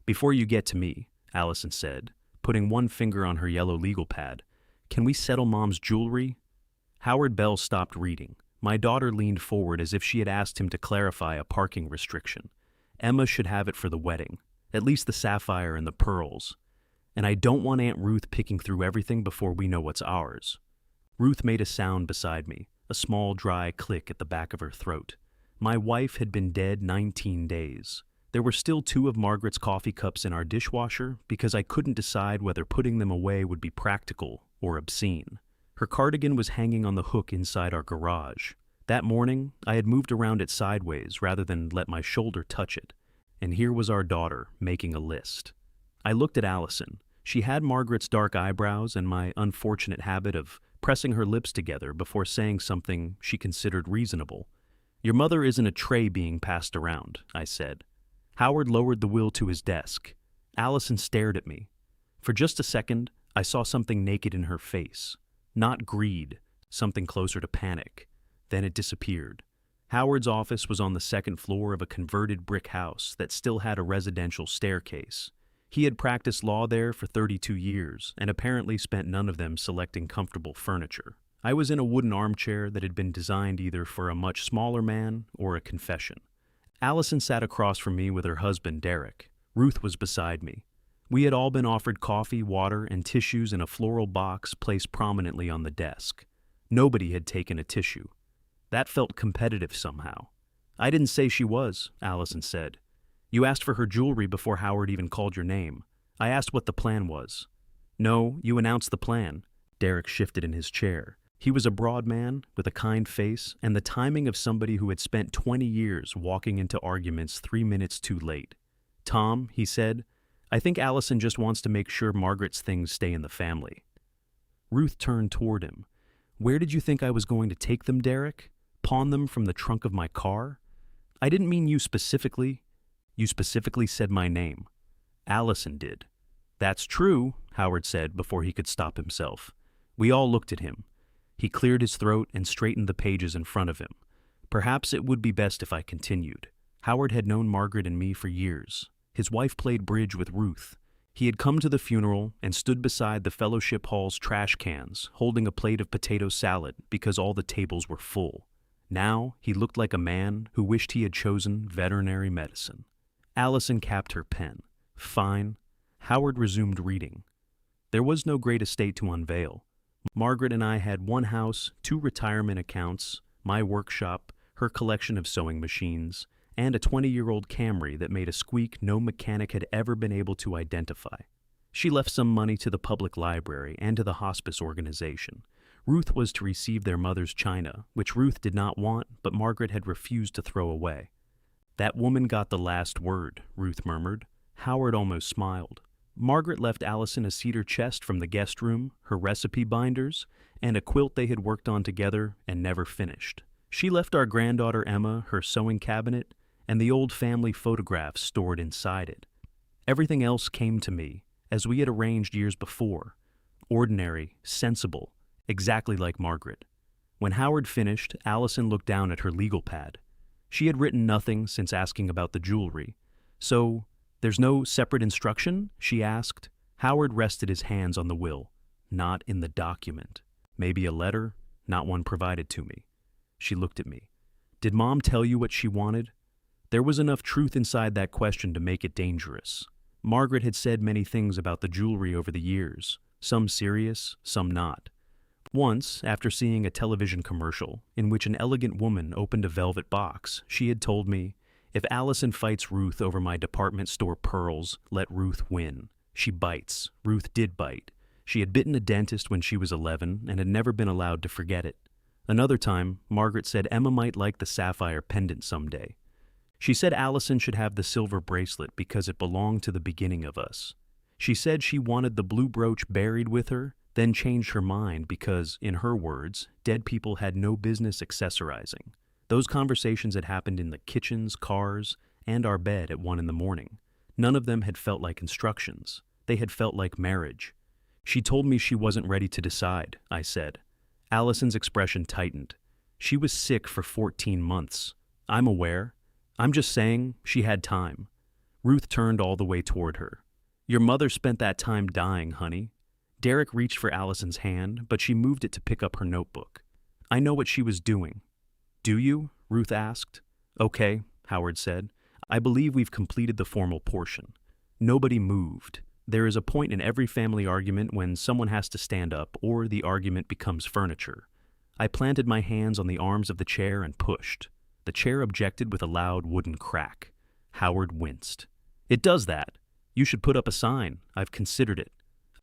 Before you get to me, Allison said, putting one finger on her yellow legal pad, can we settle Mom's jewelry? Howard Bell stopped reading. My daughter leaned forward as if she had asked him to clarify a parking restriction. Emma should have it for the wedding, at least the sapphire and the pearls. And I don't want Aunt Ruth picking through everything before we know what's ours. Ruth made a sound beside me, a small dry click at the back of her throat. My wife had been dead 19 days. There were still 2 of Margaret's coffee cups in our dishwasher because I couldn't decide whether putting them away would be practical or obscene. Her cardigan was hanging on the hook inside our garage. That morning, I had moved around it sideways rather than let my shoulder touch it. And here was our daughter making a list. I looked at Allison. She had Margaret's dark eyebrows and my unfortunate habit of pressing her lips together before saying something she considered reasonable. Your mother isn't a tray being passed around, I said. Howard lowered the will to his desk. Allison stared at me. For just a second, I saw something naked in her face. Not greed, something closer to panic. Then it disappeared. Howard's office was on the 2nd floor of a converted brick house that still had a residential staircase. He had practiced law there for 32 years and apparently spent none of them selecting comfortable furniture. I was in a wooden armchair that had been designed either for a much smaller man or a confession. Allison sat across from me with her husband, Derek. Ruth was beside me. We had all been offered coffee, water, and tissues in a floral box placed prominently on the desk. Nobody had taken a tissue. That felt competitive somehow. I didn't say she was, Allison said. You asked for her jewelry before Howard even called your name. I asked what the plan was. No, you announced the plan. Derek shifted in his chair. He was a broad man with a kind face and the timing of somebody who had spent 20 years walking into arguments 3 minutes too late. Tom, he said, I think Allison just wants to make sure Margaret's things stay in the family. Ruth turned toward him. Where did you think I was going to take them, Derek? Pawn them from the trunk of my car? I didn't mean you specifically. You specifically said my name. Allison did. That's true, Howard said before he could stop himself. We all looked at him. He cleared his throat and straightened the pages in front of him. Perhaps it would be best if I continued. Howard had known Margaret and me for years. His wife played bridge with Ruth. He had come to the funeral and stood beside the fellowship hall's trash cans, holding a plate of potato salad because all the tables were full. Now he looked like a man who wished he had chosen veterinary medicine. Allison capped her pen. Fine. Howard resumed reading. There was no great estate to unveil. Margaret and I had 1 house, 2 retirement accounts, my workshop, her collection of sewing machines, and a 20-year-old Camry that made a squeak no mechanic had ever been able to identify. She left some money to the public library and to the hospice organization. Ruth was to receive their mother's china, which Ruth did not want, but Margaret had refused to throw away. That woman got the last word, Ruth murmured. Howard almost smiled. Margaret left Allison a cedar chest from the guest room, her recipe binders, and a quilt they had worked on together and never finished. She left our granddaughter Emma her sewing cabinet and the old family photographs stored inside it. Everything else came to me, as we had arranged years before. Ordinary, sensible, exactly like Margaret. When Howard finished, Allison looked down at her legal pad. She had written nothing since asking about the jewelry. So, there's no separate instruction? She asked. Howard rested his hands on the will. Not in the document. Maybe a letter? Not one provided to me. She looked at me. Did Mom tell you what she wanted? There was enough truth inside that question to make it dangerous. Margaret had said many things about the jewelry over the years, some serious, some not. Once, after seeing a television commercial in which an elegant woman opened a velvet box, she had told me, if Allison fights Ruth over my department store pearls, let Ruth win. She bites. Ruth did bite. She had bitten a dentist when she was 11 and had never been allowed to forget it. Another time, Margaret said Emma might like the sapphire pendant someday. She said Allison should have the silver bracelet because it belonged to the beginning of us. She said she wanted the blue brooch buried with her, then changed her mind because, in her words, dead people had no business accessorizing. Those conversations had happened in the kitchens, cars, and our bed at 1 a.m. None of them had felt like instructions. They had felt like marriage. She told me she wasn't ready to decide, I said. Allison's expression tightened. She was sick for 14 months. I'm aware. I'm just saying she had time. Ruth turned all the way toward her. Your mother spent that time dying, honey. Derek reached for Allison's hand, but she moved it to pick up her notebook. I know what she was doing. Do you? Ruth asked. Okay, Howard said. I believe we've completed the formal portion. Nobody moved. There is a point in every family argument when someone has to stand up or the argument becomes furniture. I planted my hands on the arms of the chair and pushed. The chair objected with a loud wooden crack. Howard winced. It does that. You should put up a sign. I've considered it.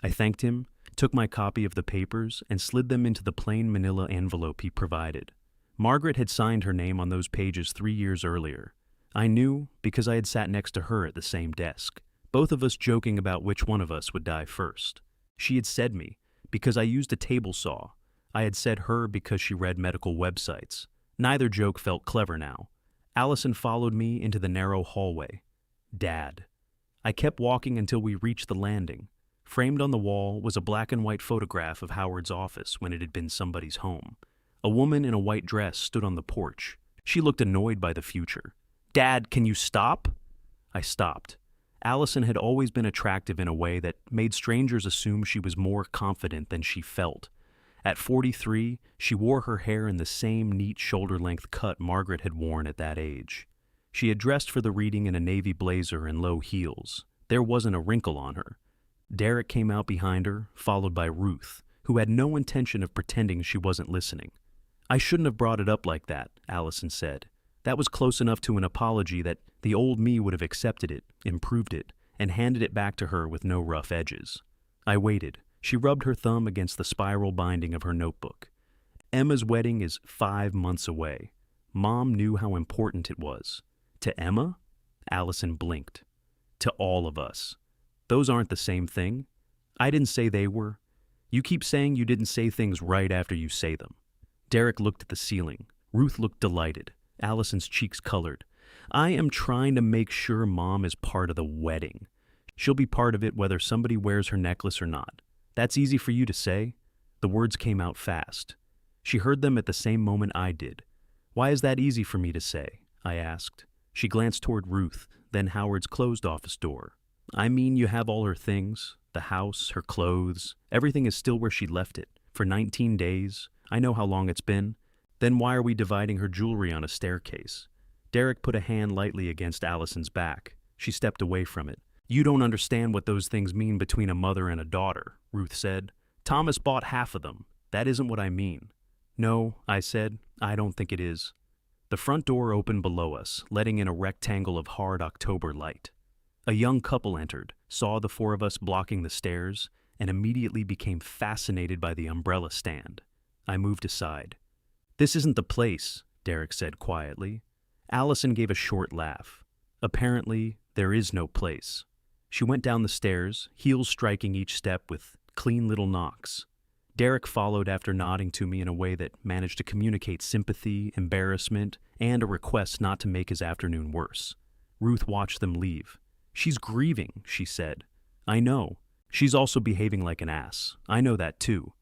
I thanked him, took my copy of the papers, and slid them into the plain manila envelope he provided. Margaret had signed her name on those pages 3 years earlier. I knew because I had sat next to her at the same desk, both of us joking about which one of us would die first. She had said me because I used a table saw. I had said her because she read medical websites. Neither joke felt clever now. Allison followed me into the narrow hallway. Dad. I kept walking until we reached the landing. Framed on the wall was a black and white photograph of Howard's office when it had been somebody's home. A woman in a white dress stood on the porch. She looked annoyed by the future. Dad, can you stop? I stopped. Allison had always been attractive in a way that made strangers assume she was more confident than she felt. At 43, she wore her hair in the same neat shoulder-length cut Margaret had worn at that age. She had dressed for the reading in a navy blazer and low heels. There wasn't a wrinkle on her. Derek came out behind her, followed by Ruth, who had no intention of pretending she wasn't listening. I shouldn't have brought it up like that, Allison said. That was close enough to an apology that the old me would have accepted it, improved it, and handed it back to her with no rough edges. I waited. She rubbed her thumb against the spiral binding of her notebook. Emma's wedding is 5 months away. Mom knew how important it was. To Emma? Allison blinked. To all of us. Those aren't the same thing. I didn't say they were. You keep saying you didn't say things right after you say them. Derek looked at the ceiling. Ruth looked delighted. Allison's cheeks colored. I am trying to make sure Mom is part of the wedding. She'll be part of it whether somebody wears her necklace or not. That's easy for you to say. The words came out fast. She heard them at the same moment I did. Why is that easy for me to say? I asked. She glanced toward Ruth, then Howard's closed office door. I mean, you have all her things, the house, her clothes. Everything is still where she left it. For 19 days. I know how long it's been. Then why are we dividing her jewelry on a staircase? Derek put a hand lightly against Allison's back. She stepped away from it. You don't understand what those things mean between a mother and a daughter, Ruth said. Thomas bought half of them. That isn't what I mean. No, I said. I don't think it is. The front door opened below us, letting in a rectangle of hard October light. A young couple entered, saw the 4 of us blocking the stairs, and immediately became fascinated by the umbrella stand. I moved aside. This isn't the place, Derek said quietly. Allison gave a short laugh. Apparently, there is no place. She went down the stairs, heels striking each step with clean little knocks. Derek followed after nodding to me in a way that managed to communicate sympathy, embarrassment, and a request not to make his afternoon worse. Ruth watched them leave. She's grieving, she said. I know. She's also behaving like an ass. I know that too.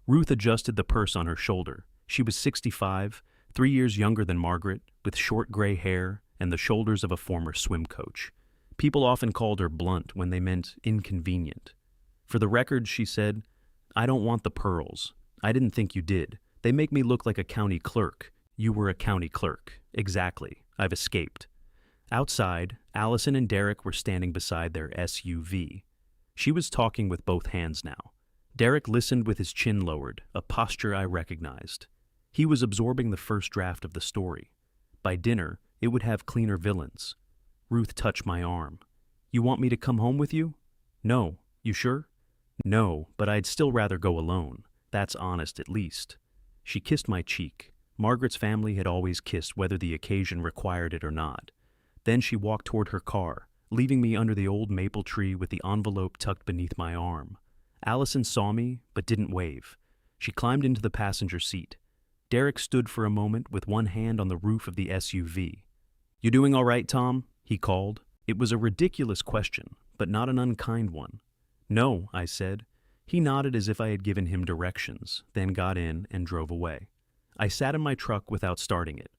Ruth adjusted the purse on her shoulder. She was 65, 3 years younger than Margaret, with short gray hair and the shoulders of a former swim coach. People often called her blunt when they meant inconvenient. For the record, she said, I don't want the pearls. I didn't think you did. They make me look like a county clerk. You were a county clerk. Exactly. I've escaped. Outside, Allison and Derek were standing beside their SUV. She was talking with both hands now. Derek listened with his chin lowered, a posture I recognized. He was absorbing the first draft of the story. By dinner, it would have cleaner villains. Ruth touched my arm. You want me to come home with you? No. You sure? No, but I'd still rather go alone. That's honest at least. She kissed my cheek. Margaret's family had always kissed whether the occasion required it or not. Then she walked toward her car, leaving me under the old maple tree with the envelope tucked beneath my arm. Allison saw me, but didn't wave. She climbed into the passenger seat. Derek stood for a moment with one hand on the roof of the SUV. You doing all right, Tom? He called. It was a ridiculous question, but not an unkind one. No, I said. He nodded as if I had given him directions, then got in and drove away. I sat in my truck without starting it.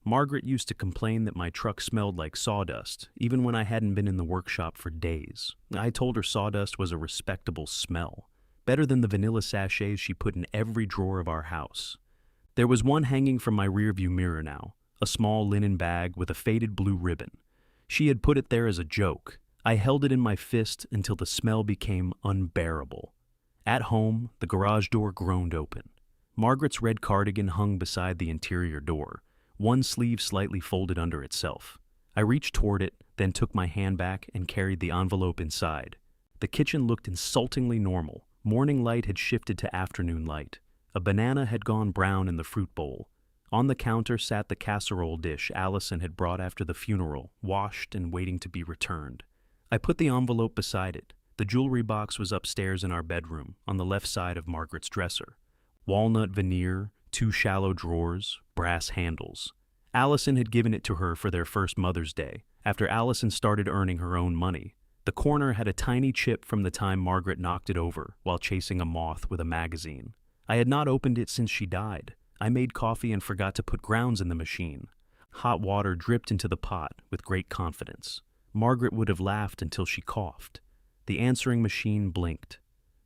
Margaret used to complain that my truck smelled like sawdust, even when I hadn't been in the workshop for days. I told her sawdust was a respectable smell, better than the vanilla sachets she put in every drawer of our house. There was one hanging from my rearview mirror now, a small linen bag with a faded blue ribbon. She had put it there as a joke. I held it in my fist until the smell became unbearable. At home, the garage door groaned open. Margaret's red cardigan hung beside the interior door, one sleeve slightly folded under itself. I reached toward it, then took my hand back and carried the envelope inside. The kitchen looked insultingly normal. Morning light had shifted to afternoon light. A banana had gone brown in the fruit bowl. On the counter sat the casserole dish Allison had brought after the funeral, washed and waiting to be returned. I put the envelope beside it. The jewelry box was upstairs in our bedroom, on the left side of Margaret's dresser. Walnut veneer, 2 shallow drawers, brass handles. Allison had given it to her for their first Mother's Day, after Allison started earning her own money. The corner had a tiny chip from the time Margaret knocked it over while chasing a moth with a magazine. I had not opened it since she died. I made coffee and forgot to put grounds in the machine. Hot water dripped into the pot with great confidence. Margaret would have laughed until she coughed. The answering machine blinked.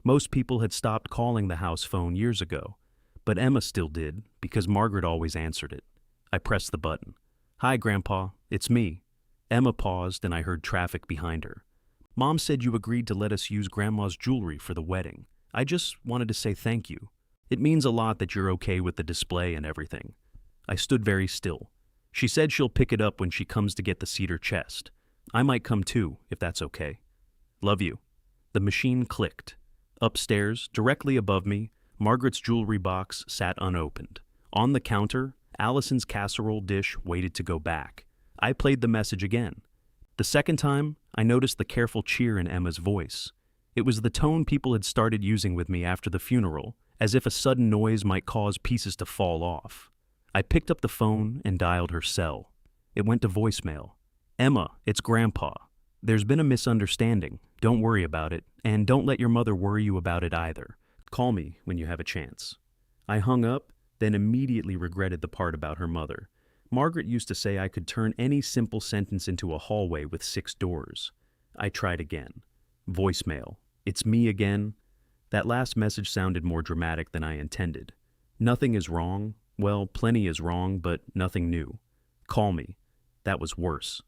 Most people had stopped calling the house phone years ago, but Emma still did because Margaret always answered it. I pressed the button. "Hi, Grandpa, it's me." Emma paused and I heard traffic behind her. "Mom said you agreed to let us use Grandma's jewelry for the wedding. I just wanted to say thank you. It means a lot that you're okay with the display and everything." I stood very still. She said she'll pick it up when she comes to get the cedar chest. I might come too, if that's okay. Love you. The machine clicked. Upstairs, directly above me, Margaret's jewelry box sat unopened. On the counter, Allison's casserole dish waited to go back. I played the message again. The second time, I noticed the careful cheer in Emma's voice. It was the tone people had started using with me after the funeral, as if a sudden noise might cause pieces to fall off. I picked up the phone and dialed her cell. It went to voicemail. "Emma, it's Grandpa. There's been a misunderstanding. Don't worry about it, and don't let your mother worry you about it either. Call me when you have a chance." I hung up, then immediately regretted the part about her mother. Margaret used to say I could turn any simple sentence into a hallway with 6 doors. I tried again. Voicemail. "It's me again." That last message sounded more dramatic than I intended. "Nothing is wrong. Well, plenty is wrong, but nothing new. Call me." That was worse.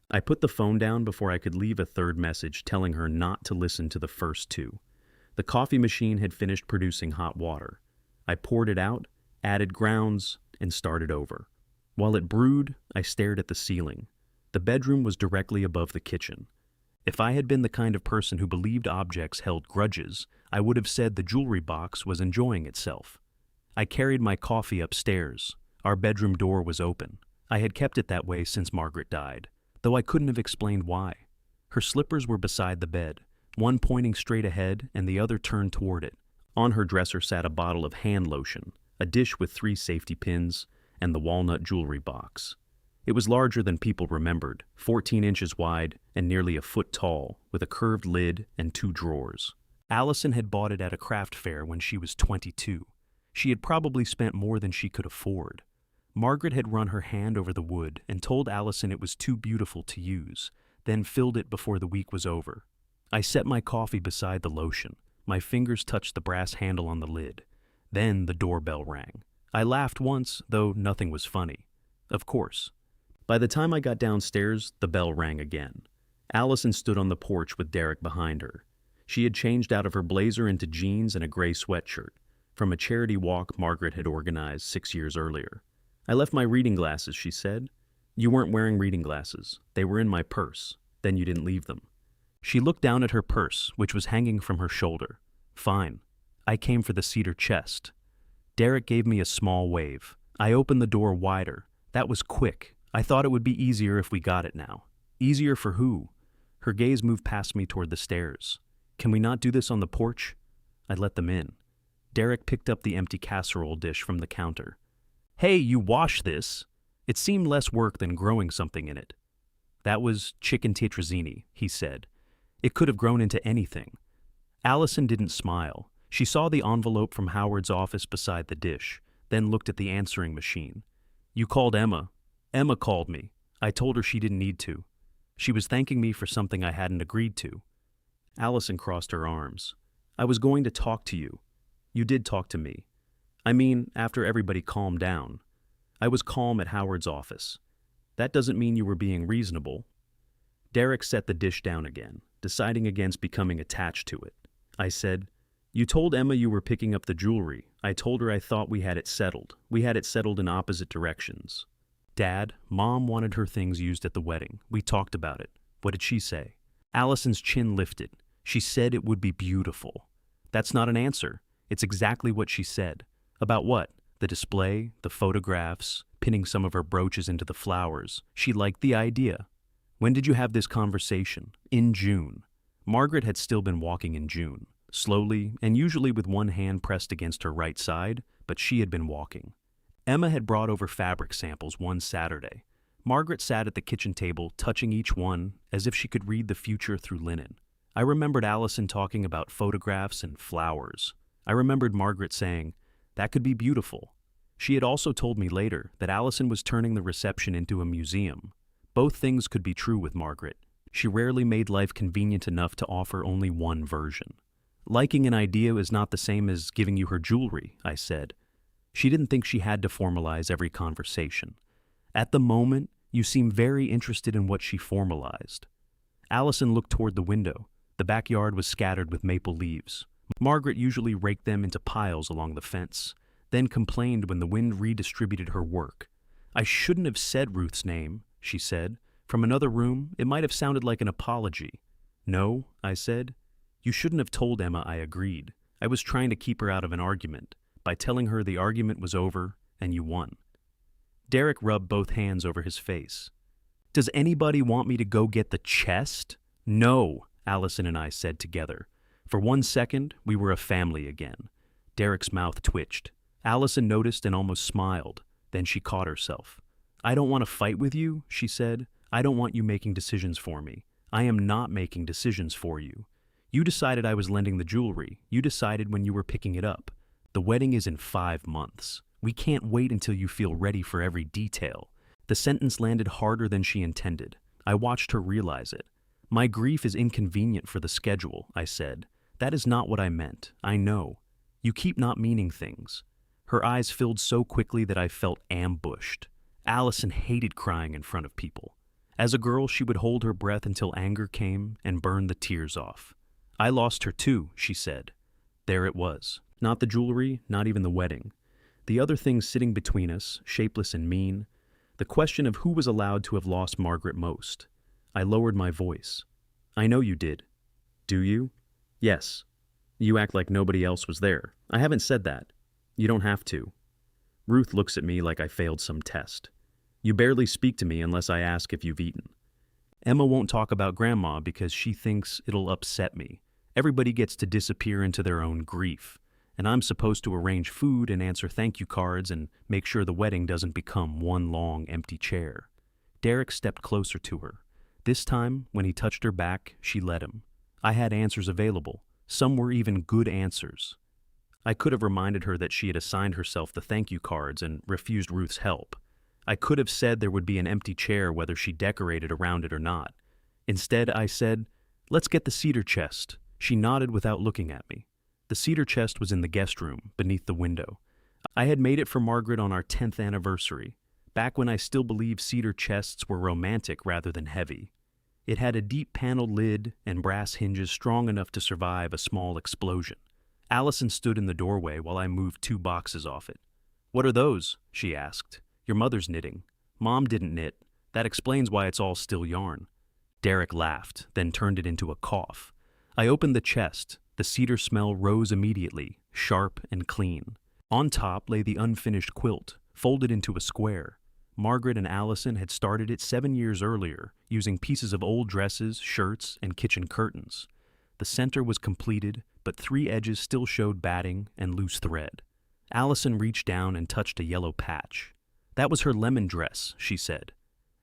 I put the phone down before I could leave a third message telling her not to listen to the first 2. The coffee machine had finished producing hot water. I poured it out, added grounds, and started over. While it brewed, I stared at the ceiling. The bedroom was directly above the kitchen. If I had been the kind of person who believed objects held grudges, I would have said the jewelry box was enjoying itself. I carried my coffee upstairs. Our bedroom door was open. I had kept it that way since Margaret died, though I couldn't have explained why. Her slippers were beside the bed, one pointing straight ahead and the other turned toward it. On her dresser sat a bottle of hand lotion, a dish with 3 safety pins, and the walnut jewelry box. It was larger than people remembered, 14 inches wide and nearly a foot tall, with a curved lid and 2 drawers. Allison had bought it at a craft fair when she was 22. She had probably spent more than she could afford. Margaret had run her hand over the wood and told Allison it was too beautiful to use, then filled it before the week was over. I set my coffee beside the lotion. My fingers touched the brass handle on the lid. Then the doorbell rang. I laughed once, though nothing was funny. Of course. By the time I got downstairs, the bell rang again. Allison stood on the porch with Derek behind her. She had changed out of her blazer into jeans and a gray sweatshirt, from a charity walk Margaret had organized 6 years earlier. "I left my reading glasses," she said. "You weren't wearing reading glasses. They were in my purse. Then you didn't leave them." She looked down at her purse, which was hanging from her shoulder. "Fine. I came for the cedar chest." Derek gave me a small wave. I opened the door wider. That was quick. I thought it would be easier if we got it now. Easier for who? Her gaze moved past me toward the stairs. "Can we not do this on the porch?" I let them in. Derek picked up the empty casserole dish from the counter. "Hey, you wash this." It seemed less work than growing something in it. "That was chicken tetrazzini," he said. It could have grown into anything. Allison didn't smile. She saw the envelope from Howard's office beside the dish, then looked at the answering machine. "You called Emma. Emma called me. I told her she didn't need to. She was thanking me for something I hadn't agreed to. Allison crossed her arms. I was going to talk to you. You did talk to me. I mean, after everybody calmed down. I was calm at Howard's office. That doesn't mean you were being reasonable. Derek set the dish down again, deciding against becoming attached to it. I said, "You told Emma you were picking up the jewelry. I told her I thought we had it settled. We had it settled in opposite directions." Dad, Mom wanted her things used at the wedding. We talked about it. What did she say? Allison's chin lifted. She said it would be beautiful. That's not an answer. It's exactly what she said. About what? The display, the photographs, pinning some of her brooches into the flowers. She liked the idea. When did you have this conversation? In June. Margaret had still been walking in June, slowly and usually with one hand pressed against her right side, but she had been walking. Emma had brought over fabric samples one Saturday. Margaret sat at the kitchen table, touching each one as if she could read the future through linen. I remembered Allison talking about photographs and flowers. I remembered Margaret saying, "That could be beautiful." She had also told me later that Allison was turning the reception into a museum. Both things could be true with Margaret. She rarely made life convenient enough to offer only one version. Liking an idea is not the same as giving you her jewelry, I said. She didn't think she had to formalize every conversation. At the moment, you seem very interested in what she formalized. Allison looked toward the window. The backyard was scattered with maple leaves. Margaret usually raked them into piles along the fence, then complained when the wind redistributed her work. "I shouldn't have said Ruth's name," she said. From another room, it might have sounded like an apology. "No," I said. "You shouldn't have told Emma I agreed. I was trying to keep her out of an argument, by telling her the argument was over and you won." Derek rubbed both hands over his face. "Does anybody want me to go get the chest?" "No," Allison and I said together. For 1 second, we were a family again. Derek's mouth twitched. Allison noticed and almost smiled. Then she caught herself. "I don't want to fight with you," she said. "I don't want you making decisions for me. I am not making decisions for you. You decided I was lending the jewelry. You decided when you were picking it up. The wedding is in 5 months. We can't wait until you feel ready for every detail." The sentence landed harder than she intended. I watched her realize it. "My grief is inconvenient for the schedule," I said. "That is not what I meant. I know. You keep not meaning things." Her eyes filled so quickly that I felt ambushed. Allison hated crying in front of people. As a girl, she would hold her breath until anger came and burned the tears off. "I lost her too," she said. There it was. Not the jewelry, not even the wedding. The other things sitting between us, shapeless and mean. The question of who was allowed to have lost Margaret most. I lowered my voice. "I know you did." "Do you?" "Yes. You act like nobody else was there. I haven't said that. You don't have to." Ruth looks at me like I failed some test. "You barely speak to me unless I ask if you've eaten." "Emma won't talk about Grandma because she thinks it'll upset me. Everybody gets to disappear into their own grief, and I'm supposed to arrange food and answer thank you cards and make sure the wedding doesn't become one long empty chair." Derek stepped closer to her. This time, when he touched her back, she let him. I had answers available. Some were even good answers. I could have reminded her that she had assigned herself the thank you cards and refused Ruth's help. I could have said there would be an empty chair whether she decorated around it or not. Instead, I said, "Let's get the cedar chest." She nodded without looking at me. The cedar chest was in the guest room, beneath the window. I had made it for Margaret on our 10th anniversary, back when I still believed cedar chests were romantic rather than heavy. It had a deep paneled lid and brass hinges strong enough to survive a small explosion. Allison stood in the doorway while I moved 2 boxes off it. "What are those?" she asked. "Your mother's knitting. Mom didn't knit. That explains why it's all still yarn." Derek laughed, then turned it into a cough. I opened the chest. The cedar smell rose immediately, sharp and clean. On top lay the unfinished quilt, folded into a square. Margaret and Allison had started it 7 years earlier, using pieces of old dresses, shirts, and kitchen curtains. The center was completed, but 3 edges still showed batting and loose thread. Allison reached down and touched a yellow patch. "That was her lemon dress," she said.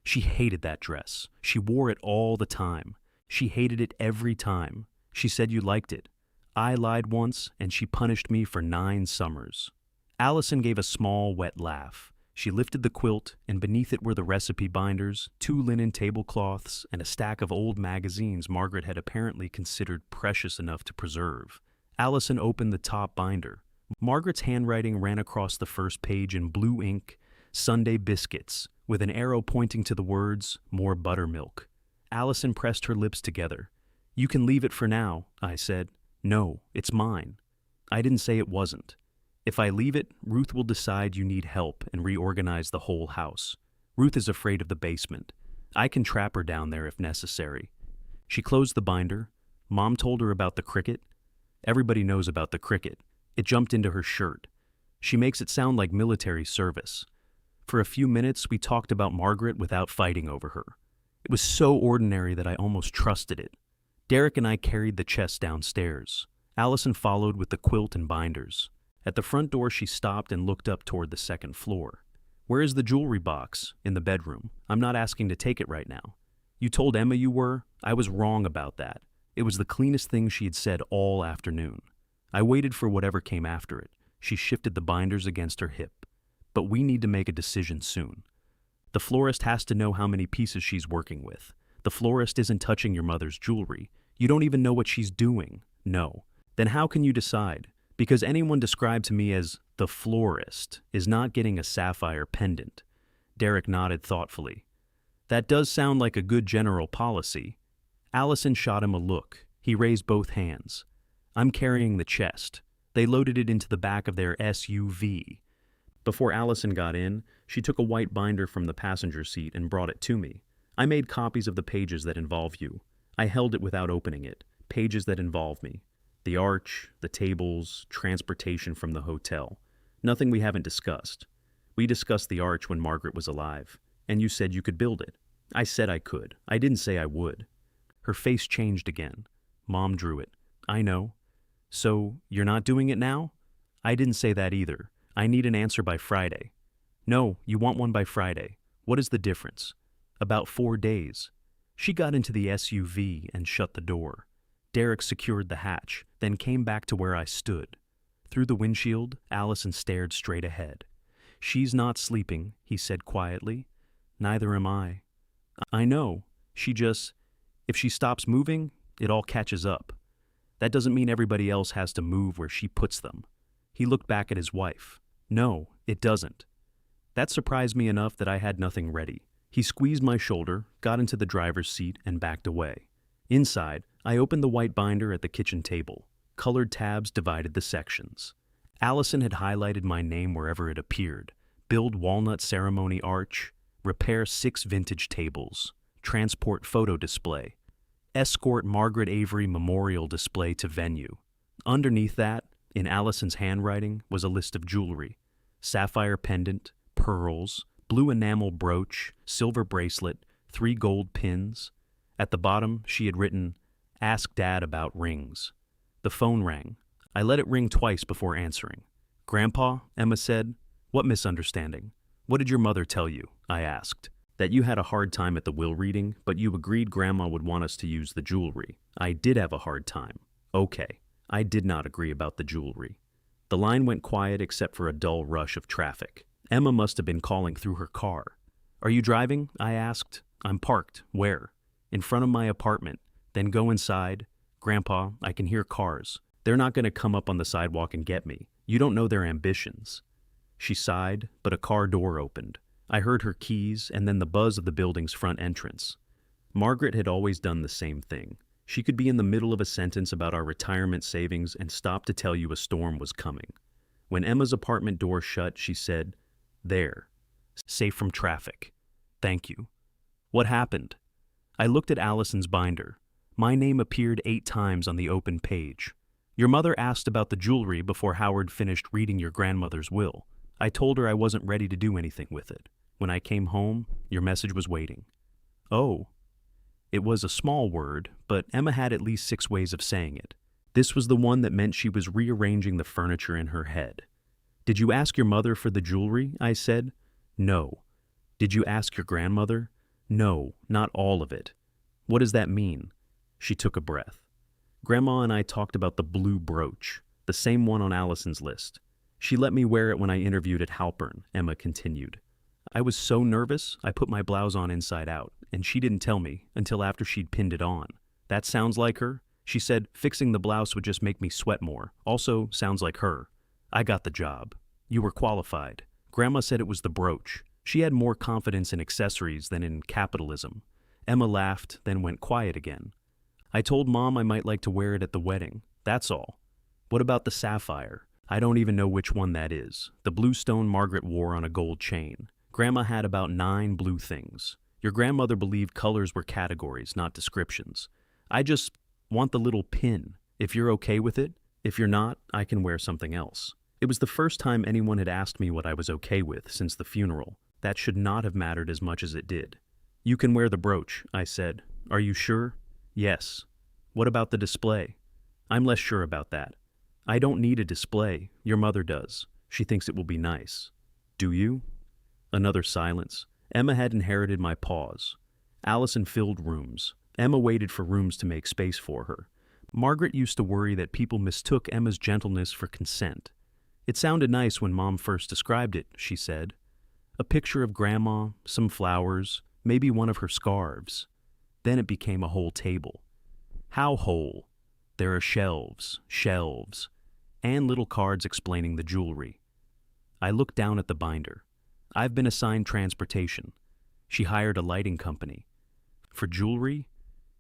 She hated that dress. She wore it all the time. She hated it every time. She said you liked it. I lied once, and she punished me for 9 summers. Allison gave a small, wet laugh. She lifted the quilt, and beneath it were the recipe binders, 2 linen tablecloths, and a stack of old magazines Margaret had apparently considered precious enough to preserve. Allison opened the top binder. Margaret's handwriting ran across the first page in blue ink, Sunday biscuits, with an arrow pointing to the words, more buttermilk. Allison pressed her lips together. "You can leave it for now," I said. "No, it's mine." I didn't say it wasn't. If I leave it, Ruth will decide you need help and reorganize the whole house. Ruth is afraid of the basement. I can trap her down there if necessary. She closed the binder. Mom told her about the cricket. Everybody knows about the cricket. It jumped into her shirt. She makes it sound like military service. For a few minutes, we talked about Margaret without fighting over her. It was so ordinary that I almost trusted it. Derek and I carried the chest downstairs. Allison followed with the quilt and binders. At the front door, she stopped and looked up toward the second floor. "Where is the jewelry box?" "In the bedroom. I'm not asking to take it right now." "You told Emma you were?" "I was wrong about that." It was the cleanest thing she had said all afternoon. I waited for whatever came after it. She shifted the binders against her hip. "But we need to make a decision soon. The florist has to know how many pieces she's working with. The florist isn't touching your mother's jewelry. You don't even know what she's doing." "No." "Then how can you decide? Because anyone described to me as the florist is not getting a sapphire pendant." Derek nodded thoughtfully. "That does sound like a good general policy." Allison shot him a look. He raised both hands. "I'm carrying the chest." They loaded it into the back of their SUV. Before Allison got in, she took a white binder from the passenger seat and brought it to me. "I made copies of the pages that involve you." I held it without opening it. Pages that involve me. The arch, the tables, transportation from the hotel. Nothing we haven't discussed. We discussed the arch when Margaret was alive, and you said you could build it. I said I could. I didn't say I would. Her face changed again. Mom drew it. "I know." "So, you're not doing it now?" "I didn't say that either. I need an answer by Friday." "No, you want one by Friday. What is the difference?" "About 4 days." She got into the SUV and shut the door. Derek secured the hatch, then came back to where I stood. Through the windshield, Allison stared straight ahead. "She's not sleeping," he said quietly. "Neither am I." "I know. If she stops moving, it all catches up. That doesn't mean everybody else has to move where she puts them." He looked back at his wife. "No, it doesn't." That surprised me enough that I had nothing ready. He squeezed my shoulder, got into the driver's seat, and backed away. Inside, I opened the white binder at the kitchen table. Colored tabs divided the sections. Allison had highlighted my name wherever it appeared. Build walnut ceremony arch. Repair 6 vintage tables. Transport photo display. Escort Margaret Avery memorial display to venue. Underneath that, in Allison's handwriting, was a list of jewelry. Sapphire pendant, pearls, blue enamel brooch, silver bracelet, 3 gold pins. At the bottom, she had written, "Ask Dad about rings." The phone rang. I let it ring twice before answering. "Grandpa," Emma said. "What misunderstanding?" "What did your mother tell you?" I asked. "That you had a hard time at the will reading, but you agreed Grandma would want us to use the jewelry." "I did have a hard time." "Okay." I did not agree about the jewelry. The line went quiet except for a dull rush of traffic. Emma must have been calling through her car. "Are you driving?" I asked. "I'm parked." "Where?" "In front of my apartment." "Then go inside." "Grandpa, I can hear cars. They're not going to come up on the sidewalk and get me. You don't know their ambitions." She sighed, but a car door opened. I heard her keys and then the buzz of the building's front entrance. Margaret had always done the same thing. She could be in the middle of a sentence about our retirement savings and stop to tell you a storm was coming. When Emma's apartment door shut, she said, "There. Safe from traffic. Thank you." "What happened?" I looked at Allison's binder. My name appeared 8 times on the open page. "Your mother asked about the jewelry before Howard finished reading your grandmother's will. I told her I wasn't ready to do anything with it. When I came home, your message was waiting." "Oh." It was a small word, but Emma had at least 6 ways of saying it. This was the one that meant she was rearranging the furniture in her head. "Did you ask your mother for the jewelry?" I said. "No." "Did you ask your grandmother?" "No, not all of it." "What does that mean?" She took a breath. "Grandma and I talked about the blue brooch, the same one on Allison's list. She let me wear it when I interviewed at Halpern," Emma continued. I was so nervous, I put my blouse on inside out, and she didn't tell me until after she'd pinned it on. That sounds like her? She said fixing the blouse would just make me sweat more. Also, sounds like her. I got the job. You were qualified. Grandma said it was the brooch. She had more confidence in accessories than in capitalism. Emma laughed, then went quiet again. I told Mom I might like to wear it at the wedding. That's all. What about the sapphire? I don't even know which one that is. The blue stone Margaret wore on a gold chain. Grandma had about 9 blue things. Your grandmother believed colors were categories, not descriptions. I just want the little pin. If you're okay with it. If you're not, I can wear something else. It was the first time anyone had asked me what I was okay with since the funeral. That should not have mattered as much as it did. You can wear the brooch, I said. Are you sure? Yes. What about the display? I'm less sure about that. I don't need a display. Your mother does. She thinks it will be nice. Do you? Another silence. Emma had inherited my pause. Allison filled rooms. Emma waited for rooms to make space for her. Margaret used to worry that people mistook Emma's gentleness for consent. It sounded nice when Mom first described it, she said. A picture of Grandma, some flowers, maybe one of her scarves. Then it became a whole table. How whole? There are shelves, and little cards explaining the jewelry. I looked down at the binder. I've been assigned transportation. She hired a lighting company. For jewelry?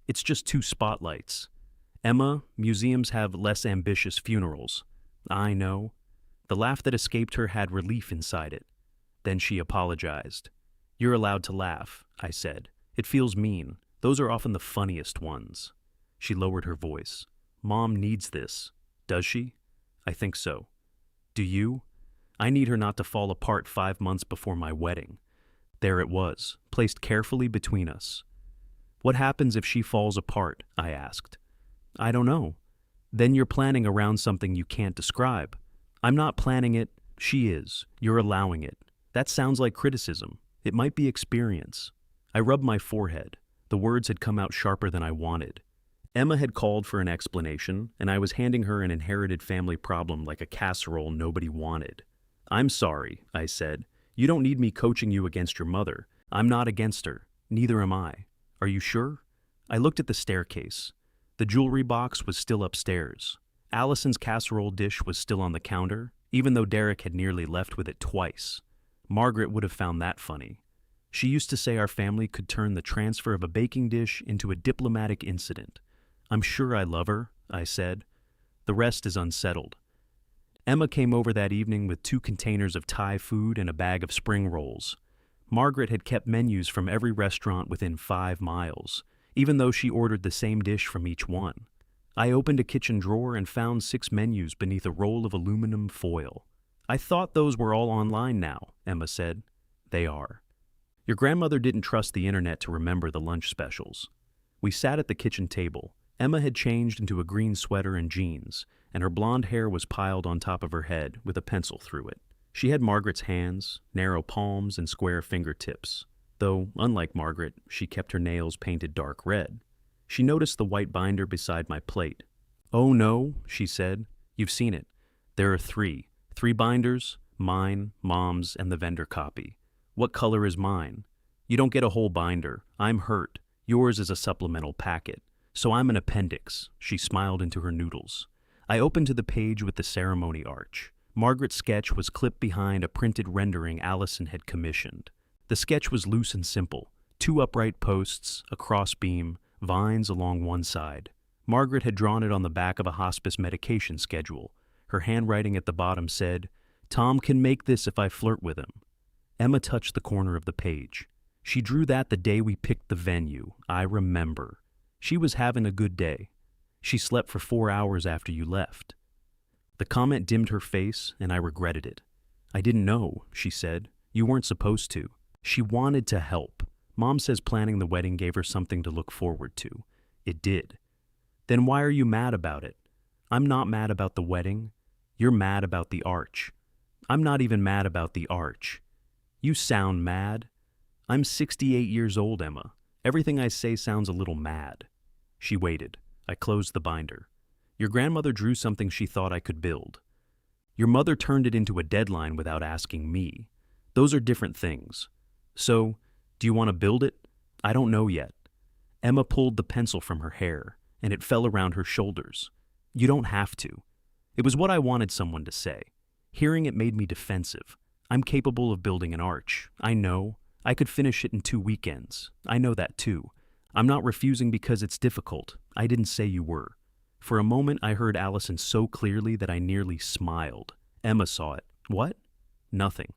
It's just 2 spotlights. Emma, museums have less ambitious funerals. I know. The laugh that escaped her had relief inside it. Then she apologized. You're allowed to laugh, I said. It feels mean. Those are often the funniest ones. She lowered her voice. Mom needs this. Does she? I think so. Do you? I need her not to fall apart 5 months before my wedding. There it was, placed carefully between us. What happens if she falls apart? I asked. I don't know. Then you're planning around something you can't describe. I'm not planning it. She is. You're allowing it. That sounds like criticism. It might be experience. I rubbed my forehead. The words had come out sharper than I wanted. Emma had called for an explanation, and I was handing her an inherited family problem like a casserole nobody wanted. I'm sorry, I said. You don't need me coaching you against your mother. I'm not against her. Neither am I. Are you sure? I looked at the staircase. The jewelry box was still upstairs. Allison's casserole dish was still on the counter, even though Derek had nearly left with it twice. Margaret would have found that funny. She used to say our family could turn the transfer of a baking dish into a diplomatic incident. I'm sure I love her, I said. The rest is unsettled. Emma came over that evening with 2 containers of Thai food and a bag of spring rolls. Margaret had kept menus from every restaurant within 5 miles, even though she ordered the same dish from each one. I opened a kitchen drawer and found 6 menus beneath a roll of aluminum foil. I thought those were all online now, Emma said. They are. Your grandmother didn't trust the internet to remember the lunch specials. We sat at the kitchen table. Emma had changed into a green sweater and jeans, and her blonde hair was piled on top of her head with a pencil through it. She had Margaret's hands, narrow palms and square fingertips, though, unlike Margaret, she kept her nails painted dark red. She noticed the white binder beside my plate. Oh no, she said. You've seen it. There are 3. 3 binders, mine, Mom's, and the vendor copy. What color is mine? You don't get a whole binder. I'm hurt. Yours is a supplemental packet. So I'm an appendix. She smiled into her noodles. I opened to the page with the ceremony arch. Margaret's sketch was clipped behind a printed rendering Allison had commissioned. The sketch was loose and simple. 2 upright posts, a crossbeam, vines along one side. Margaret had drawn it on the back of a hospice medication schedule. Her handwriting at the bottom said, Tom can make this if I flirt with him. Emma touched the corner of the page. She drew that the day we picked the venue. I remember. She was having a good day. She slept for 4 hours after you left. The comment dimmed her face, and I regretted it. I didn't know, she said. You weren't supposed to. She wanted to help. Mom says planning the wedding gave her something to look forward to. It did. Then why are you mad about it? I'm not mad about the wedding. You're mad about the arch. I'm not even mad about the arch. You sound mad. I'm 68 years old, Emma. Everything I say sounds a little mad. She waited. I closed the binder. Your grandmother drew something she thought I could build. Your mother turned it into a deadline without asking me. Those are different things. So, do you want to build it? I don't know yet. Emma pulled the pencil from her hair, and it fell around her shoulders. You don't have to. It was what I wanted someone to say. Hearing it made me defensive. I'm capable of building an arch. I know. I could finish it in 2 weekends. I know that too. I'm not refusing because it's difficult. I didn't say you were. For a moment, I heard Allison so clearly that I nearly smiled. Emma saw it. What? Nothing.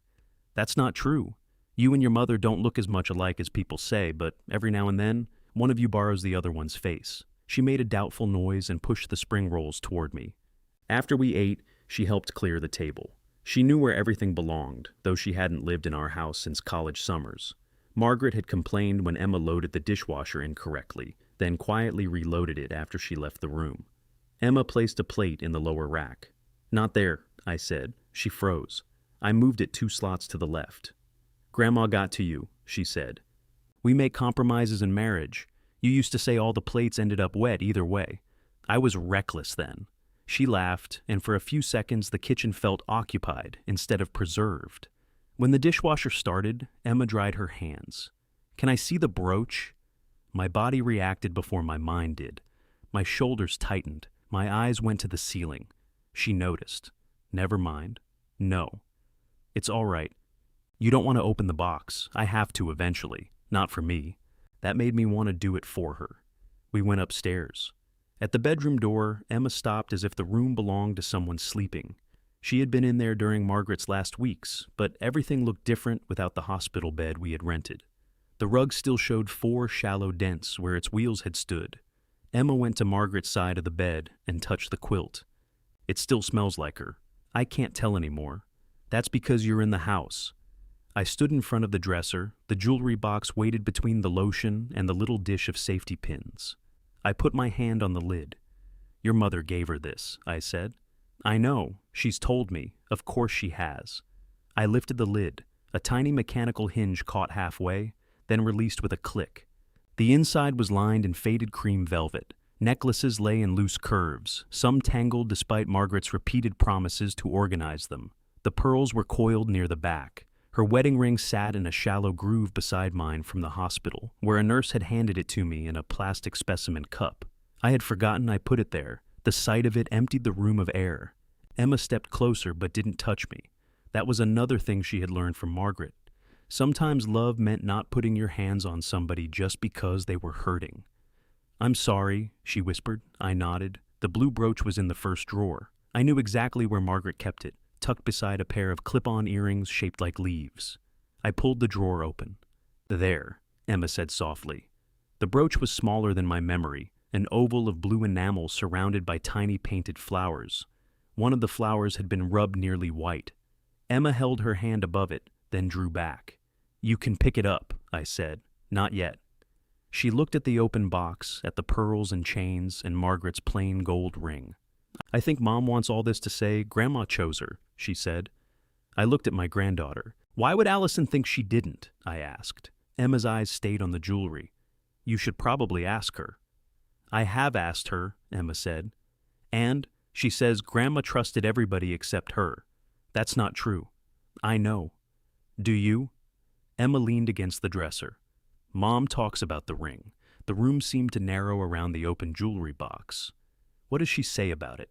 That's not true. You and your mother don't look as much alike as people say, but every now and then, one of you borrows the other one's face. She made a doubtful noise and pushed the spring rolls toward me. After we ate, she helped clear the table. She knew where everything belonged, though she hadn't lived in our house since college summers. Margaret had complained when Emma loaded the dishwasher incorrectly, then quietly reloaded it after she left the room. Emma placed a plate in the lower rack. Not there, I said. She froze. I moved it 2 slots to the left. Grandma got to you, she said. We make compromises in marriage. You used to say all the plates ended up wet either way. I was reckless then. She laughed, and for a few seconds the kitchen felt occupied instead of preserved. When the dishwasher started, Emma dried her hands. Can I see the brooch? My body reacted before my mind did. My shoulders tightened. My eyes went to the ceiling. She noticed. Never mind. No. It's all right. You don't want to open the box. I have to eventually. Not for me. That made me want to do it for her. We went upstairs. At the bedroom door, Emma stopped as if the room belonged to someone sleeping. She had been in there during Margaret's last weeks, but everything looked different without the hospital bed we had rented. The rug still showed 4 shallow dents where its wheels had stood. Emma went to Margaret's side of the bed and touched the quilt. It still smells like her. I can't tell anymore. That's because you're in the house. I stood in front of the dresser, the jewelry box weighted between the lotion and the little dish of safety pins. I put my hand on the lid. Your mother gave her this, I said. I know, she's told me. Of course she has. I lifted the lid. A tiny mechanical hinge caught halfway, then released with a click. The inside was lined in faded cream velvet. Necklaces lay in loose curves, some tangled despite Margaret's repeated promises to organize them. The pearls were coiled near the back. Her wedding ring sat in a shallow groove beside mine from the hospital, where a nurse had handed it to me in a plastic specimen cup. I had forgotten I put it there. The sight of it emptied the room of air. Emma stepped closer but didn't touch me. That was another thing she had learned from Margaret. Sometimes love meant not putting your hands on somebody just because they were hurting. I'm sorry, she whispered. I nodded. The blue brooch was in the first drawer. I knew exactly where Margaret kept it, tucked beside a pair of clip-on earrings shaped like leaves. I pulled the drawer open. There, Emma said softly. The brooch was smaller than my memory, an oval of blue enamel surrounded by tiny painted flowers. One of the flowers had been rubbed nearly white. Emma held her hand above it, then drew back. You can pick it up, I said. Not yet. She looked at the open box, at the pearls and chains, and Margaret's plain gold ring. I think Mom wants all this to say Grandma chose her, she said. I looked at my granddaughter. Why would Allison think she didn't? I asked. Emma's eyes stayed on the jewelry. You should probably ask her. I have asked her, Emma said. And she says Grandma trusted everybody except her. That's not true. I know. Do you? Emma leaned against the dresser. Mom talks about the ring. The room seemed to narrow around the open jewelry box. What does she say about it?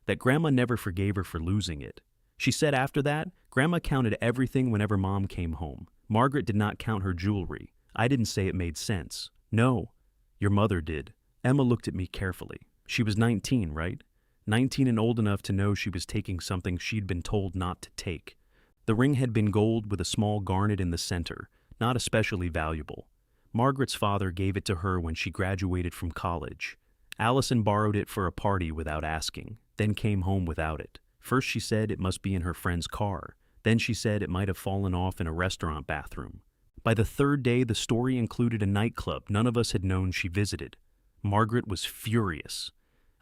That Grandma never forgave her for losing it. She said after that, Grandma counted everything whenever Mom came home. Margaret did not count her jewelry. I didn't say it made sense. No, your mother did. Emma looked at me carefully. She was 19, right? 19 and old enough to know she was taking something she'd been told not to take. The ring had been gold with a small garnet in the center, not especially valuable. Margaret's father gave it to her when she graduated from college. Allison borrowed it for a party without asking, then came home without it. First she said it must be in her friend's car. Then she said it might have fallen off in a restaurant bathroom. By the 3rd day, the story included a nightclub none of us had known she visited. Margaret was furious.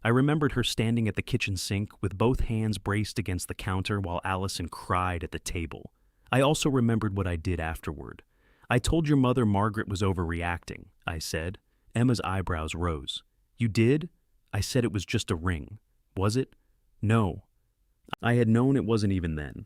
I remembered her standing at the kitchen sink with both hands braced against the counter while Allison cried at the table. I also remembered what I did afterward. I told your mother Margaret was overreacting, I said. Emma's eyebrows rose. You did? I said it was just a ring. Was it? No. I had known it wasn't even then.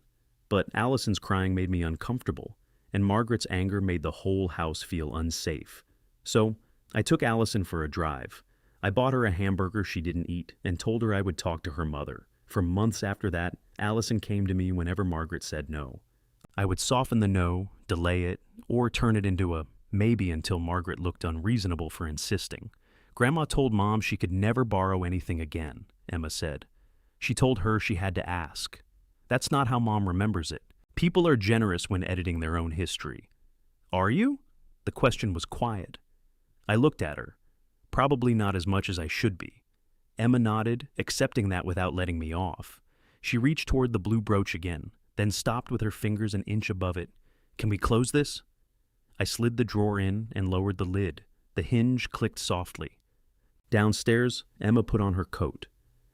But Allison's crying made me uncomfortable. and Margaret's anger made the whole house feel unsafe. So, I took Allison for a drive. I bought her a hamburger she didn't eat and told her I would talk to her mother. For months after that, Allison came to me whenever Margaret said no. I would soften the no, delay it, or turn it into a maybe until Margaret looked unreasonable for insisting. Grandma told Mom she could never borrow anything again, Emma said. She told her she had to ask. That's not how Mom remembers it. People are generous when editing their own history. Are you? The question was quiet. I looked at her. Probably not as much as I should be. Emma nodded, accepting that without letting me off. She reached toward the blue brooch again, then stopped with her fingers an inch above it. Can we close this? I slid the drawer in and lowered the lid. The hinge clicked softly. Downstairs, Emma put on her coat.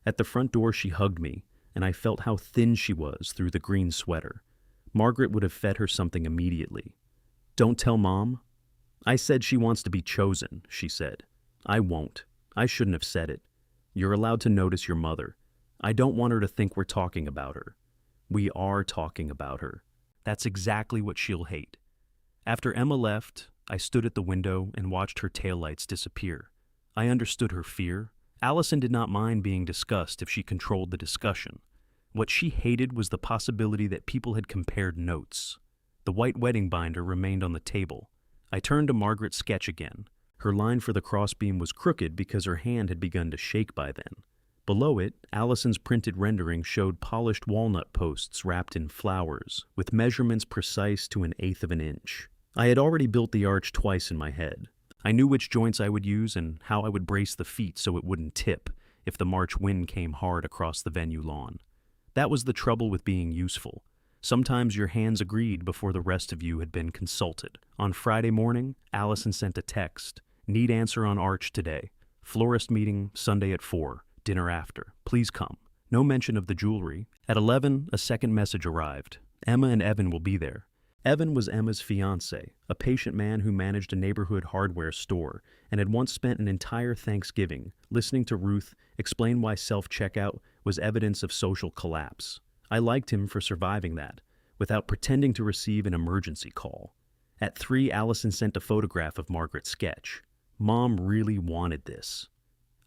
At the front door she hugged me, and I felt how thin she was through the green sweater. Margaret would have fed her something immediately. Don't tell Mom? I said she wants to be chosen, she said. I won't. I shouldn't have said it. You're allowed to notice your mother. I don't want her to think we're talking about her. We are talking about her. That's exactly what she'll hate. After Emma left, I stood at the window and watched her taillights disappear. I understood her fear. Allison did not mind being discussed if she controlled the discussion. What she hated was the possibility that people had compared notes. The white wedding binder remained on the table. I turned to Margaret's sketch again. Her line for the crossbeam was crooked because her hand had begun to shake by then. Below it, Allison's printed rendering showed polished walnut posts wrapped in flowers, with measurements precise to 1/8 of an inch. I had already built the arch twice in my head. I knew which joints I would use and how I would brace the feet so it wouldn't tip if the March wind came hard across the venue lawn. That was the trouble with being useful. Sometimes your hands agreed before the rest of you had been consulted. On Friday morning, Allison sent a text. Need answer on arch today. Florist meeting Sunday at 4. Dinner after. Please come. No mention of the jewelry. At 11, a second message arrived. Emma and Evan will be there. Evan was Emma's fiancé, a patient man who managed a neighborhood hardware store and had once spent an entire Thanksgiving listening to Ruth explain why self-checkout was evidence of social collapse. I liked him for surviving that, without pretending to receive an emergency call. At 3, Allison sent a photograph of Margaret's sketch. Mom really wanted this.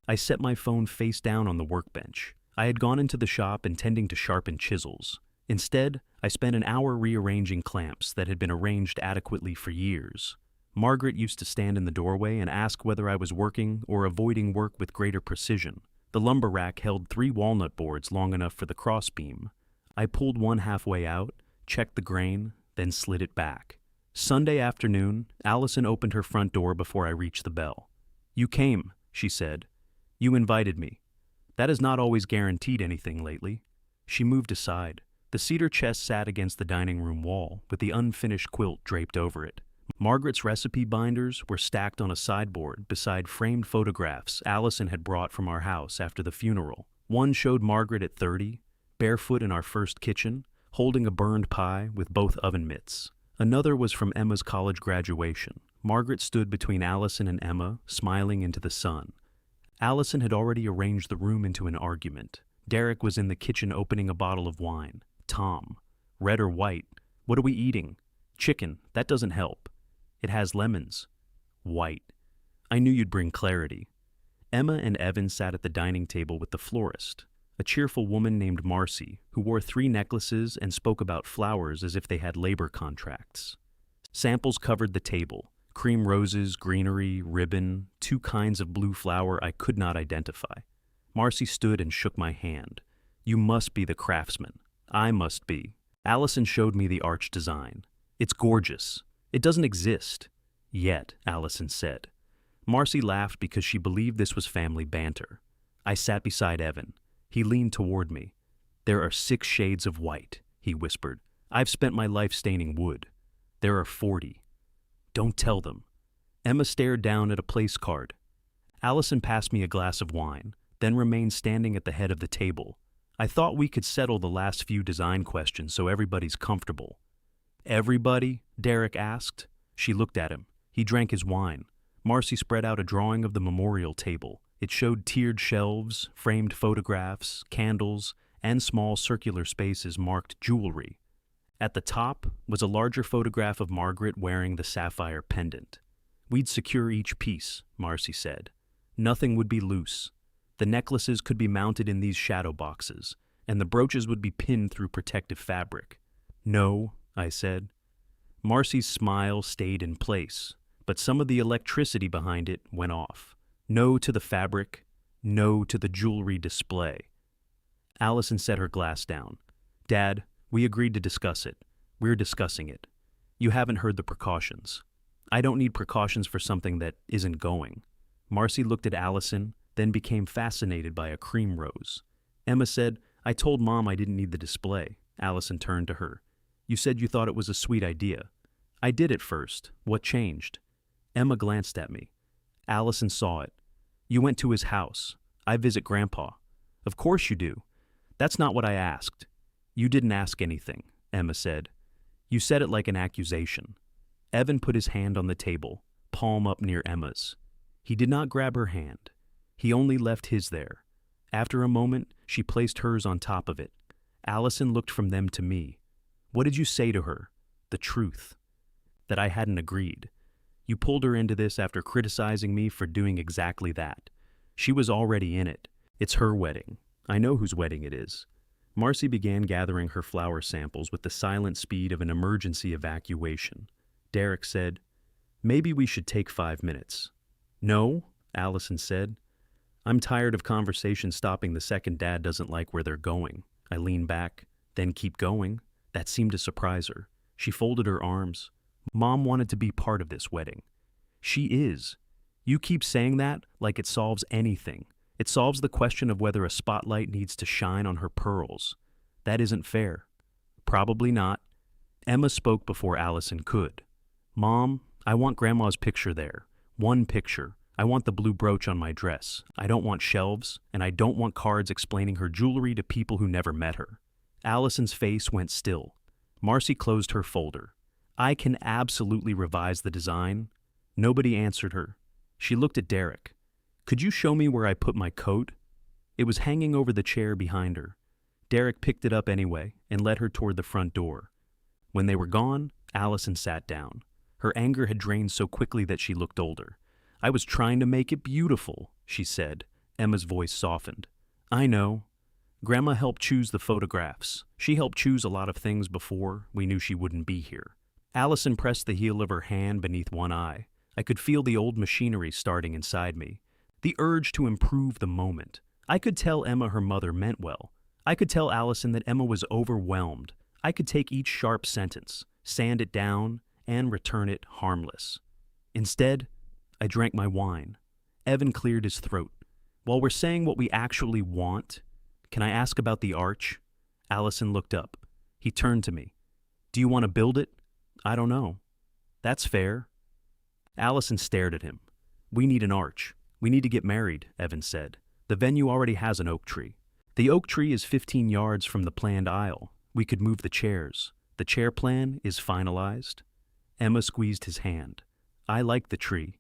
I set my phone face down on the workbench. I had gone into the shop intending to sharpen chisels. Instead, I spent an hour rearranging clamps that had been arranged adequately for years. Margaret used to stand in the doorway and ask whether I was working or avoiding work with greater precision. The lumber rack held 3 walnut boards long enough for the crossbeam. I pulled one halfway out, checked the grain, then slid it back. Sunday afternoon, Allison opened her front door before I reached the bell. You came, she said. You invited me. That has not always guaranteed anything lately. She moved aside. The cedar chest sat against the dining room wall, with the unfinished quilt draped over it. Margaret's recipe binders were stacked on a sideboard beside framed photographs Allison had brought from our house after the funeral. One showed Margaret at 30, barefoot in our first kitchen, holding a burned pie with both oven mitts. Another was from Emma's college graduation. Margaret stood between Allison and Emma, smiling into the sun. Allison had already arranged the room into an argument. Derek was in the kitchen opening a bottle of wine. Tom. Red or white? What are we eating? Chicken. That doesn't help. It has lemons. White. I knew you'd bring clarity. Emma and Evan sat at the dining table with the florist, a cheerful woman named Marcy, who wore 3 necklaces and spoke about flowers as if they had labor contracts. Samples covered the table. Cream roses, greenery, ribbon, 2 kinds of blue flower I could not identify. Marcy stood and shook my hand. You must be the craftsman. I must be. Allison showed me the arch design. It's gorgeous. It doesn't exist. Yet, Allison said. Marcy laughed because she believed this was family banter. I sat beside Evan. He leaned toward me. There are 6 shades of white, he whispered. I've spent my life staining wood. There are 40. Don't tell them. Emma stared down at a place card. Allison passed me a glass of wine, then remained standing at the head of the table. I thought we could settle the last few design questions so everybody's comfortable. Everybody? Derek asked. She looked at him. He drank his wine. Marcy spread out a drawing of the memorial table. It showed tiered shelves, framed photographs, candles, and small circular spaces marked jewelry. At the top was a larger photograph of Margaret wearing the sapphire pendant. We'd secure each piece, Marcy said. Nothing would be loose. The necklaces could be mounted in these shadow boxes, and the brooches would be pinned through protective fabric. No, I said. Marcy's smile stayed in place, but some of the electricity behind it went off. No to the fabric, no to the jewelry display. Allison set her glass down. Dad, we agreed to discuss it. We're discussing it. You haven't heard the precautions. I don't need precautions for something that isn't going. Marcy looked at Allison, then became fascinated by a cream rose. Emma said, I told Mom I didn't need the display. Allison turned to her. You said you thought it was a sweet idea. I did at first. What changed? Emma glanced at me. Allison saw it. You went to his house. I visit Grandpa. Of course you do. That's not what I asked. You didn't ask anything, Emma said. You said it like an accusation. Evan put his hand on the table, palm up near Emma's. He did not grab her hand. He only left his there. After a moment, she placed hers on top of it. Allison looked from them to me. What did you say to her? The truth. That I hadn't agreed. You pulled her into this after criticizing me for doing exactly that. She was already in it. It's her wedding. I know whose wedding it is. Marcy began gathering her flower samples with the silent speed of an emergency evacuation. Derek said, Maybe we should take 5 minutes. No, Allison said. I'm tired of conversations stopping the second Dad doesn't like where they're going. I leaned back, then keep going. That seemed to surprise her. She folded her arms. Mom wanted to be part of this wedding. She is. You keep saying that like it solves anything. It solves the question of whether a spotlight needs to shine on her pearls. That isn't fair. Probably not. Emma spoke before Allison could. Mom, I want Grandma's picture there. One picture. I want the blue brooch on my dress. I don't want shelves, and I don't want cards explaining her jewelry to people who never met her. Allison's face went still. Marcy closed her folder. I can absolutely revise the design. Nobody answered her. She looked at Derek. Could you show me where I put my coat? It was hanging over the chair behind her. Derek picked it up anyway and led her toward the front door. When they were gone, Allison sat down. Her anger had drained so quickly that she looked older. I was trying to make it beautiful, she said. Emma's voice softened. I know. Grandma helped choose the photographs. She helped choose a lot of things before we knew she wouldn't be here. Allison pressed the heel of her hand beneath one eye. I could feel the old machinery starting inside me. The urge to improve the moment. I could tell Emma her mother meant well. I could tell Allison that Emma was overwhelmed. I could take each sharp sentence, sand it down, and return it harmless. Instead, I drank my wine. Evan cleared his throat. While we're saying what we actually want, can I ask about the arch? Allison looked up. He turned to me. Do you want to build it? I don't know. That's fair. Allison stared at him. We need an arch. We need to get married, Evan said. The venue already has an oak tree. The oak tree is 15 yards from the planned aisle. We could move the chairs. The chair plan is finalized. Emma squeezed his hand. I like the tree.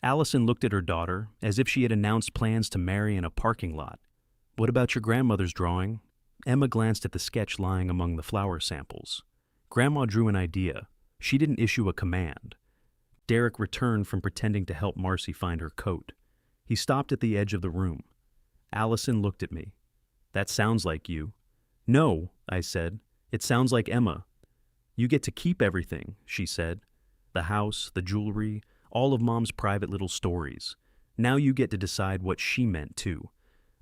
Allison looked at her daughter as if she had announced plans to marry in a parking lot. What about your grandmother's drawing? Emma glanced at the sketch lying among the flower samples. Grandma drew an idea. She didn't issue a command. Derek returned from pretending to help Marcy find her coat. He stopped at the edge of the room. Allison looked at me. That sounds like you. No, I said. It sounds like Emma. You get to keep everything, she said. The house, the jewelry, all of Mom's private little stories. Now you get to decide what she meant, too.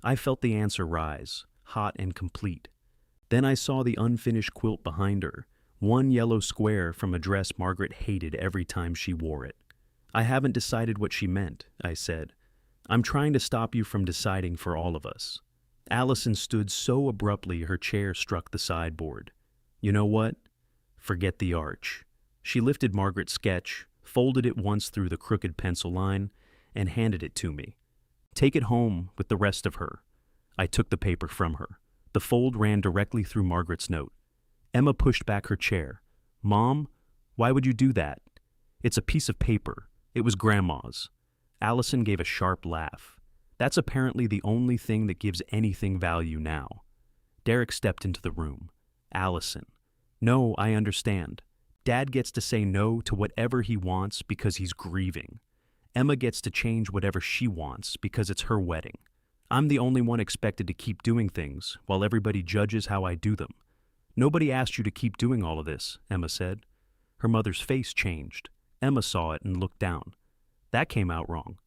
I felt the answer rise, hot and complete. Then I saw the unfinished quilt behind her, one yellow square from a dress Margaret hated every time she wore it. I haven't decided what she meant, I said. I'm trying to stop you from deciding for all of us. Allison stood so abruptly her chair struck the sideboard. You know what? Forget the arch. She lifted Margaret's sketch, folded it once through the crooked pencil line, and handed it to me. Take it home with the rest of her. I took the paper from her. The fold ran directly through Margaret's note. Emma pushed back her chair. Mom, why would you do that? It's a piece of paper. It was Grandma's. Allison gave a sharp laugh. That's apparently the only thing that gives anything value now. Derek stepped into the room. Allison. No, I understand. Dad gets to say no to whatever he wants because he's grieving. Emma gets to change whatever she wants because it's her wedding. I'm the only one expected to keep doing things while everybody judges how I do them. Nobody asked you to keep doing all of this, Emma said. Her mother's face changed. Emma saw it and looked down. That came out wrong.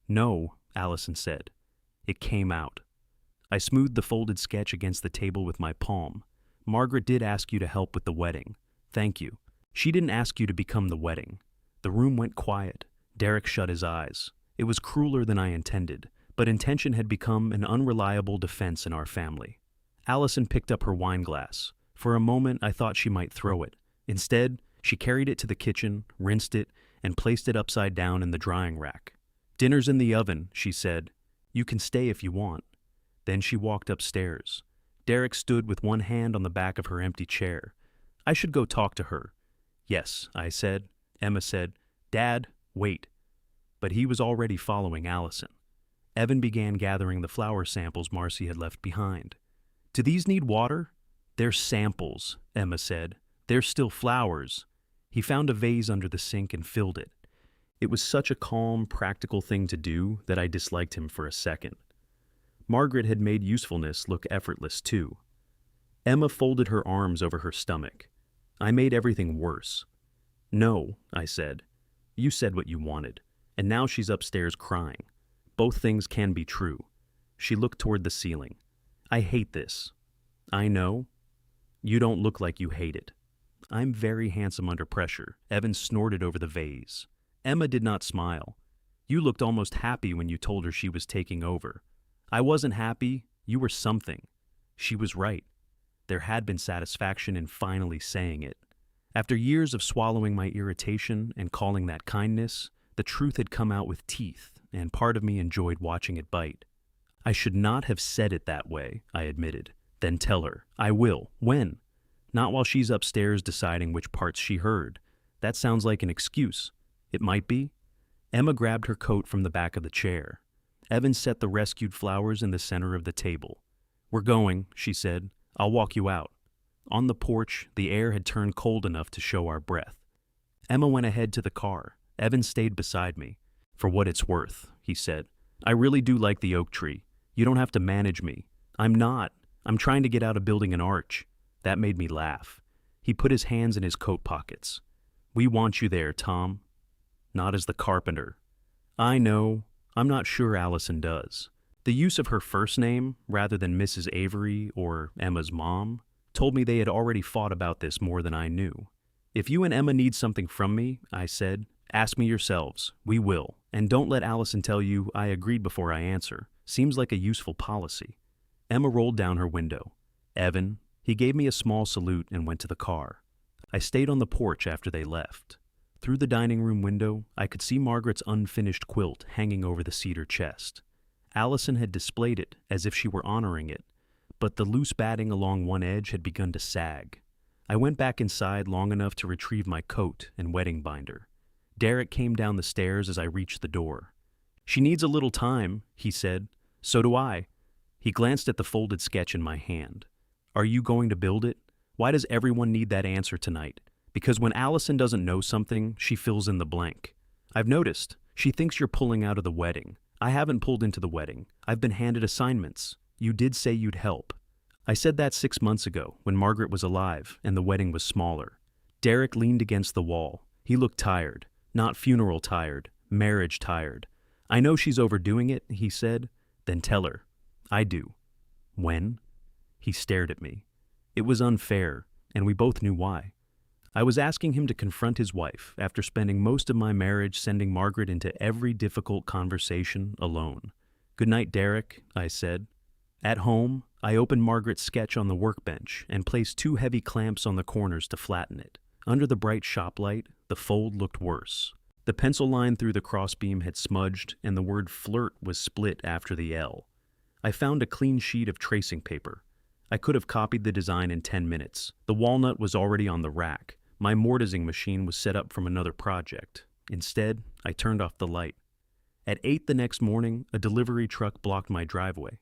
No, Allison said. It came out. I smoothed the folded sketch against the table with my palm. Margaret did ask you to help with the wedding. Thank you. She didn't ask you to become the wedding. The room went quiet. Derek shut his eyes. It was crueler than I intended, but intention had become an unreliable defense in our family. Allison picked up her wine glass. For a moment, I thought she might throw it. Instead, she carried it to the kitchen, rinsed it, and placed it upside down in the drying rack. Dinner's in the oven, she said. You can stay if you want. Then she walked upstairs. Derek stood with one hand on the back of her empty chair. I should go talk to her. Yes, I said. Emma said, Dad, wait. But he was already following Allison. Evan began gathering the flower samples Marcy had left behind. Do these need water? They're samples, Emma said. They're still flowers. He found a vase under the sink and filled it. It was such a calm, practical thing to do that I disliked him for a second. Margaret had made usefulness look effortless, too. Emma folded her arms over her stomach. I made everything worse. No, I said. You said what you wanted, and now she's upstairs crying. Both things can be true. She looked toward the ceiling. I hate this. I know. You don't look like you hate it. I'm very handsome under pressure. Evan snorted over the vase. Emma did not smile. You looked almost happy when you told her she was taking over. I wasn't happy. You were something. She was right. There had been satisfaction in finally saying it. After years of swallowing my irritation and calling that kindness, the truth had come out with teeth, and part of me enjoyed watching it bite. I should not have said it that way, I admitted. Then tell her. I will. When? Not while she's upstairs deciding which parts she heard. That sounds like an excuse. It might be. Emma grabbed her coat from the back of the chair. Evan set the rescued flowers in the center of the table. We're going, she said. I'll walk you out. On the porch, the air had turned cold enough to show our breath. Emma went ahead to the car. Evan stayed beside me. For what it's worth, he said. I really do like the oak tree. You don't have to manage me. I'm not. I'm trying to get out of building an arch. That made me laugh. He put his hands in his coat pockets. We want you there, Tom. Not as the carpenter. I know. I'm not sure Allison does. The use of her first name, rather than Mrs. Avery or Emma's mom, told me they had already fought about this more than I knew. If you and Emma need something from me, I said, ask me yourselves. We will. And don't let Allison tell you I agreed before I answer. Seems like a useful policy. Emma rolled down her window. Evan, he gave me a small salute and went to the car. I stayed on the porch after they left. Through the dining room window, I could see Margaret's unfinished quilt hanging over the cedar chest. Allison had displayed it as if she were honoring it, but the loose batting along one edge had begun to sag. I went back inside long enough to retrieve my coat and wedding binder. Derek came down the stairs as I reached the door. She needs a little time, he said. So do I. He glanced at the folded sketch in my hand. Are you going to build it? Why does everyone need that answer tonight? Because when Allison doesn't know something, she fills in the blank. I've noticed. She thinks you're pulling out of the wedding. I haven't pulled into the wedding. I've been handed assignments. You did say you'd help. I said that 6 months ago, when Margaret was alive and the wedding was smaller. Derek leaned against the wall. He looked tired. Not funeral tired, marriage tired. I know she's overdoing it, he said. Then tell her. I do. When? He stared at me. It was unfair, and we both knew why. I was asking him to confront his wife after spending most of my marriage sending Margaret into every difficult conversation alone. Good night, Derek, I said. At home, I opened Margaret's sketch on the workbench and placed 2 heavy clamps on the corners to flatten it. Under the bright shop light, the fold looked worse. The pencil line through the crossbeam had smudged, and the word flirt was split after the L. I found a clean sheet of tracing paper. I could have copied the design in 10 minutes. The walnut was already on the rack. My mortising machine was set up from another project. Instead, I turned off the light. At 8 the next morning, a delivery truck blocked my driveway.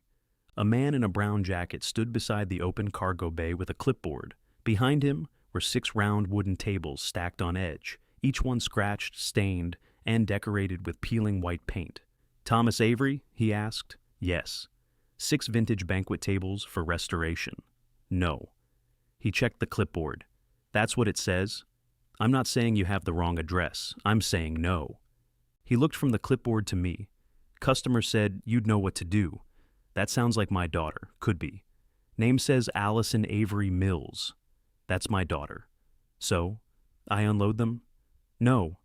A man in a brown jacket stood beside the open cargo bay with a clipboard. Behind him were 6 round wooden tables stacked on edge, each one scratched, stained, and decorated with peeling white paint. "Thomas Avery?" he asked. "Yes." 6 vintage banquet tables for restoration. "No." He checked the clipboard. "That's what it says." "I'm not saying you have the wrong address. I'm saying no." He looked from the clipboard to me. "Customer said you'd know what to do." "That sounds like my daughter. Could be." "Name says Allison Avery Mills." "That's my daughter." "So? I unload them?" "No."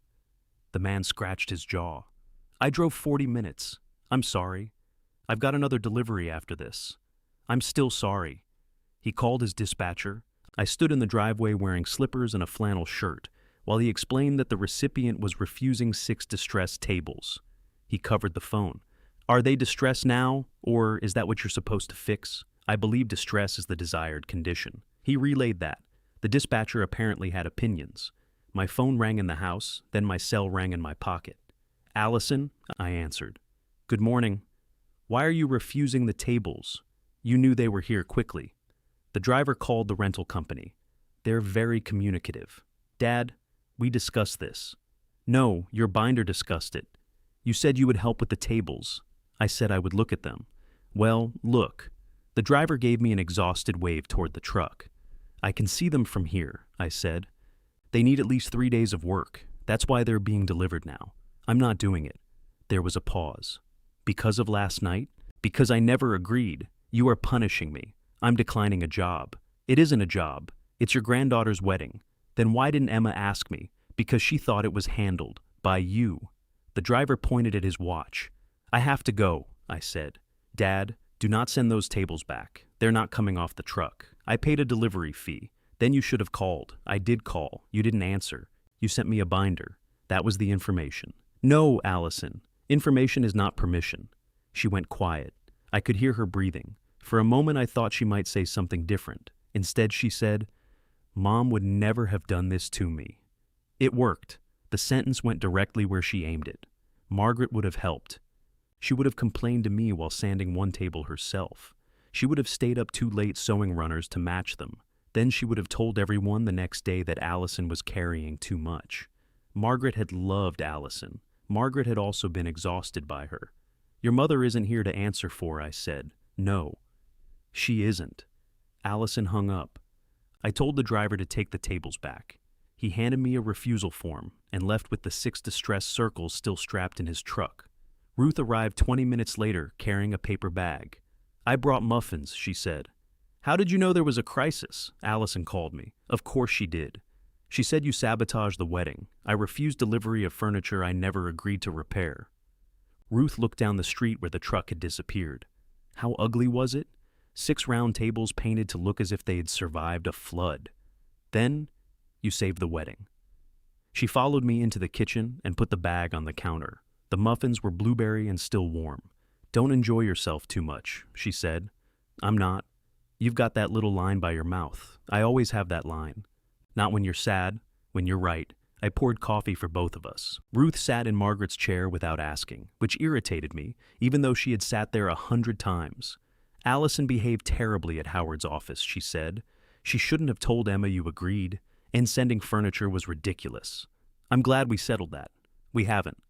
The man scratched his jaw. "I drove 40 minutes. I'm sorry. I've got another delivery after this. I'm still sorry." He called his dispatcher. I stood in the driveway wearing slippers and a flannel shirt, while he explained that the recipient was refusing 6 distressed tables. He covered the phone. "Are they distressed now, or is that what you're supposed to fix? I believe distress is the desired condition." He relayed that. The dispatcher apparently had opinions. My phone rang in the house, then my cell rang in my pocket. "Allison?" I answered. "Good morning. Why are you refusing the tables? You knew they were here quickly." The driver called the rental company. "They're very communicative." "Dad, we discussed this." "No, your binder discussed it. You said you would help with the tables." I said I would look at them. "Well, look." The driver gave me an exhausted wave toward the truck. "I can see them from here," I said. "They need at least 3 days of work. That's why they're being delivered now. I'm not doing it." There was a pause. "Because of last night?" "Because I never agreed. You are punishing me. I'm declining a job." "It isn't a job. It's your granddaughter's wedding." "Then why didn't Emma ask me?" "Because she thought it was handled. By you." The driver pointed at his watch. "I have to go," I said. "Dad, do not send those tables back. They're not coming off the truck. I paid a delivery fee. Then you should have called. I did call. You didn't answer. You sent me a binder. That was the information." "No, Allison. Information is not permission." She went quiet. I could hear her breathing. For a moment I thought she might say something different. Instead she said, "Mom would never have done this to me." It worked. The sentence went directly where she aimed it. Margaret would have helped. She would have complained to me while sanding one table herself. She would have stayed up too late sewing runners to match them. Then she would have told everyone the next day that Allison was carrying too much. Margaret had loved Allison. Margaret had also been exhausted by her. "Your mother isn't here to answer for," I said. "No, she isn't." Allison hung up. I told the driver to take the tables back. He handed me a refusal form and left with the 6 distressed circles still strapped in his truck. Ruth arrived 20 minutes later carrying a paper bag. "I brought muffins," she said. "How did you know there was a crisis?" Allison called me. "Of course she did. She said you sabotaged the wedding. I refused delivery of furniture I never agreed to repair." Ruth looked down the street where the truck had disappeared. How ugly was it? 6 round tables painted to look as if they had survived a flood. "Then you saved the wedding." She followed me into the kitchen and put the bag on the counter. The muffins were blueberry and still warm. "Don't enjoy yourself too much," she said. "I'm not. You've got that little line by your mouth. I always have that line. Not when you're sad, when you're right." I poured coffee for both of us. Ruth sat in Margaret's chair without asking, which irritated me, even though she had sat there 100 times. "Allison behaved terribly at Howard's office," she said. "She shouldn't have told Emma you agreed, and sending furniture was ridiculous. I'm glad we settled that. We haven't."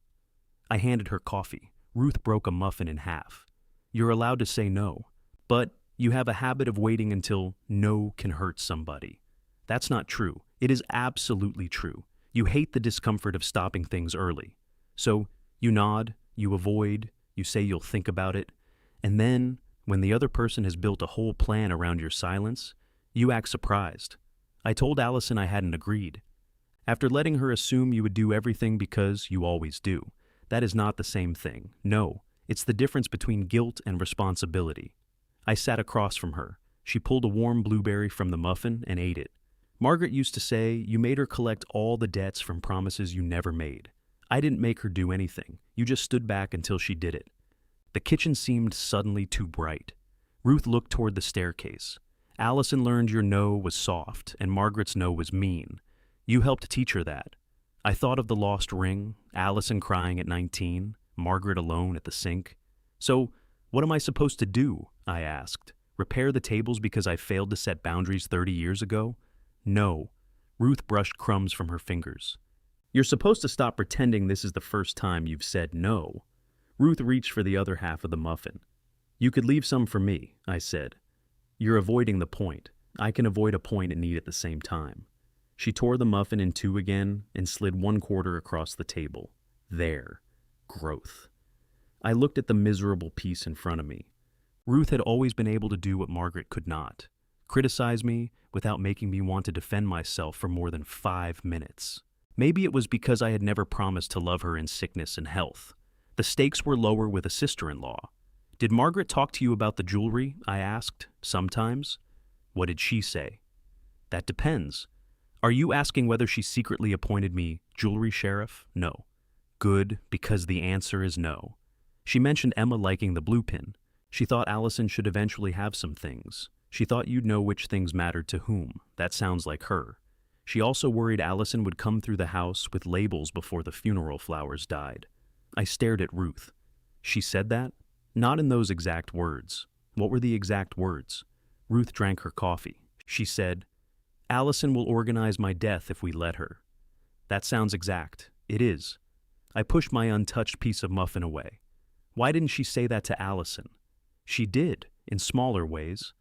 I handed her coffee. Ruth broke a muffin in half. "You're allowed to say no, but you have a habit of waiting until no can hurt somebody." "That's not true. It is absolutely true. You hate the discomfort of stopping things early. So you nod, you avoid, you say you'll think about it, and then, when the other person has built a whole plan around your silence, you act surprised. I told Allison I hadn't agreed. After letting her assume you would do everything because you always do, that is not the same thing. No, it's the difference between guilt and responsibility." I sat across from her. She pulled a warm blueberry from the muffin and ate it. "Margaret used to say you made her collect all the debts from promises you never made. I didn't make her do anything. You just stood back until she did it." The kitchen seemed suddenly too bright. Ruth looked toward the staircase. "Allison learned your no was soft and Margaret's no was mean. You helped teach her that." I thought of the lost ring, Allison crying at 19, Margaret alone at the sink. "So, what am I supposed to do?" I asked. "Repair the tables because I failed to set boundaries 30 years ago?" No. Ruth brushed crumbs from her fingers. You're supposed to stop pretending this is the first time you've said no. Ruth reached for the other half of the muffin. You could leave some for me, I said. You're avoiding the point. I can avoid a point and eat at the same time. She tore the muffin in two again and slid 1/4 across the table. There. Growth. I looked at the miserable piece in front of me. Ruth had always been able to do what Margaret could not. Criticize me without making me want to defend myself for more than 5 minutes. Maybe it was because I had never promised to love her in sickness and health. The stakes were lower with a sister-in-law. Did Margaret talk to you about the jewelry? I asked. Sometimes. What did she say? That depends. Are you asking whether she secretly appointed me jewelry sheriff? No. Good, because the answer is no. She mentioned Emma liking the blue pin. She thought Allison should eventually have some things. She thought you'd know which things mattered to whom. That sounds like her. She also worried Allison would come through the house with labels before the funeral flowers died. I stared at Ruth. She said that? Not in those exact words. What were the exact words? Ruth drank her coffee. She said, Allison will organize my death if we let her. That sounds exact. It is. I pushed my untouched piece of muffin away. Why didn't she say that to Allison? She did, in smaller ways.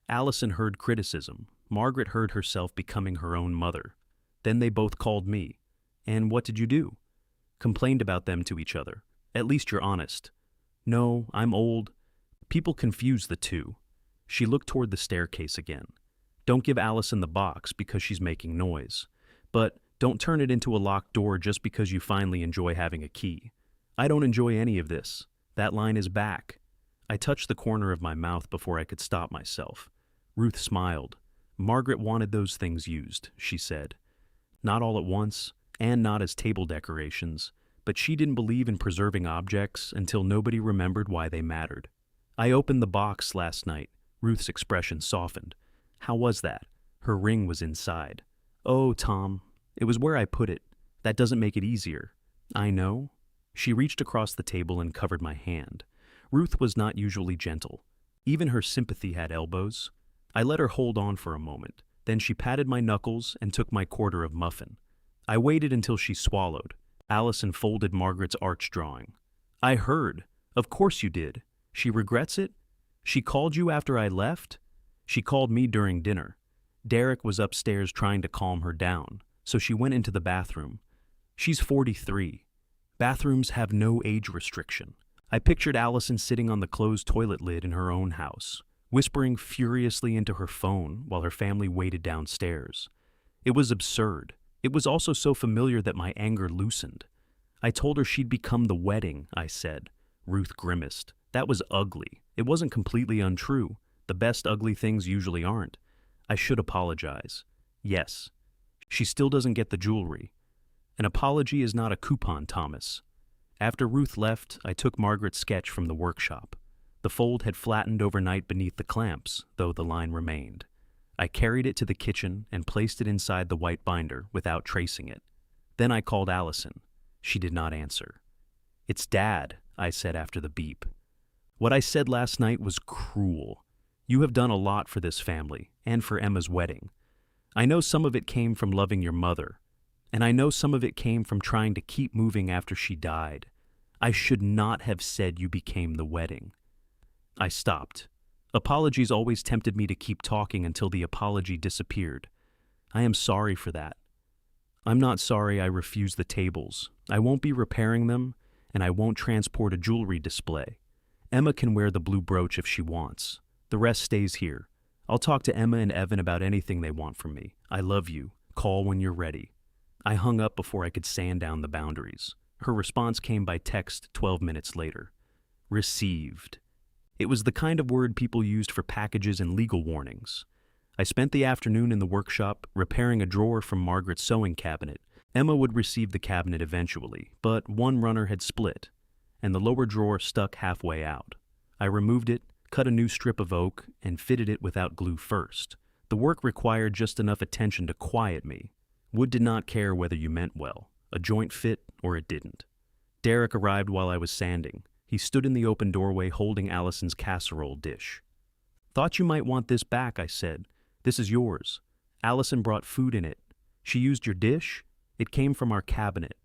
Allison heard criticism. Margaret heard herself becoming her own mother. Then they both called me. And what did you do? Complained about them to each other. At least you're honest. No, I'm old. People confuse the two. She looked toward the staircase again. Don't give Allison the box because she's making noise. But don't turn it into a locked door just because you finally enjoy having a key. I don't enjoy any of this. That line is back. I touched the corner of my mouth before I could stop myself. Ruth smiled. Margaret wanted those things used, she said. Not all at once, and not as table decorations, but she didn't believe in preserving objects until nobody remembered why they mattered. I opened the box last night. Ruth's expression softened. How was that? Her ring was inside. Oh, Tom, it was where I put it. That doesn't make it easier. I know. She reached across the table and covered my hand. Ruth was not usually gentle. Even her sympathy had elbows. I let her hold on for a moment. Then she patted my knuckles and took my quarter of muffin. I waited until she swallowed. Allison folded Margaret's arch drawing. I heard. Of course you did. She regrets it? She called you after I left? She called me during dinner. Derek was upstairs trying to calm her down, so she went into the bathroom. She's 43. Bathrooms have no age restriction. I pictured Allison sitting on the closed toilet lid in her own house, whispering furiously into her phone while her family waited downstairs. It was absurd. It was also so familiar that my anger loosened. I told her she'd become the wedding, I said. Ruth grimaced. That was ugly. It wasn't completely untrue. The best ugly things usually aren't. I should apologize. Yes. She still doesn't get the jewelry. An apology is not a coupon, Thomas. After Ruth left, I took Margaret's sketch from the workshop. The fold had flattened overnight beneath the clamps, though the line remained. I carried it to the kitchen and placed it inside the white binder without tracing it. Then I called Allison. She did not answer. It's Dad, I said after the beep. What I said last night was cruel. You have done a lot for this family and for Emma's wedding. I know some of it came from loving your mother, and I know some of it came from trying to keep moving after she died. I should not have said you became the wedding. I stopped. Apologies always tempted me to keep talking until the apology disappeared. I am sorry for that. I'm not sorry I refused the tables. I won't be repairing them, and I won't transport a jewelry display. Emma can wear the blue brooch if she wants. The rest stays here. I'll talk to Emma and Evan about anything they want from me. I love you. Call when you're ready. I hung up before I could sand down the boundaries. Her response came by text 12 minutes later. Received. It was the kind of word people used for packages and legal warnings. I spent the afternoon in the workshop repairing a drawer from Margaret's sewing cabinet. Emma would receive the cabinet eventually, but one runner had split, and the lower drawer stuck halfway out. I removed it, cut a new strip of oak, and fitted it without glue first. The work required just enough attention to quiet me. Wood did not care whether you meant well. A joint fit or it didn't. Derek arrived while I was sanding. He stood in the open doorway holding Allison's casserole dish. Thought you might want this back, I said. This is yours. Allison brought food in it. She used your dish? It came from our cabinet.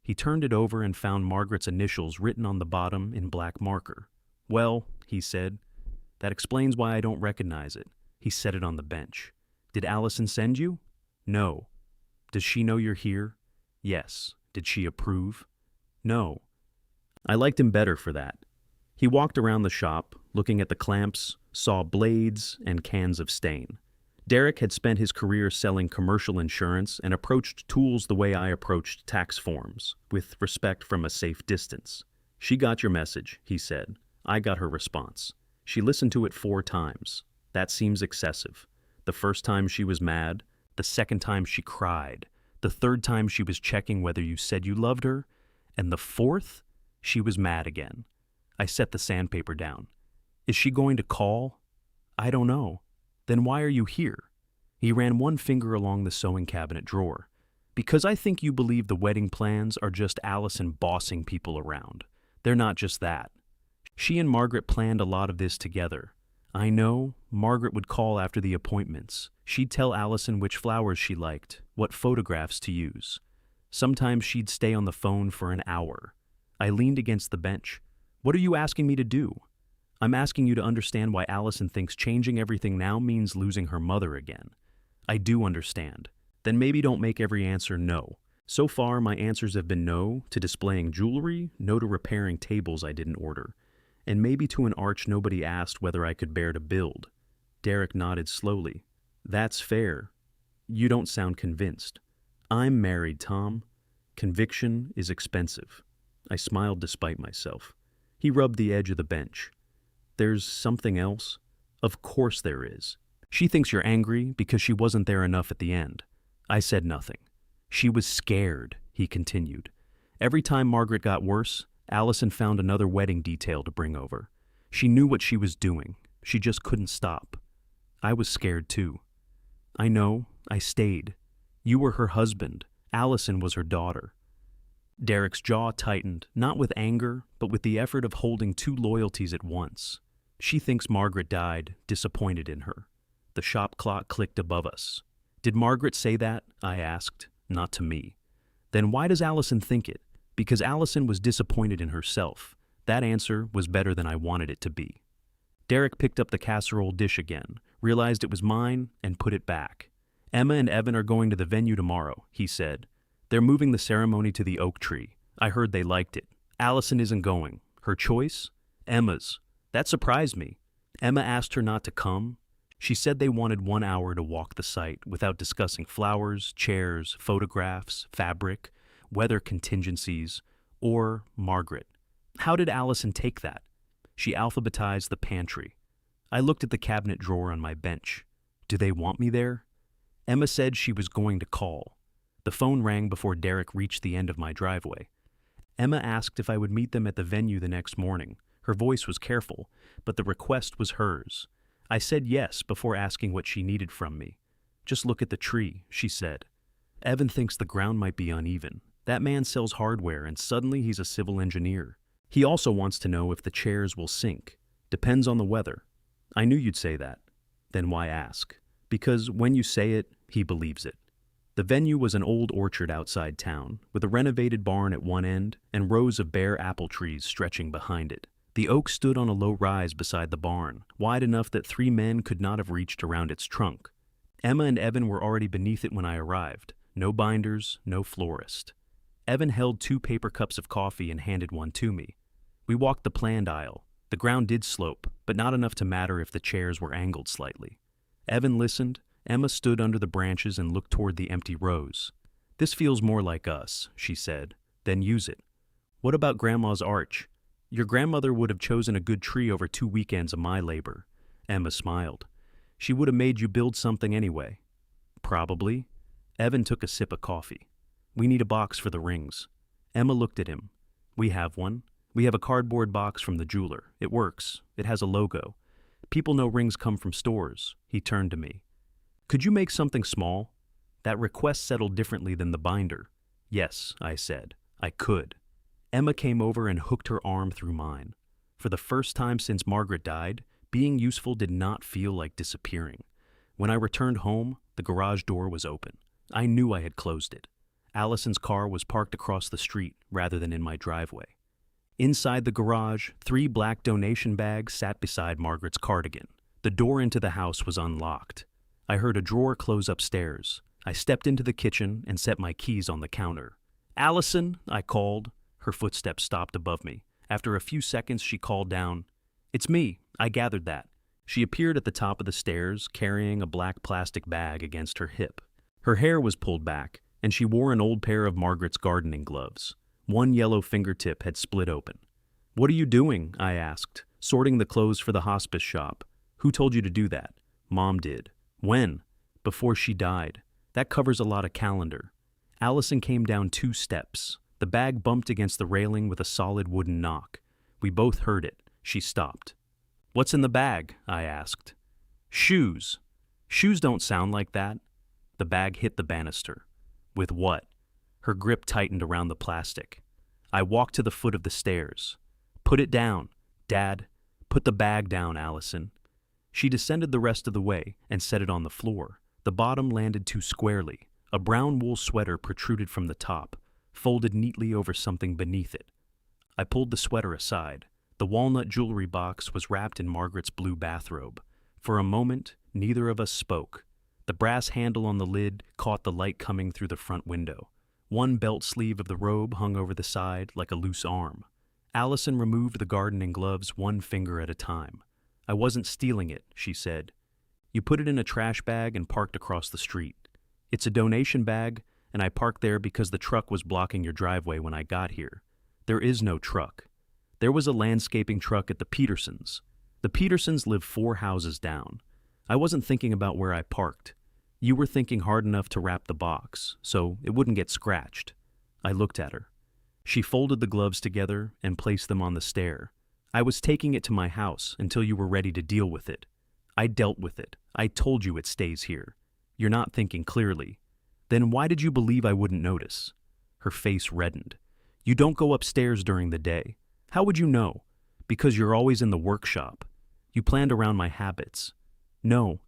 He turned it over and found Margaret's initials written on the bottom in black marker. Well, he said, that explains why I don't recognize it. He set it on the bench. Did Allison send you? No. Does she know you're here? Yes. Did she approve? No. I liked him better for that. He walked around the shop, looking at the clamps, saw blades and cans of stain. Derek had spent his career selling commercial insurance and approached tools the way I approached tax forms, with respect from a safe distance. She got your message, he said. I got her response. She listened to it 4 times. That seems excessive. The first time she was mad, the second time she cried, the third time she was checking whether you said you loved her, and the fourth, she was mad again. I set the sandpaper down. Is she going to call? I don't know. Then why are you here? He ran one finger along the sewing cabinet drawer. Because I think you believe the wedding plans are just Allison bossing people around. They're not just that. She and Margaret planned a lot of this together. I know Margaret would call after the appointments. She'd tell Allison which flowers she liked, what photographs to use. Sometimes she'd stay on the phone for an hour. I leaned against the bench. What are you asking me to do? I'm asking you to understand why Allison thinks changing everything now means losing her mother again. I do understand. Then maybe don't make every answer no. So far, my answers have been no to displaying jewelry, no to repairing tables I didn't order, and maybe to an arch nobody asked whether I could bear to build. Derek nodded slowly. That's fair. You don't sound convinced. I'm married, Tom. Conviction is expensive. I smiled despite myself. He rubbed the edge of the bench. There's something else? Of course there is. She thinks you're angry because she wasn't there enough at the end. I said nothing. She was scared, he continued. Every time Margaret got worse, Allison found another wedding detail to bring over. She knew what she was doing. She just couldn't stop. I was scared too. I know. I stayed. You were her husband. Allison was her daughter. Derek's jaw tightened, not with anger, but with the effort of holding 2 loyalties at once. She thinks Margaret died, disappointed in her. The shop clock clicked above us. Did Margaret say that? I asked. Not to me. Then why does Allison think it? Because Allison was disappointed in herself. That answer was better than I wanted it to be. Derek picked up the casserole dish again, realized it was mine, and put it back. Emma and Evan are going to the venue tomorrow, he said. They're moving the ceremony to the oak tree. I heard they liked it. Allison isn't going. Her choice? Emma's. That surprised me. Emma asked her not to come. She said they wanted 1 hour to walk the site without discussing flowers, chairs, photographs, fabric, weather contingencies, or Margaret. How did Allison take that? She alphabetized the pantry. I looked at the cabinet drawer on my bench. Do they want me there? Emma said she was going to call. The phone rang before Derek reached the end of my driveway. Emma asked if I would meet them at the venue the next morning. Her voice was careful, but the request was hers. I said yes before asking what she needed from me. Just look at the tree, she said. Evan thinks the ground might be uneven. That man sells hardware and suddenly he's a civil engineer. He also wants to know if the chairs will sink. Depends on the weather. I knew you'd say that. Then why ask? Because when you say it, he believes it. The venue was an old orchard outside town, with a renovated barn at one end and rows of bare apple trees stretching behind it. The oak stood on a low rise beside the barn, wide enough that 3 men could not have reached around its trunk. Emma and Evan were already beneath it when I arrived. No binders, no florist. Evan held 2 paper cups of coffee and handed one to me. We walked the planned aisle. The ground did slope, but not enough to matter if the chairs were angled slightly. Evan listened. Emma stood under the branches and looked toward the empty rows. This feels more like us, she said. Then use it. What about Grandma's arch? Your grandmother would have chosen a good tree over 2 weekends of my labor. Emma smiled. She would have made you build something anyway. Probably. Evan took a sip of coffee. We need a box for the rings. Emma looked at him. We have one. We have a cardboard box from the jeweler. It works. It has a logo. People know rings come from stores. He turned to me. Could you make something small? That request settled differently than the binder. Yes, I said. I could. Emma came over and hooked her arm through mine. For the first time since Margaret died, being useful did not feel like disappearing. When I returned home, the garage door was open. I knew I had closed it. Allison's car was parked across the street rather than in my driveway. Inside the garage, 3 black donation bags sat beside Margaret's cardigan. The door into the house was unlocked. I heard a drawer close upstairs. I stepped into the kitchen and set my keys on the counter. "Allison," I called. Her footsteps stopped above me. After a few seconds, she called down, "It's me. I gathered that." She appeared at the top of the stairs, carrying a black plastic bag against her hip. Her hair was pulled back, and she wore an old pair of Margaret's gardening gloves. One yellow fingertip had split open. "What are you doing?" I asked. "Sorting the clothes for the hospice shop." "Who told you to do that?" "Mom did." "When?" "Before she died." "That covers a lot of calendar." Allison came down 2 steps. The bag bumped against the railing with a solid wooden knock. We both heard it. She stopped. "What's in the bag?" I asked. "Shoes." "Shoes don't sound like that." The bag hit the banister. "With what?" Her grip tightened around the plastic. I walked to the foot of the stairs. "Put it down. Dad, put the bag down, Allison." She descended the rest of the way and set it on the floor. The bottom landed too squarely. A brown wool sweater protruded from the top, folded neatly over something beneath it. I pulled the sweater aside. The walnut jewelry box was wrapped in Margaret's blue bathrobe. For a moment, neither of us spoke. The brass handle on the lid caught the light coming through the front window. One belt sleeve of the robe hung over the side like a loose arm. Allison removed the gardening gloves 1 finger at a time. "I wasn't stealing it," she said. "You put it in a trash bag and parked across the street. It's a donation bag, and I parked there because the truck was blocking your driveway when I got here. There is no truck. There was a landscaping truck at the Petersons. The Petersons live 4 houses down. I wasn't thinking about where I parked. You were thinking hard enough to wrap the box, so it wouldn't get scratched." I looked at her. She folded the gloves together and placed them on the stair. "I was taking it to my house until you were ready to deal with it. I dealt with it. I told you it stays here. You're not thinking clearly. Then why did you believe I wouldn't notice?" Her face reddened. "You don't go upstairs during the day. How would you know? Because you're always in the workshop. You planned around my habits." "No,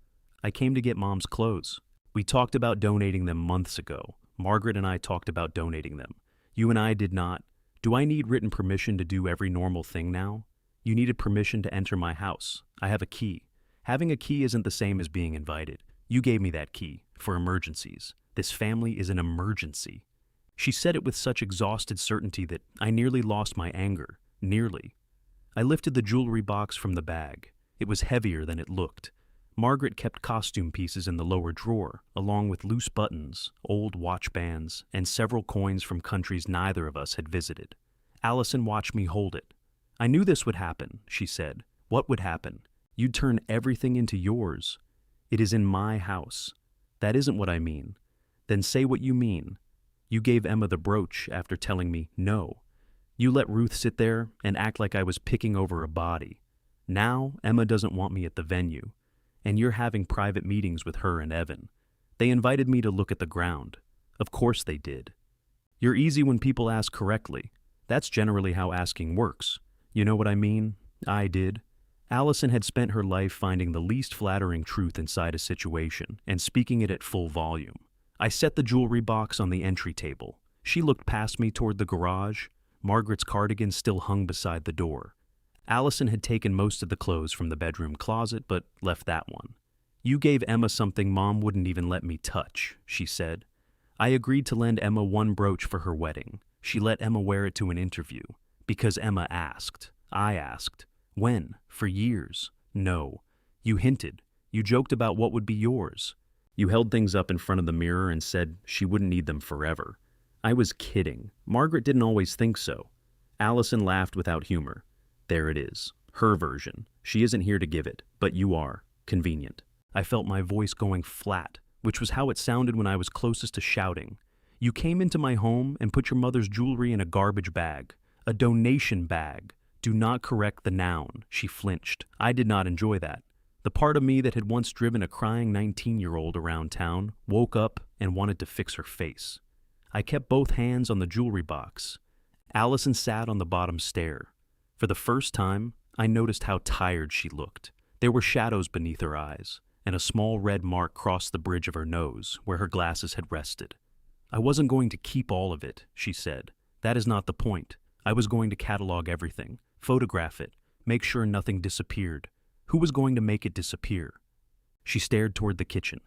I came to get Mom's clothes. We talked about donating them months ago. Margaret and I talked about donating them. You and I did not. Do I need written permission to do every normal thing now? You needed permission to enter my house. I have a key. Having a key isn't the same as being invited. You gave me that key, for emergencies. This family is an emergency." She said it with such exhausted certainty that I nearly lost my anger. Nearly. I lifted the jewelry box from the bag. It was heavier than it looked. Margaret kept costume pieces in the lower drawer, along with loose buttons, old watch bands, and several coins from countries neither of us had visited. Allison watched me hold it. "I knew this would happen," she said. "What would happen? You'd turn everything into yours. It is in my house." "That isn't what I mean." "Then say what you mean." "You gave Emma the brooch after telling me no. You let Ruth sit there and act like I was picking over a body. Now Emma doesn't want me at the venue. And you're having private meetings with her and Evan. They invited me to look at the ground. Of course they did. You're easy when people ask correctly. That's generally how asking works. You know what I mean? I did." Allison had spent her life finding the least flattering truth inside a situation and speaking it at full volume. I set the jewelry box on the entry table. She looked past me toward the garage. Margaret's cardigan still hung beside the door. Allison had taken most of the clothes from the bedroom closet, but left that one. "You gave Emma something Mom wouldn't even let me touch," she said. "I agreed to lend Emma 1 brooch for her wedding. She let Emma wear it to an interview. Because Emma asked. I asked. When? For years. No. You hinted. You joked about what would be yours. You held things up in front of the mirror and said she wouldn't need them forever. I was kidding. Margaret didn't always think so." Allison laughed without humor. "There it is. Her version. She isn't here to give it, but you are. Convenient." I felt my voice going flat, which was how it sounded when I was closest to shouting. "You came into my home and put your mother's jewelry in a garbage bag. A donation bag. Do not correct the noun." She flinched. I did not enjoy that. The part of me that had once driven a crying 19-year-old around town woke up and wanted to fix her face. I kept both hands on the jewelry box. Allison sat on the bottom stair. For the first time, I noticed how tired she looked. There were shadows beneath her eyes. and a small red mark crossed the bridge of her nose where her glasses had rested. I wasn't going to keep all of it, she said. That is not the point. I was going to catalog everything, photograph it, make sure nothing disappeared. Who was going to make it disappear? She stared toward the kitchen.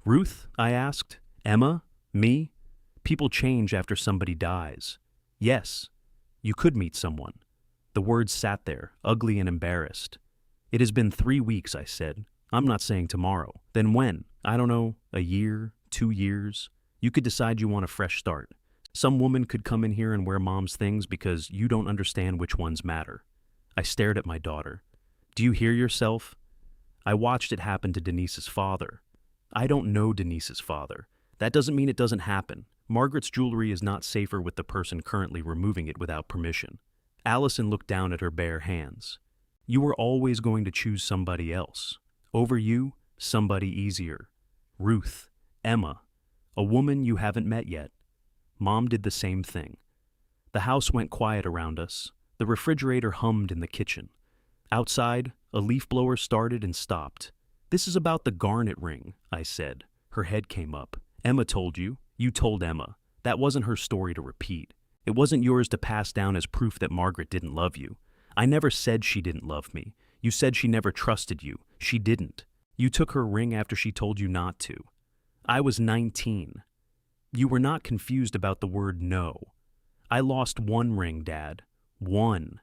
Ruth? I asked. Emma? Me? People change after somebody dies. Yes. You could meet someone. The words sat there, ugly and embarrassed. It has been 3 weeks, I said. I'm not saying tomorrow. Then when? I don't know, a year, 2 years? You could decide you want a fresh start. Some woman could come in here and wear mom's things because you don't understand which ones matter. I stared at my daughter. Do you hear yourself? I watched it happen to Denise's father. I don't know Denise's father. That doesn't mean it doesn't happen. Margaret's jewelry is not safer with the person currently removing it without permission. Allison looked down at her bare hands. You were always going to choose somebody else. Over you, somebody easier. Ruth, Emma, a woman you haven't met yet. Mom did the same thing. The house went quiet around us. The refrigerator hummed in the kitchen. Outside, a leaf blower started and stopped. This is about the garnet ring, I said. Her head came up. Emma told you. You told Emma. That wasn't her story to repeat. It wasn't yours to pass down as proof that Margaret didn't love you. I never said she didn't love me. You said she never trusted you. She didn't. You took her ring after she told you not to. I was 19. You were not confused about the word no. I lost 1 ring, Dad. 1.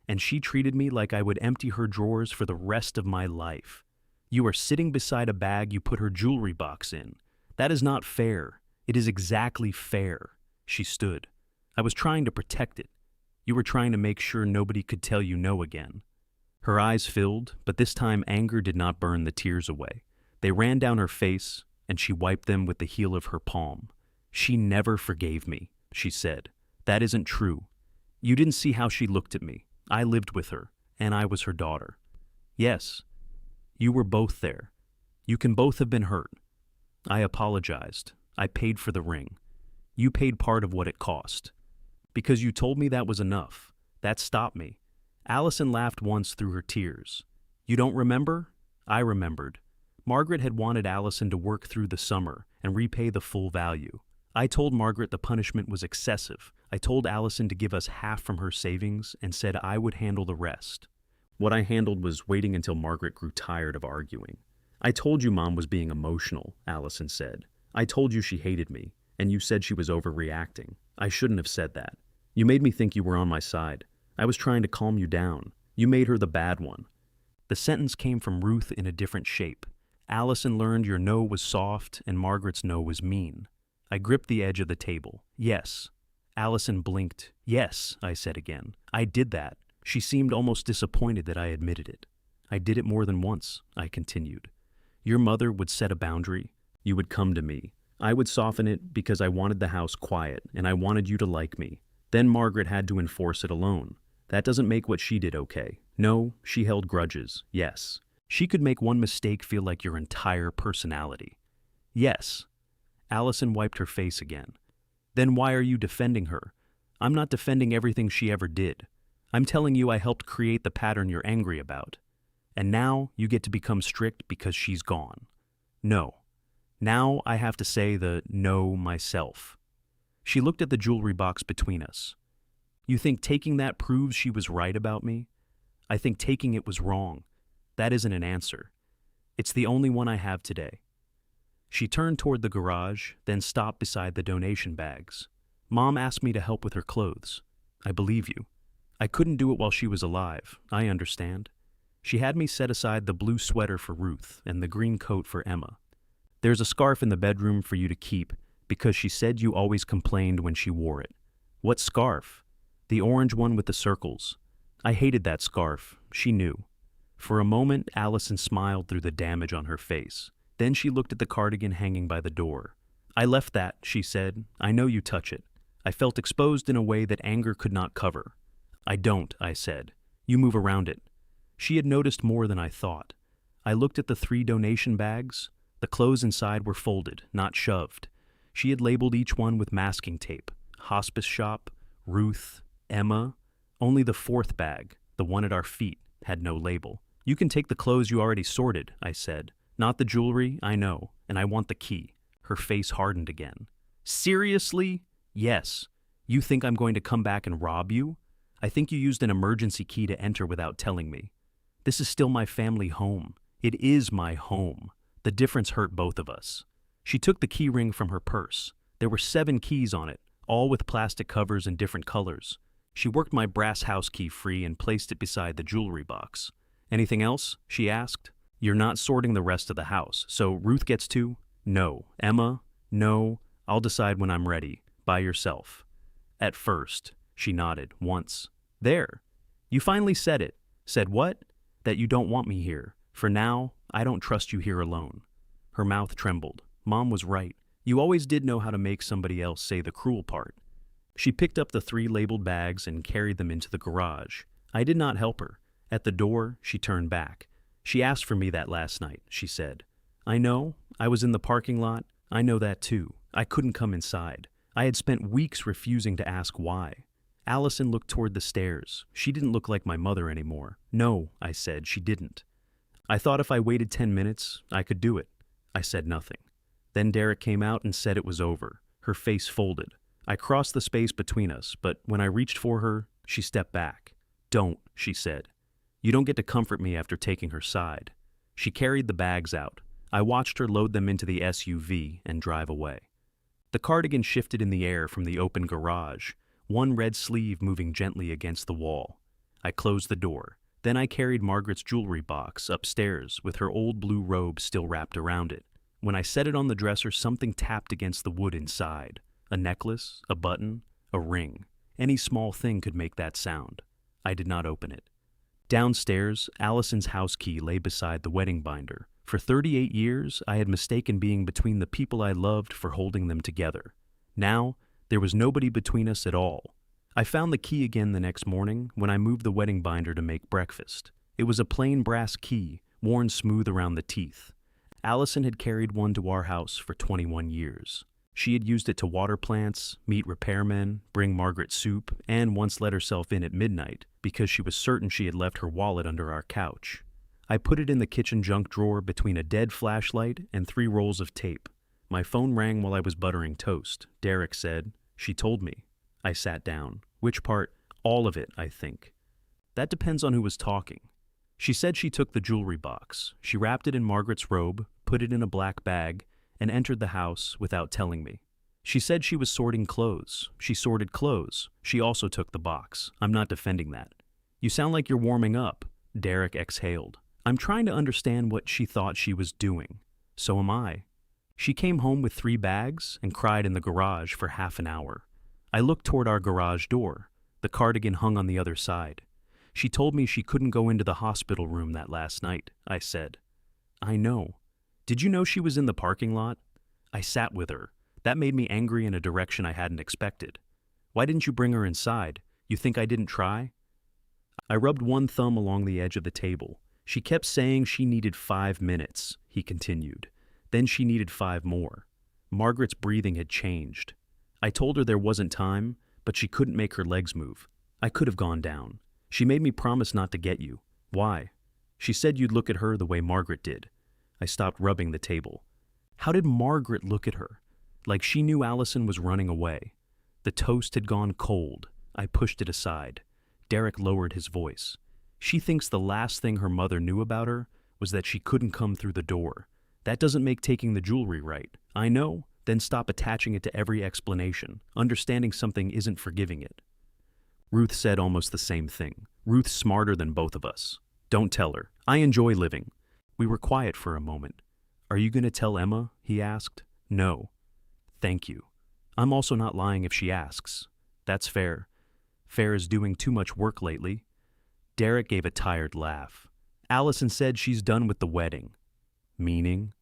And she treated me like I would empty her drawers for the rest of my life. You are sitting beside a bag you put her jewelry box in. That is not fair. It is exactly fair. She stood. I was trying to protect it. You were trying to make sure nobody could tell you no again. Her eyes filled, but this time anger did not burn the tears away. They ran down her face, and she wiped them with the heel of her palm. She never forgave me, she said. That isn't true. You didn't see how she looked at me. I lived with her, and I was her daughter. Yes, you were both there. You can both have been hurt. I apologized. I paid for the ring. You paid part of what it cost. Because you told me that was enough. That stopped me. Allison laughed once through her tears. You don't remember? I remembered. Margaret had wanted Allison to work through the summer and repay the full value. I told Margaret the punishment was excessive. I told Allison to give us half from her savings and said I would handle the rest. What I handled was waiting until Margaret grew tired of arguing. I told you Mom was being emotional, Allison said. I told you she hated me, and you said she was overreacting. I shouldn't have said that. You made me think you were on my side. I was trying to calm you down. You made her the bad one. The sentence came from Ruth in a different shape. Allison learned your no was soft and Margaret's no was mean. I gripped the edge of the table. Yes. Allison blinked. Yes, I said again. I did that. She seemed almost disappointed that I admitted it. I did it more than once, I continued. Your mother would set a boundary. You would come to me. I would soften it because I wanted the house quiet and I wanted you to like me. Then Margaret had to enforce it alone. That doesn't make what she did okay. No, she held grudges. Yes. She could make one mistake feel like your entire personality. Yes. Allison wiped her face again. Then why are you defending her? I'm not defending everything she ever did. I'm telling you I helped create the pattern you're angry about. And now you get to become strict because she's gone. No. Now I have to say the no myself. She looked at the jewelry box between us. You think taking that proves she was right about me? I think taking it was wrong. That isn't an answer. It's the only one I have today. She turned toward the garage, then stopped beside the donation bags. Mom asked me to help with her clothes. I believe you. I couldn't do it while she was alive. I understand. She had me set aside the blue sweater for Ruth and the green coat for Emma. There's a scarf in the bedroom for you to keep because she said you always complained when she wore it. What scarf? The orange one with the circles. I hated that scarf. She knew. For a moment, Allison smiled through the damage on her face. Then she looked at the cardigan hanging by the door. I left that, she said. I know you touch it. I felt exposed in a way that anger could not cover. I don't, I said. You move around it. She had noticed more than I thought. I looked at the 3 donation bags. The clothes inside were folded, not shoved. She had labeled each one with masking tape. Hospice shop, Ruth, Emma. Only the 4th bag, the one at our feet, had no label. You can take the clothes you already sorted, I said. Not the jewelry, I know, and I want the key. Her face hardened again. Seriously? Yes. You think I'm going to come back and rob you? I think you used an emergency key to enter without telling me. This is still my family home. It is my home. The difference hurt both of us. She took the key ring from her purse. There were 7 keys on it, all with plastic covers in different colors. She worked my brass house key free and placed it beside the jewelry box. Anything else? She asked. You're not sorting the rest of the house, so Ruth gets to? No. Emma? No. I'll decide when I'm ready. By yourself. At first. She nodded, once. There. You finally said it. Said what? That you don't want me here. For now, I don't trust you here alone. Her mouth trembled. Mom was right. You always did know how to make somebody else say the cruel part. She picked up the 3 labeled bags and carried them into the garage. I did not help her. At the door, she turned back. She asked for me that last night, she said. I know. I was in the parking lot. I know that too. I couldn't come inside. I had spent weeks refusing to ask why. Allison looked toward the stairs. She didn't look like my mother anymore. No, I said, she didn't. I thought if I waited 10 minutes, I could do it. I said nothing. Then Derek came out and said it was over. Her face folded. I crossed the space between us, but when I reached for her, she stepped back. Don't, she said. You don't get to comfort me after taking her side. She carried the bags out. I watched her load them into the SUV and drive away. The cardigan shifted in the air from the open garage, one red sleeve moving gently against the wall. I closed the door. Then I carried Margaret's jewelry box upstairs with her old blue robe still wrapped around it. When I set it on the dresser, something tapped against the wood inside. A necklace, a button, a ring. Any small thing could make that sound. I did not open it. Downstairs, Allison's house key lay beside the wedding binder. For 38 years, I had mistaken being between the people I loved for holding them together. Now, there was nobody between us at all. I found the key again the next morning when I moved the wedding binder to make breakfast. It was a plain brass key, worn smooth around the teeth. Allison had carried one to our house for 21 years. She had used it to water plants, meet repairmen, bring Margaret soup, and once let herself in at midnight because she was certain she had left her wallet under our couch. I put it in the kitchen junk drawer between a dead flashlight and 3 rolls of tape. My phone rang while I was buttering toast. Derek said, "She told me." I sat down. Which part? All of it, I think. That depends on who was talking. She said she took the jewelry box. She wrapped it in Margaret's robe, put it in a black bag, and entered the house without telling me. She said she was sorting clothes. She sorted clothes. She also took the box. I'm not defending that. You sound like you're warming up. Derek exhaled. I'm trying to understand what she thought she was doing. So am I. She came home with 3 bags and cried in the garage for half an hour. I looked toward our garage door. The cardigan hung on the other side. She told me she couldn't go into the hospital room that last night, I said. I know. Did you know she was in the parking lot? I sat with her. That made me angry in a direction I hadn't expected. Why didn't you bring her inside? You think I didn't try? I rubbed one thumb along the edge of the table. She kept saying she needed 5 minutes, he continued. Then she needed 5 more. Margaret's breathing had changed. I told her there wasn't time, but she couldn't make her legs move. I could have gone down. She made me promise not to get you. Why? She said you'd look at her the way Margaret did. I stopped rubbing the table. How did Margaret look at her? Like she knew Allison was running away. The toast had gone cold. I pushed it aside. Derek lowered his voice. She thinks the last thing her mother knew about her was that she couldn't come through the door. That doesn't make taking the jewelry right. I know. Then stop attaching it to every explanation. Understanding something isn't forgiving it. Ruth said almost the same thing. Ruth's smarter than both of us. Don't tell her. I enjoy living. We were quiet for a moment. Are you going to tell Emma? He asked. No. Thank you. I'm also not lying if she asks. That's fair. Fair is doing too much work lately. Derek gave a tired laugh. Allison said she's done with the wedding. Meaning?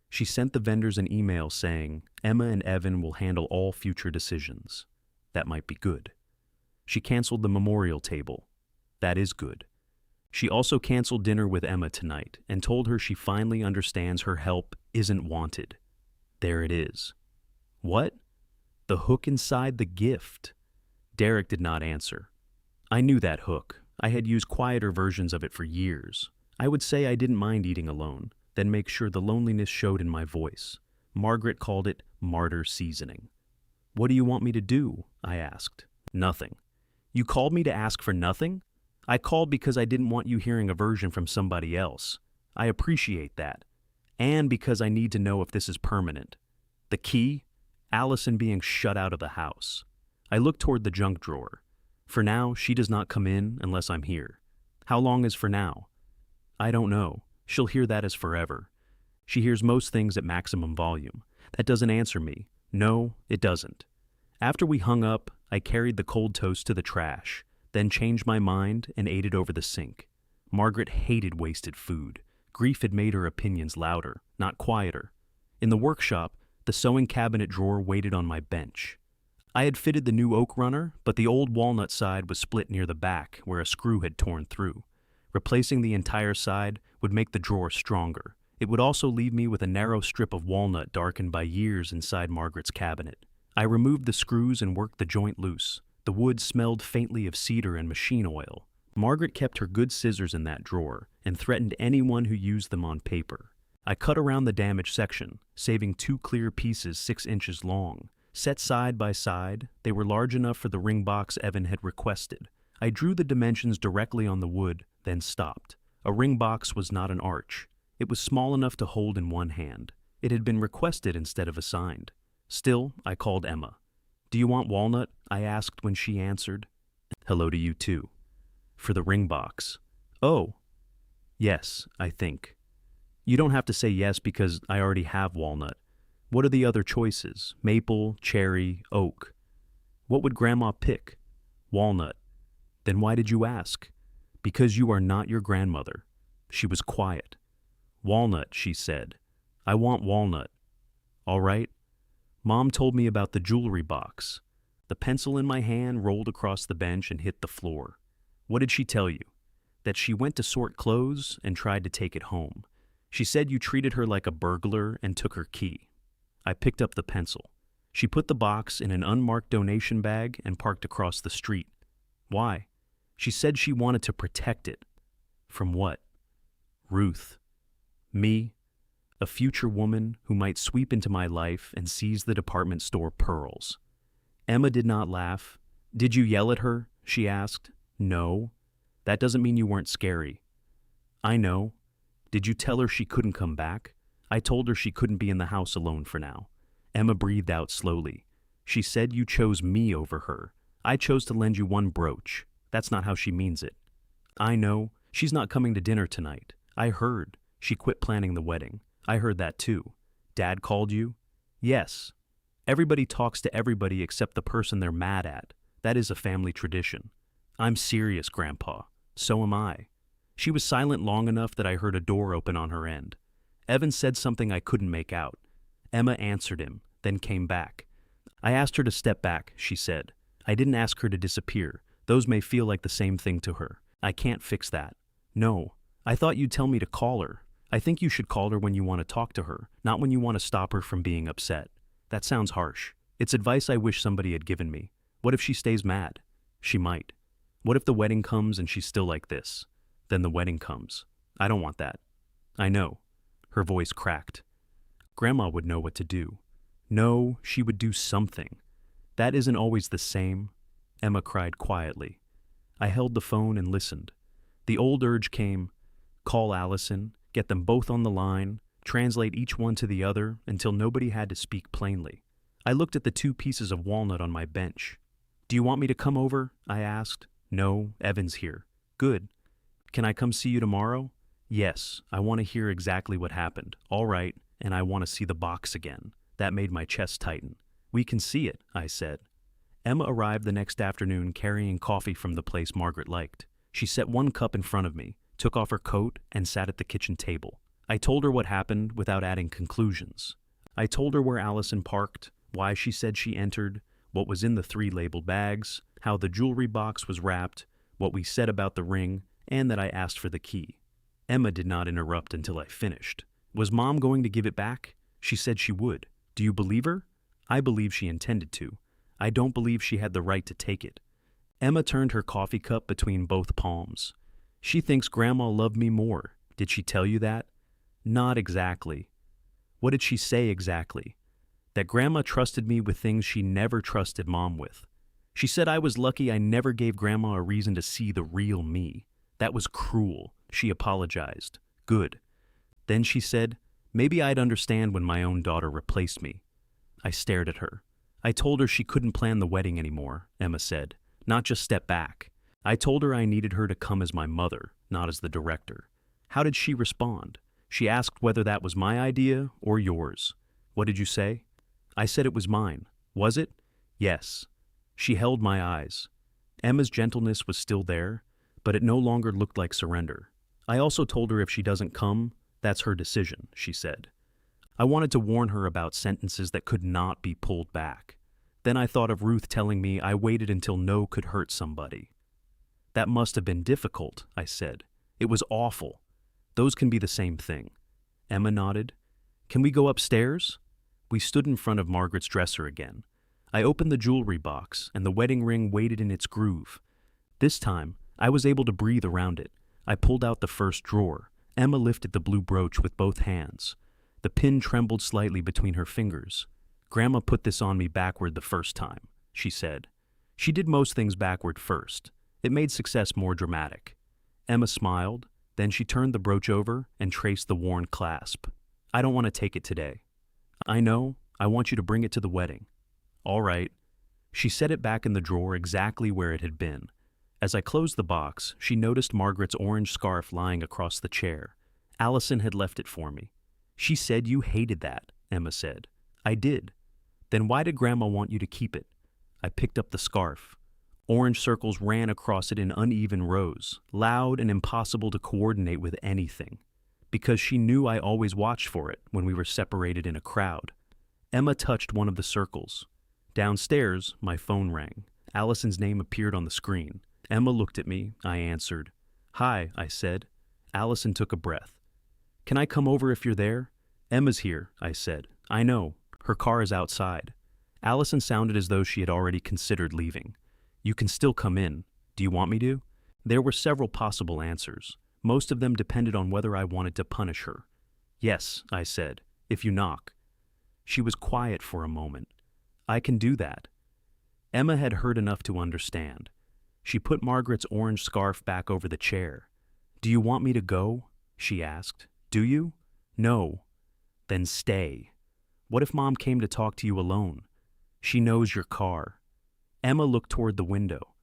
She sent the vendors an email saying, Emma and Evan will handle all future decisions. That might be good. She canceled the memorial table. That is good. She also canceled dinner with Emma tonight and told her she finally understands her help isn't wanted. There it is. What? The hook inside the gift. Derek did not answer. I knew that hook. I had used quieter versions of it for years. I would say I didn't mind eating alone. then make sure the loneliness showed in my voice. Margaret called it martyr seasoning. "What do you want me to do?" I asked. "Nothing." "You called me to ask for nothing?" "I called because I didn't want you hearing a version from somebody else. I appreciate that. And because I need to know if this is permanent." "The key?" "Allison being shut out of the house." I looked toward the junk drawer. "For now, she does not come in unless I'm here." "How long is for now?" "I don't know. She'll hear that as forever. She hears most things at maximum volume. That doesn't answer me. No, it doesn't." After we hung up, I carried the cold toast to the trash, then changed my mind and ate it over the sink. Margaret hated wasted food. Grief had made her opinions louder, not quieter. In the workshop, the sewing cabinet drawer waited on my bench. I had fitted the new oak runner, but the old walnut side was split near the back where a screw had torn through. Replacing the entire side would make the drawer stronger. It would also leave me with a narrow strip of walnut darkened by years inside Margaret's cabinet. I removed the screws and worked the joint loose. The wood smelled faintly of cedar and machine oil. Margaret kept her good scissors in that drawer and threatened anyone who used them on paper. I cut around the damaged section, saving 2 clear pieces 6 inches long. Set side by side, they were large enough for the ring box Evan had requested. I drew the dimensions directly on the wood, then stopped. A ring box was not an arch. It was small enough to hold in one hand. It had been requested instead of assigned. Still, I called Emma. "Do you want walnut?" I asked when she answered. "Hello to you too." "For the ring box." "Oh." "Yes, I think." "You don't have to say yes because I already have walnut. What are the other choices? Maple, cherry, oak." "What would Grandma pick?" "Walnut." "Then why did you ask?" "Because you are not your grandmother." She was quiet. "Walnut," she said. "I want walnut." "All right." Mom told me about the jewelry box. The pencil in my hand rolled across the bench and hit the floor. "What did she tell you?" "That she went to sort clothes and tried to take it home. She said you treated her like a burglar and took her key." I picked up the pencil. She put the box in an unmarked donation bag and parked across the street. "Why?" "She said she wanted to protect it." "From what?" "Ruth." "Me? A future woman who might sweep into my life and seize the department store pearls." Emma did not laugh. "Did you yell at her?" she asked. "No." "That doesn't mean you weren't scary." "I know." "Did you tell her she couldn't come back?" "I told her she couldn't be in the house alone for now." Emma breathed out slowly. "She said you chose me over her. I chose to lend you one brooch. That's not how she means it." "I know. She's not coming to dinner tonight. I heard. She quit planning the wedding. I heard that too." "Dad called you?" "Yes." "Everybody talks to everybody except the person they're mad at. That is a family tradition." "I'm serious, Grandpa. So am I." She was silent long enough that I heard a door open on her end. Evan said something I couldn't make out. Emma answered him, then came back. "I asked her to step back," she said. "I didn't ask her to disappear. Those may feel like the same thing to her. I can't fix that." "No. I thought you'd tell me to call her. I think you should call her when you want to talk to her, not when you want to stop her from being upset." "That sounds harsh. It's advice I wish somebody had given me. What if she stays mad?" "She might." "What if the wedding comes and she's still like this?" "Then the wedding comes. I don't want that." "I know." Her voice cracked. "Grandma would know what to do." "No, she would do something." "That isn't always the same." Emma cried quietly. I held the phone and listened. The old urge came, call Allison, get them both on the line, translate each one to the other until nobody had to speak plainly. I looked at the 2 pieces of walnut on my bench. "Do you want me to come over?" I asked. "No, Evan's here." "Good. Can I come see you tomorrow?" "Yes, I want to hear exactly what happened." "All right, and I want to see the box again." That made my chest tighten. "We can see it," I said. Emma arrived the next afternoon carrying coffee from the place Margaret liked. She set 1 cup in front of me, took off her coat, and sat at the kitchen table. I told her what happened without adding conclusions. I told her where Allison parked, why she said she entered, what was in the 3 labeled bags, how the jewelry box was wrapped, what we said about the ring, and that I asked for the key. Emma did not interrupt until I finished. Was Mom going to give it back? She said she would. Do you believe her? I believe she intended to. I don't believe she had the right to take it. Emma turned her coffee cup between both palms. She thinks Grandma loved me more. Did she tell you that? Not exactly. What did she say exactly? That Grandma trusted me with things she never trusted Mom with. She said I was lucky I never gave Grandma a reason to see the real me. That was cruel. She apologized. Good. Then she said, maybe I'd understand when my own daughter replaced me. I stared at her. I told her she couldn't plan the wedding anymore, Emma said, not just step back. I told her I needed her to come as my mother, not as the director. How did she respond? She asked whether that was my idea or yours. What did you say? I said it was mine. Was it? Yes. She held my eyes. Emma's gentleness was still there, but it no longer looked like surrender. I also told her if she doesn't come, that's her decision, she said. I wanted to warn her about sentences that could not be pulled back. Then I thought of Ruth telling me I waited until no could hurt somebody. That must have been difficult, I said. It was awful. Those can be the same thing. Emma nodded. Can we go upstairs? We stood in front of Margaret's dresser again. I opened the jewelry box, and the wedding ring waited in its groove. This time, I was able to breathe around it. I pulled out the first drawer. Emma lifted the blue brooch with both hands. The pin trembled slightly between her fingers. Grandma put this on me backward the first time, she said. She did most things backward first. It made success more dramatic. Emma smiled, then she turned the brooch over and traced the worn clasp. I don't want to take it today. I know. I want you to bring it to the wedding. All right. She set it back in the drawer exactly where it had been. As I closed the box, she noticed Margaret's orange scarf lying across the chair. Allison had left it for me. She said you hated that, Emma said. I did. Then why did Grandma want you to keep it? I picked up the scarf. Orange circles ran across it in uneven rows, loud and impossible to coordinate with anything. Because she knew I always watched for it when we were separated in a crowd. Emma touched one of the circles. Downstairs, my phone rang. Allison's name appeared on the screen. Emma looked at me. I answered. Hi, I said. Allison took a breath. Can I come over if you're there? Emma's here, I said. I know. Her car is outside. Allison sounded as though she had already considered leaving. You can still come in. Do you want me to? There were several possible answers. Most of them depended on whether I wanted to punish her. Yes, I said, if you knock. She was quiet for a moment. I can do that. Emma had heard enough to understand. She put Margaret's orange scarf back over the chair. Do you want me to go? She asked. Do you? No. Then stay. What if Mom came to talk to you alone? She knows your car. Emma looked toward the window.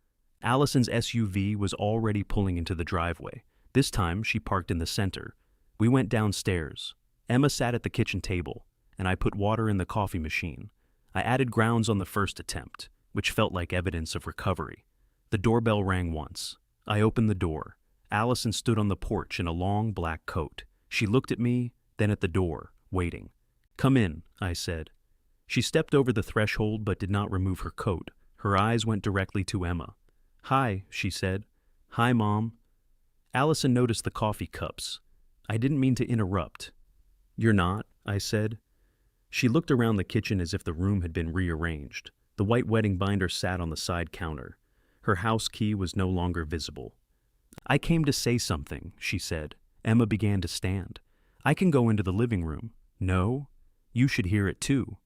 Allison's SUV was already pulling into the driveway. This time, she parked in the center. We went downstairs. Emma sat at the kitchen table, and I put water in the coffee machine. I added grounds on the first attempt, which felt like evidence of recovery. The doorbell rang once. I opened the door. Allison stood on the porch in a long black coat. She looked at me, then at the door, waiting. Come in, I said. She stepped over the threshold but did not remove her coat. Her eyes went directly to Emma. Hi, she said. Hi, Mom. Allison noticed the coffee cups. I didn't mean to interrupt. You're not, I said. She looked around the kitchen as if the room had been rearranged. The white wedding binder sat on the side counter. Her house key was no longer visible. I came to say something, she said. Emma began to stand. I can go into the living room. No? You should hear it too.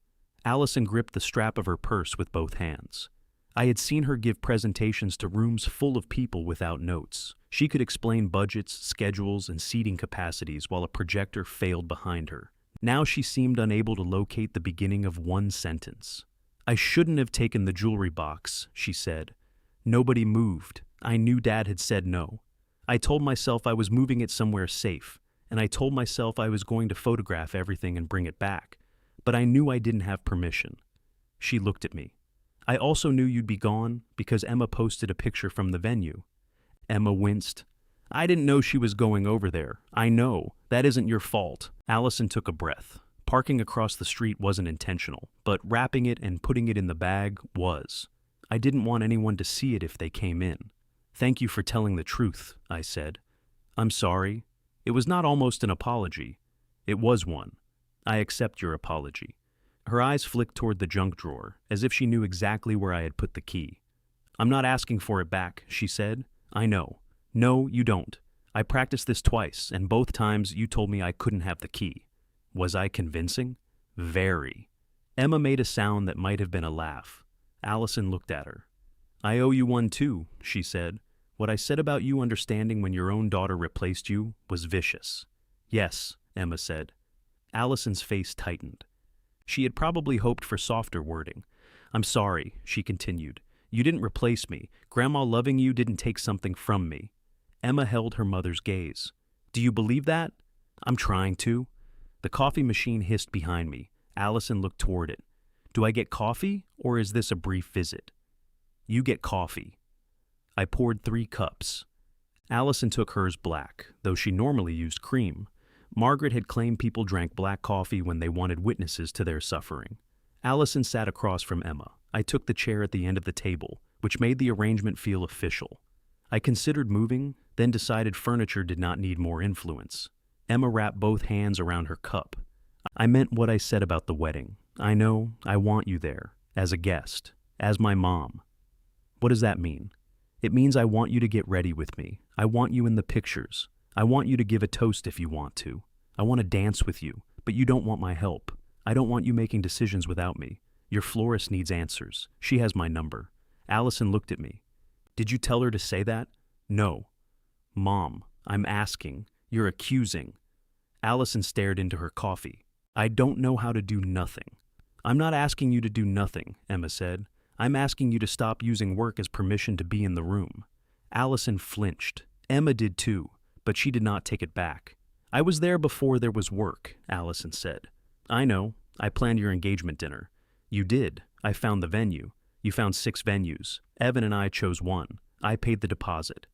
Allison gripped the strap of her purse with both hands. I had seen her give presentations to rooms full of people without notes. She could explain budgets, schedules, and seating capacities while a projector failed behind her. Now she seemed unable to locate the beginning of one sentence. I shouldn't have taken the jewelry box, she said. Nobody moved. I knew Dad had said no. I told myself I was moving it somewhere safe, and I told myself I was going to photograph everything and bring it back. But I knew I didn't have permission. She looked at me. I also knew you'd be gone because Emma posted a picture from the venue. Emma winced. I didn't know she was going over there. I know. That isn't your fault. Allison took a breath. Parking across the street wasn't intentional, but wrapping it and putting it in the bag was. I didn't want anyone to see it if they came in. Thank you for telling the truth, I said. I'm sorry. It was not almost an apology. It was one. I accept your apology. Her eyes flicked toward the junk drawer, as if she knew exactly where I had put the key. I'm not asking for it back, she said. I know. No, you don't. I practiced this twice, and both times you told me I couldn't have the key. Was I convincing? Very. Emma made a sound that might have been a laugh. Allison looked at her. I owe you one too, she said. What I said about you understanding when your own daughter replaced you was vicious. Yes, Emma said. Allison's face tightened. She had probably hoped for softer wording. I'm sorry, she continued. You didn't replace me. Grandma loving you didn't take something from me. Emma held her mother's gaze. Do you believe that? I'm trying to. The coffee machine hissed behind me. Allison looked toward it. Do I get coffee, or is this a brief visit? You get coffee. I poured 3 cups. Allison took hers black, though she normally used cream. Margaret had claimed people drank black coffee when they wanted witnesses to their suffering. Allison sat across from Emma. I took the chair at the end of the table, which made the arrangement feel official. I considered moving, then decided furniture did not need more influence. Emma wrapped both hands around her cup. I meant what I said about the wedding. I know, I want you there, as a guest, as my mom. What does that mean? It means I want you to get ready with me. I want you in the pictures. I want you to give a toast if you want to. I want to dance with you, but you don't want my help. I don't want you making decisions without me. Your florist needs answers. She has my number. Allison looked at me. Did you tell her to say that? No. Mom, I'm asking. You're accusing. Allison stared into her coffee. I don't know how to do nothing. I'm not asking you to do nothing, Emma said. I'm asking you to stop using work as permission to be in the room. Allison flinched. Emma did too, but she did not take it back. I was there before there was work, Allison said. I know. I planned your engagement dinner. You did. I found the venue. You found 6 venues. Evan and I chose one. I paid the deposit.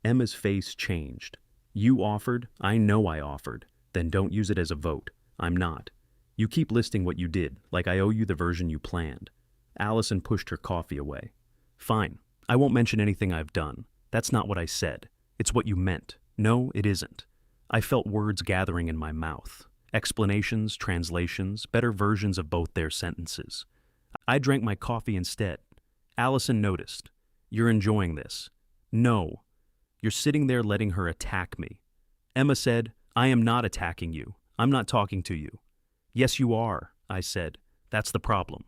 Emma's face changed. You offered. I know I offered. Then don't use it as a vote. I'm not. You keep listing what you did, like I owe you the version you planned. Allison pushed her coffee away. Fine. I won't mention anything I've done. That's not what I said. It's what you meant. No, it isn't. I felt words gathering in my mouth. Explanations, translations, better versions of both their sentences. I drank my coffee instead. Allison noticed. You're enjoying this. No. You're sitting there letting her attack me. Emma said, I am not attacking you. I'm not talking to you. Yes, you are, I said. That's the problem.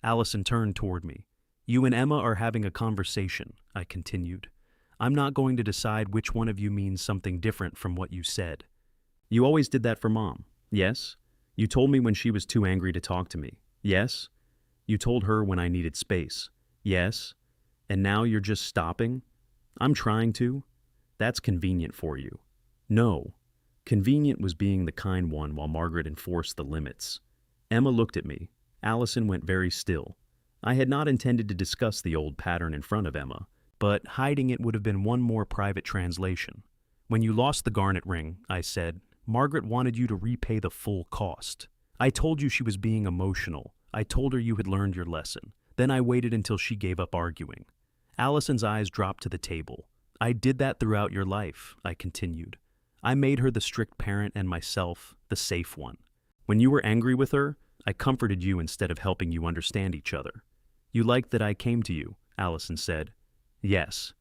Allison turned toward me. You and Emma are having a conversation, I continued. I'm not going to decide which one of you means something different from what you said. You always did that for Mom. Yes? You told me when she was too angry to talk to me. Yes? You told her when I needed space. Yes? And now you're just stopping? I'm trying to. That's convenient for you. No. Convenient was being the kind one while Margaret enforced the limits. Emma looked at me. Allison went very still. I had not intended to discuss the old pattern in front of Emma, but hiding it would have been one more private translation. When you lost the garnet ring, I said, Margaret wanted you to repay the full cost. I told you she was being emotional. I told her you had learned your lesson. Then I waited until she gave up arguing. Allison's eyes dropped to the table. I did that throughout your life, I continued. I made her the strict parent and myself the safe one. When you were angry with her, I comforted you instead of helping you understand each other. You liked that I came to you, Allison said. Yes.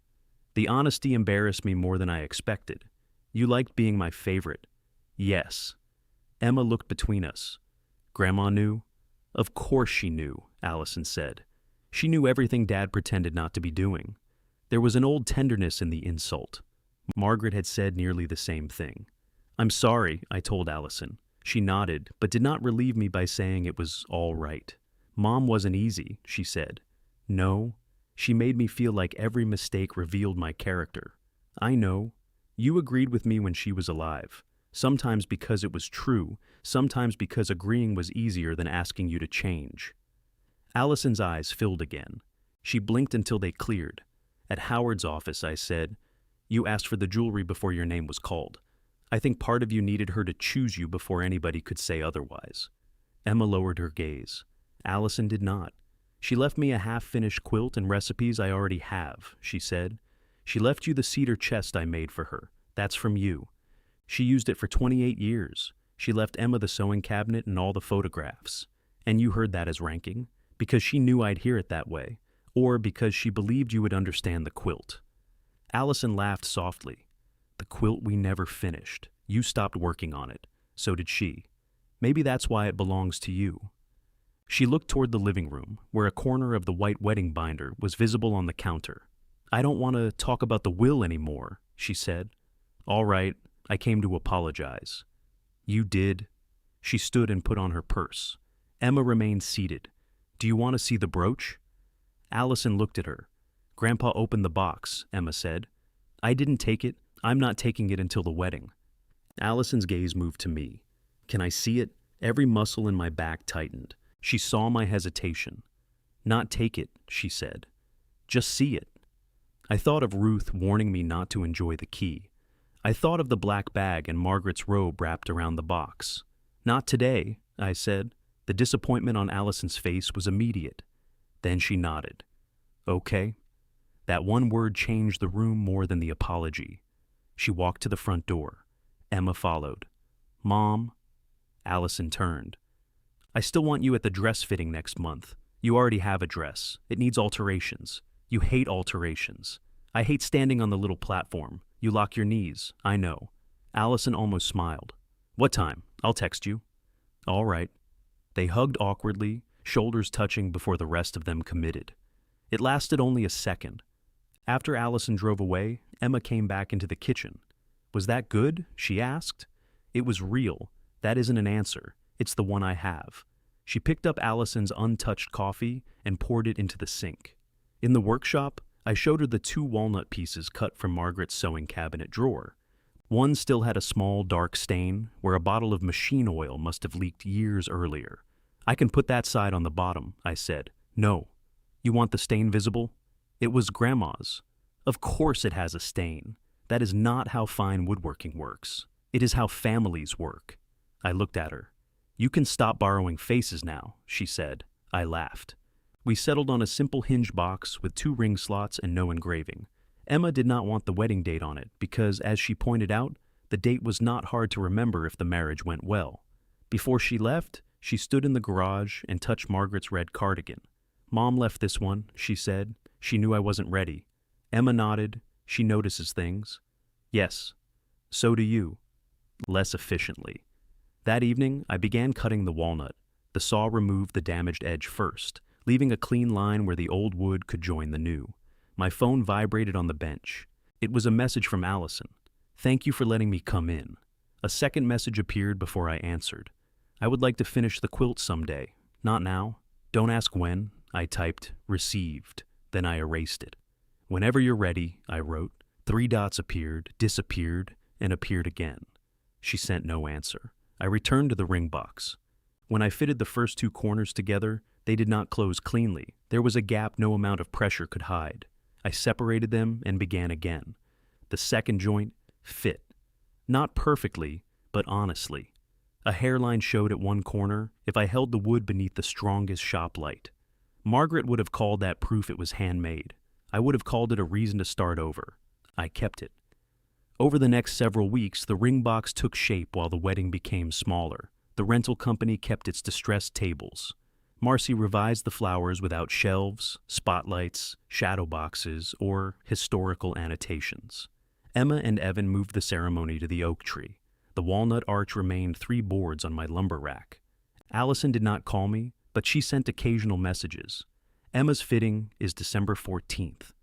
The honesty embarrassed me more than I expected. You liked being my favorite. Yes. Emma looked between us. Grandma knew? Of course she knew, Allison said. She knew everything Dad pretended not to be doing. There was an old tenderness in the insult. Margaret had said nearly the same thing. I'm sorry, I told Allison. She nodded, but did not relieve me by saying it was all right. Mom wasn't easy, she said. No, she made me feel like every mistake revealed my character. I know. You agreed with me when she was alive. Sometimes because it was true, sometimes because agreeing was easier than asking you to change. Allison's eyes filled again. She blinked until they cleared. At Howard's office, I said, You asked for the jewelry before your name was called. I think part of you needed her to choose you before anybody could say otherwise. Emma lowered her gaze. Allison did not. She left me a half-finished quilt and recipes I already have, she said. She left you the cedar chest I made for her. That's from you. She used it for 28 years. She left Emma the sewing cabinet and all the photographs. And you heard that as ranking, because she knew I'd hear it that way, or because she believed you would understand the quilt. Allison laughed softly. The quilt we never finished. You stopped working on it. So did she. Maybe that's why it belongs to you." She looked toward the living room, where a corner of the white wedding binder was visible on the counter. "I don't want to talk about the will anymore," she said. "All right, I came to apologize." "You did?" She stood and put on her purse. Emma remained seated. "Do you want to see the brooch?" Allison looked at her. "Grandpa opened the box," Emma said. "I didn't take it. I'm not taking it until the wedding." Allison's gaze moved to me. "Can I see it?" Every muscle in my back tightened. She saw my hesitation. "Not take it," she said. "Just see it." I thought of Ruth warning me not to enjoy the key. I thought of the black bag and Margaret's robe wrapped around the box. "Not today," I said. The disappointment on Allison's face was immediate. Then she nodded. "Okay." That one word changed the room more than the apology. She walked to the front door. Emma followed. "Mom." Allison turned. "I still want you at the dress fitting next month. You already have a dress. It needs alterations. You hate alterations. I hate standing on the little platform. You lock your knees. I know." Allison almost smiled. "What time? I'll text you." "All right." They hugged awkwardly, shoulders touching before the rest of them committed. It lasted only a second. After Allison drove away, Emma came back into the kitchen. "Was that good?" she asked. "It was real. That isn't an answer. It's the one I have." She picked up Allison's untouched coffee and poured it into the sink. In the workshop, I showed her the 2 walnut pieces cut from Margaret's sewing cabinet drawer. One still had a small, dark stain where a bottle of machine oil must have leaked years earlier. "I can put that side on the bottom," I said. "No." "You want the stain visible?" "It was Grandma's." "Of course it has a stain. That is not how fine woodworking works. It is how families work." I looked at her. "You can stop borrowing faces now," she said. I laughed. We settled on a simple hinge box with 2 ring slots and no engraving. Emma did not want the wedding date on it because, as she pointed out, the date was not hard to remember if the marriage went well. Before she left, she stood in the garage and touched Margaret's red cardigan. "Mom left this one," she said. "She knew I wasn't ready." Emma nodded. "She notices things." "Yes. So do you." Less efficiently. That evening, I began cutting the walnut. The saw removed the damaged edge first, leaving a clean line where the old wood could join the new. My phone vibrated on the bench. It was a message from Allison. "Thank you for letting me come in." A second message appeared before I answered. "I would like to finish the quilt someday. Not now. Don't ask when." I typed, "Received." Then I erased it. "Whenever you're ready," I wrote. 3 dots appeared, disappeared, and appeared again. She sent no answer. I returned to the ring box. When I fitted the first 2 corners together, they did not close cleanly. There was a gap no amount of pressure could hide. I separated them and began again. The second joint fit. Not perfectly, but honestly. A hairline showed at one corner if I held the wood beneath the strongest shop light. Margaret would have called that proof it was handmade. I would have called it a reason to start over. I kept it. Over the next several weeks, the ring box took shape while the wedding became smaller. The rental company kept its distressed tables. Marcy revised the flowers without shelves, spotlights, shadow boxes, or historical annotations. Emma and Evan moved the ceremony to the oak tree. The walnut arch remained 3 boards on my lumber rack. Allison did not call me, but she sent occasional messages. Emma's fitting is December 14th.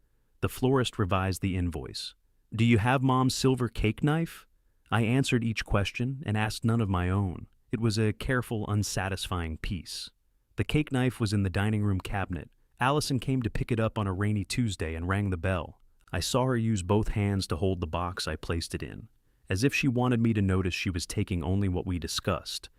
The florist revised the invoice. "Do you have Mom's silver cake knife?" I answered each question and asked none of my own. It was a careful, unsatisfying piece. The cake knife was in the dining room cabinet. Allison came to pick it up on a rainy Tuesday and rang the bell. I saw her use both hands to hold the box I placed it in, as if she wanted me to notice she was taking only what we discussed.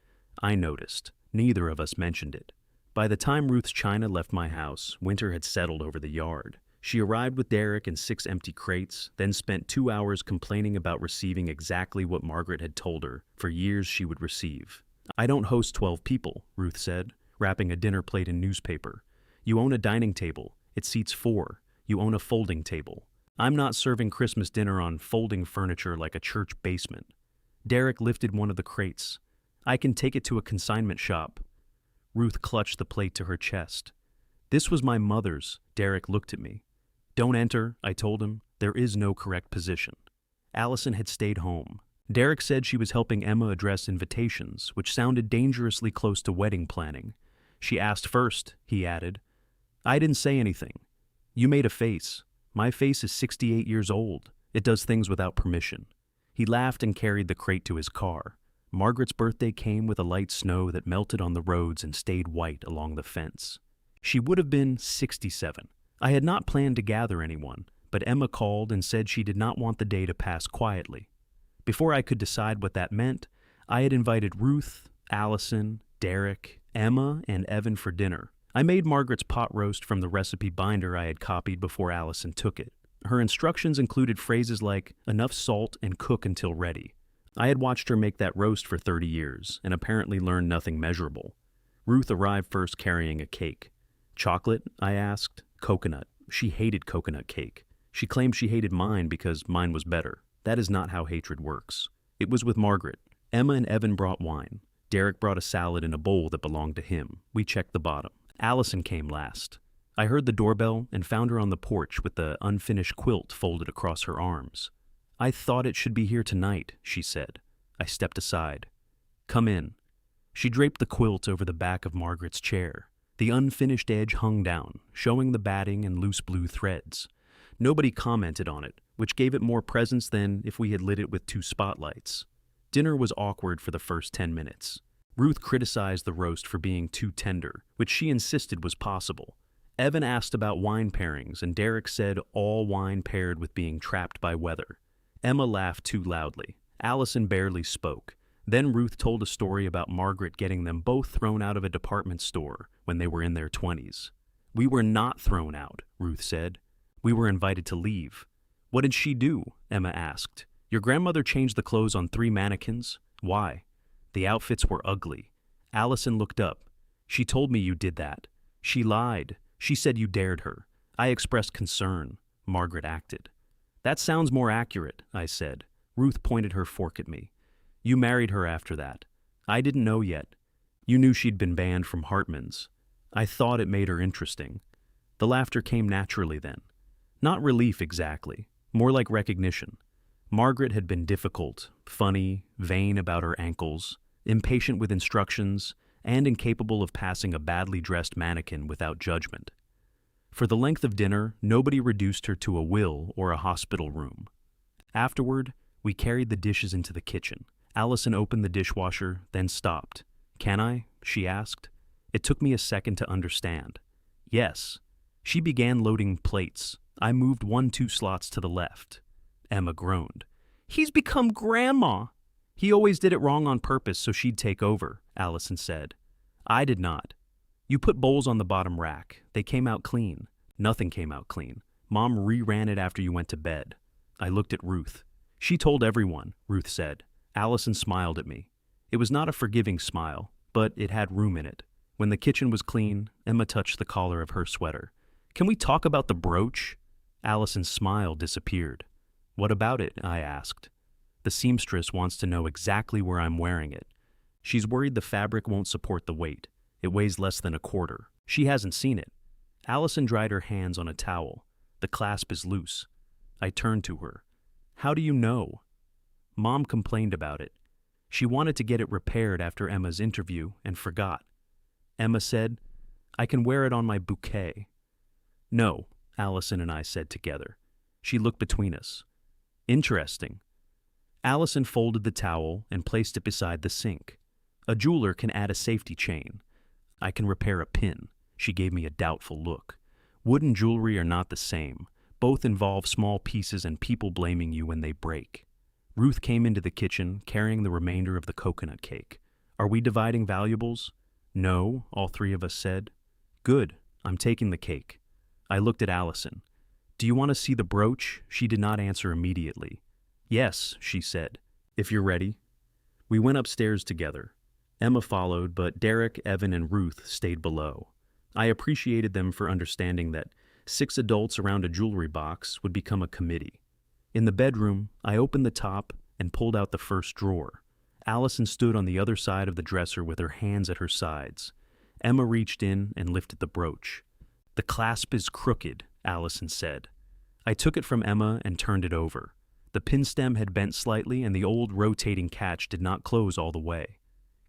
I noticed. Neither of us mentioned it. By the time Ruth's china left my house, winter had settled over the yard. She arrived with Derek and 6 empty crates, then spent 2 hours complaining about receiving exactly what Margaret had told her for years she would receive. "I don't host 12 people," Ruth said, wrapping a dinner plate in newspaper. "You own a dining table. It seats 4. You own a folding table. I'm not serving Christmas dinner on folding furniture like a church basement." Derek lifted one of the crates. "I can take it to a consignment shop." Ruth clutched the plate to her chest. "This was my mother's." Derek looked at me. "Don't enter," I told him. "There is no correct position." Allison had stayed home. Derek said she was helping Emma address invitations, which sounded dangerously close to wedding planning. She asked first, he added. I didn't say anything. You made a face. My face is 68 years old. It does things without permission. He laughed and carried the crate to his car. Margaret's birthday came with a light snow that melted on the roads and stayed white along the fence. She would have been 67. I had not planned to gather anyone, but Emma called and said she did not want the day to pass quietly. Before I could decide what that meant, I had invited Ruth, Allison, Derek, Emma, and Evan for dinner. I made Margaret's pot roast from the recipe binder I had copied before Allison took it. Her instructions included phrases like, enough salt and cook until ready. I had watched her make that roast for 30 years and apparently learned nothing measurable. Ruth arrived first carrying a cake. Chocolate? I asked. Coconut. She hated coconut cake. She claimed she hated mine because mine was better. That is not how hatred works. It was with Margaret. Emma and Evan brought wine. Derek brought a salad in a bowl that belonged to him. We checked the bottom. Allison came last. I heard the doorbell and found her on the porch with the unfinished quilt folded across her arms. I thought it should be here tonight, she said. I stepped aside. Come in. She draped the quilt over the back of Margaret's chair. The unfinished edge hung down, showing the batting and loose blue threads. Nobody commented on it, which gave it more presence than if we had lit it with 2 spotlights. Dinner was awkward for the first 10 minutes. Ruth criticized the roast for being too tender, which she insisted was possible. Evan asked about wine pairings, and Derek said all wine paired with being trapped by weather. Emma laughed too loudly. Allison barely spoke. Then Ruth told a story about Margaret getting them both thrown out of a department store when they were in their 20s. We were not thrown out, Ruth said. We were invited to leave. What did she do? Emma asked. Your grandmother changed the clothes on 3 mannequins? Why? The outfits were ugly. Allison looked up. She told me you did that. She lied. She said you dared her. I expressed concern. Margaret acted. That sounds more accurate, I said. Ruth pointed her fork at me. You married her after that. I didn't know yet. You knew she'd been banned from Hartman's. I thought it made her interesting. The laughter came naturally then. Not relief exactly, more like recognition. Margaret had been difficult, funny, vain about her ankles, impatient with instructions, and incapable of passing a badly dressed mannequin without judgment. For the length of dinner, nobody reduced her to a will or a hospital room. Afterward, we carried the dishes into the kitchen. Allison opened the dishwasher, then stopped. Can I? She asked. It took me a second to understand. Yes. She began loading plates. I moved 1-2 slots to the left. Emma groaned. He's become Grandma. He always did it wrong on purpose so she'd take over, Allison said. I did not. You put bowls on the bottom rack. They came out clean. Nothing came out clean. Mom re-ran it after you went to bed. I looked at Ruth. She told everyone, Ruth said. Allison smiled at me. It was not a forgiving smile, but it had room in it. When the kitchen was clean, Emma touched the collar of her sweater. Can we talk about the brooch? Allison's smile disappeared. What about it? I asked. The seamstress wants to know exactly where I'm wearing it. She's worried the fabric won't support the weight. It weighs less than a quarter. She hasn't seen it. Allison dried her hands on a towel. The clasp is loose. I turned to her. How do you know? Mom complained about it. She wanted to get it repaired after Emma's interview and forgot. Emma said, I can wear it on my bouquet. No, Allison and I said together. She looked between us. Interesting. Allison folded the towel and placed it beside the sink. A jeweler can add a safety chain. I can repair a pin. She gave me a doubtful look. Wood and jewelry are not the same. Both involve small pieces and people blaming you when they break. Ruth came into the kitchen carrying the remainder of the coconut cake. Are we dividing valuables? No, all 3 of us said. Good, I'm taking the cake. I looked at Allison. Do you want to see the brooch? She did not answer immediately. Yes, she said, if you're ready. We went upstairs together. Emma followed, but Derek, Evan, and Ruth stayed below. I appreciated them for understanding that 6 adults around a jewelry box would become a committee. In the bedroom, I opened the top and pulled out the first drawer. Allison stood on the other side of the dresser with her hands at her sides. Emma reached in and lifted the brooch. The clasp is crooked, Allison said. I took it from Emma and turned it over. The pin stem had bent slightly and the old rotating catch did not close all the way.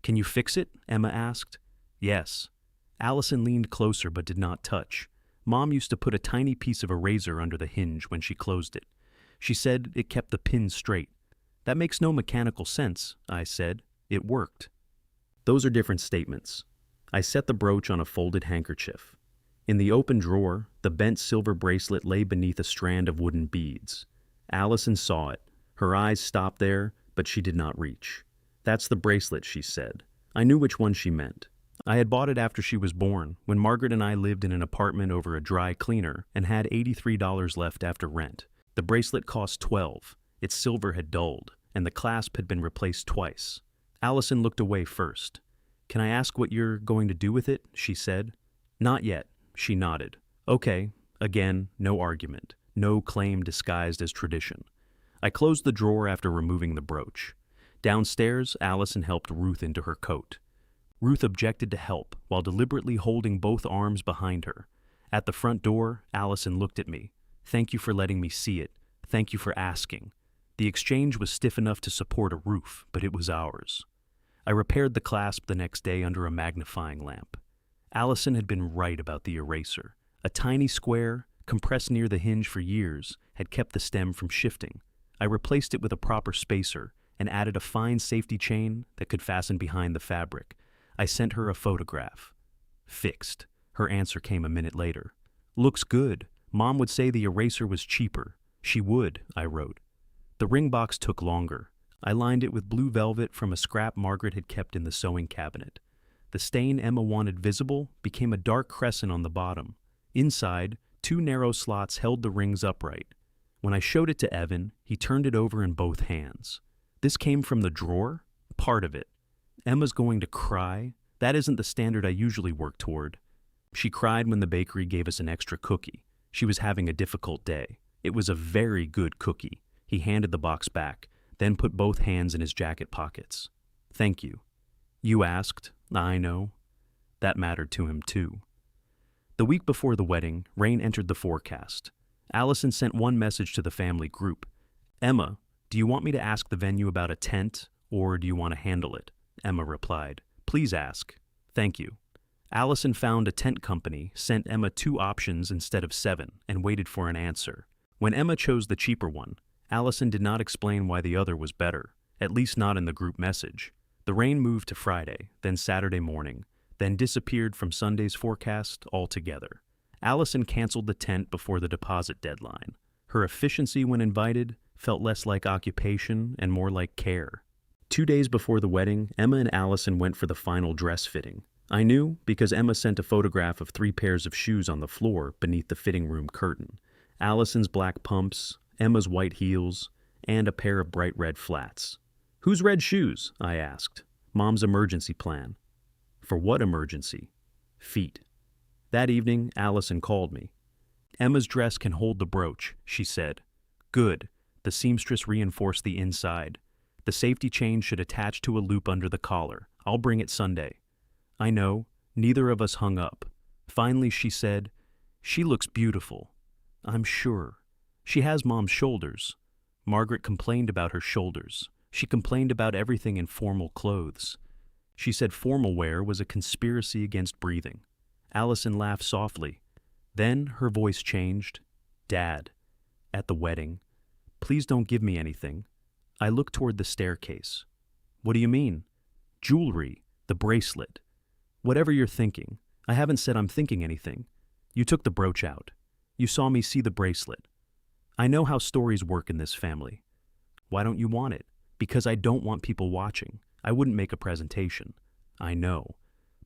"Can you fix it?" Emma asked. "Yes." Allison leaned closer but did not touch. Mom used to put a tiny piece of eraser under the hinge when she closed it. She said it kept the pin straight. "That makes no mechanical sense," I said. "It worked." Those are different statements. I set the brooch on a folded handkerchief. In the open drawer, the bent silver bracelet lay beneath a strand of wooden beads. Allison saw it. Her eyes stopped there, but she did not reach. "That's the bracelet," she said. I knew which one she meant. I had bought it after she was born, when Margaret and I lived in an apartment over a dry cleaner and had $83 left after rent. The bracelet cost $12. Its silver had dulled, and the clasp had been replaced twice. Allison looked away first. "Can I ask what you're going to do with it?" she said. "Not yet." She nodded. "Okay." Again, no argument. No claim disguised as tradition. I closed the drawer after removing the brooch. Downstairs, Allison helped Ruth into her coat. Ruth objected to help while deliberately holding both arms behind her. At the front door, Allison looked at me. "Thank you for letting me see it. Thank you for asking." The exchange was stiff enough to support a roof, but it was ours. I repaired the clasp the next day under a magnifying lamp. Allison had been right about the eraser. A tiny square, compressed near the hinge for years, had kept the stem from shifting. I replaced it with a proper spacer and added a fine safety chain that could fasten behind the fabric. I sent her a photograph. "Fixed." Her answer came a minute later. "Looks good. Mom would say the eraser was cheaper." "She would," I wrote. The ring box took longer. I lined it with blue velvet from a scrap Margaret had kept in the sewing cabinet. The stain Emma wanted visible became a dark crescent on the bottom. Inside, 2 narrow slots held the rings upright. When I showed it to Evan, he turned it over in both hands. "This came from the drawer?" "Part of it." "Emma's going to cry? That isn't the standard I usually work toward." "She cried when the bakery gave us an extra cookie. She was having a difficult day. It was a very good cookie." He handed the box back, then put both hands in his jacket pockets. "Thank you." "You asked." "I know." That mattered to him, too. The week before the wedding, rain entered the forecast. Allison sent one message to the family group. "Emma, do you want me to ask the venue about a tent, or do you want to handle it?" Emma replied, "Please ask. Thank you." Allison found a tent company, sent Emma 2 options instead of 7, and waited for an answer. When Emma chose the cheaper one, Allison did not explain why the other was better, at least not in the group message. The rain moved to Friday, then Saturday morning, then disappeared from Sunday's forecast altogether. Allison canceled the tent before the deposit deadline. Her efficiency when invited felt less like occupation and more like care. 2 days before the wedding, Emma and Allison went for the final dress fitting. I knew because Emma sent a photograph of 3 pairs of shoes on the floor beneath the fitting room curtain. Allison's black pumps, Emma's white heels, and a pair of bright red flats. "Whose red shoes?" I asked. "Mom's emergency plan." "For what emergency?" "Feet." That evening, Allison called me. "Emma's dress can hold the brooch," she said. "Good." The seamstress reinforced the inside. "The safety chain should attach to a loop under the collar. I'll bring it Sunday." I know. Neither of us hung up. Finally, she said, "She looks beautiful." "I'm sure. She has Mom's shoulders." Margaret complained about her shoulders. She complained about everything in formal clothes. She said formal wear was a conspiracy against breathing. Allison laughed softly. Then her voice changed. "Dad." At the wedding. "Please don't give me anything." I looked toward the staircase. "What do you mean?" "Jewelry. The bracelet." "Whatever you're thinking. I haven't said I'm thinking anything. You took the brooch out. You saw me see the bracelet. I know how stories work in this family." "Why don't you want it?" "Because I don't want people watching. I wouldn't make a presentation." "I know.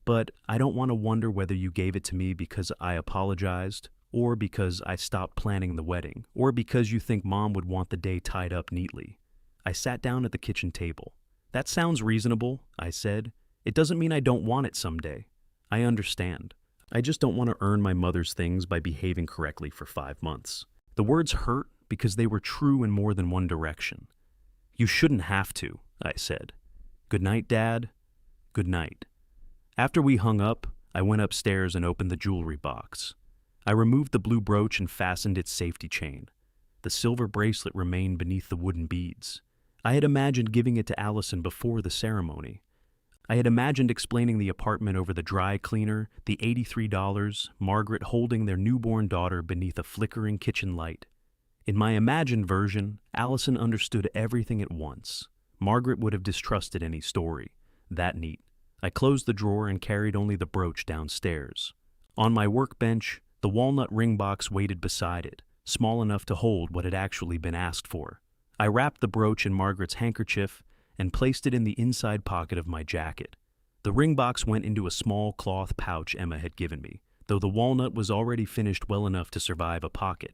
But I don't want to wonder whether you gave it to me because I apologized, or because I stopped planning the wedding, or because you think Mom would want the day tied up neatly." I sat down at the kitchen table. "That sounds reasonable," I said. "It doesn't mean I don't want it someday. I understand. I just don't want to earn my mother's things by behaving correctly for 5 months." The words hurt because they were true in more than one direction. "You shouldn't have to," I said. "Good night, Dad." "Good night." After we hung up, I went upstairs and opened the jewelry box. I removed the blue brooch and fastened its safety chain. The silver bracelet remained beneath the wooden beads. I had imagined giving it to Allison before the ceremony. I had imagined explaining the apartment over the dry cleaner, the $83, Margaret holding their newborn daughter beneath a flickering kitchen light. In my imagined version, Allison understood everything at once. Margaret would have distrusted any story. That neat. I closed the drawer and carried only the brooch downstairs. On my workbench, the walnut ring box waited beside it, small enough to hold what had actually been asked for. I wrapped the brooch in Margaret's handkerchief and placed it in the inside pocket of my jacket. The ring box went into a small cloth pouch Emma had given me, though the walnut was already finished well enough to survive a pocket.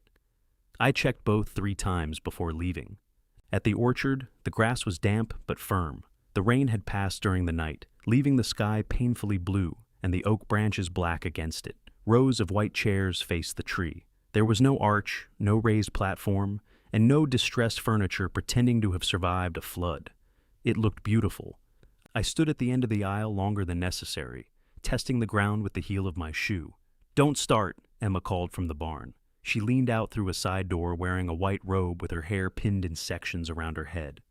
I checked both 3 times before leaving. At the orchard, the grass was damp but firm. The rain had passed during the night, leaving the sky painfully blue and the oak branches black against it. Rows of white chairs faced the tree. There was no arch, no raised platform, and no distressed furniture pretending to have survived a flood. It looked beautiful. I stood at the end of the aisle longer than necessary, testing the ground with the heel of my shoe. "Don't start," Emma called from the barn. She leaned out through a side door wearing a white robe with her hair pinned in sections around her head.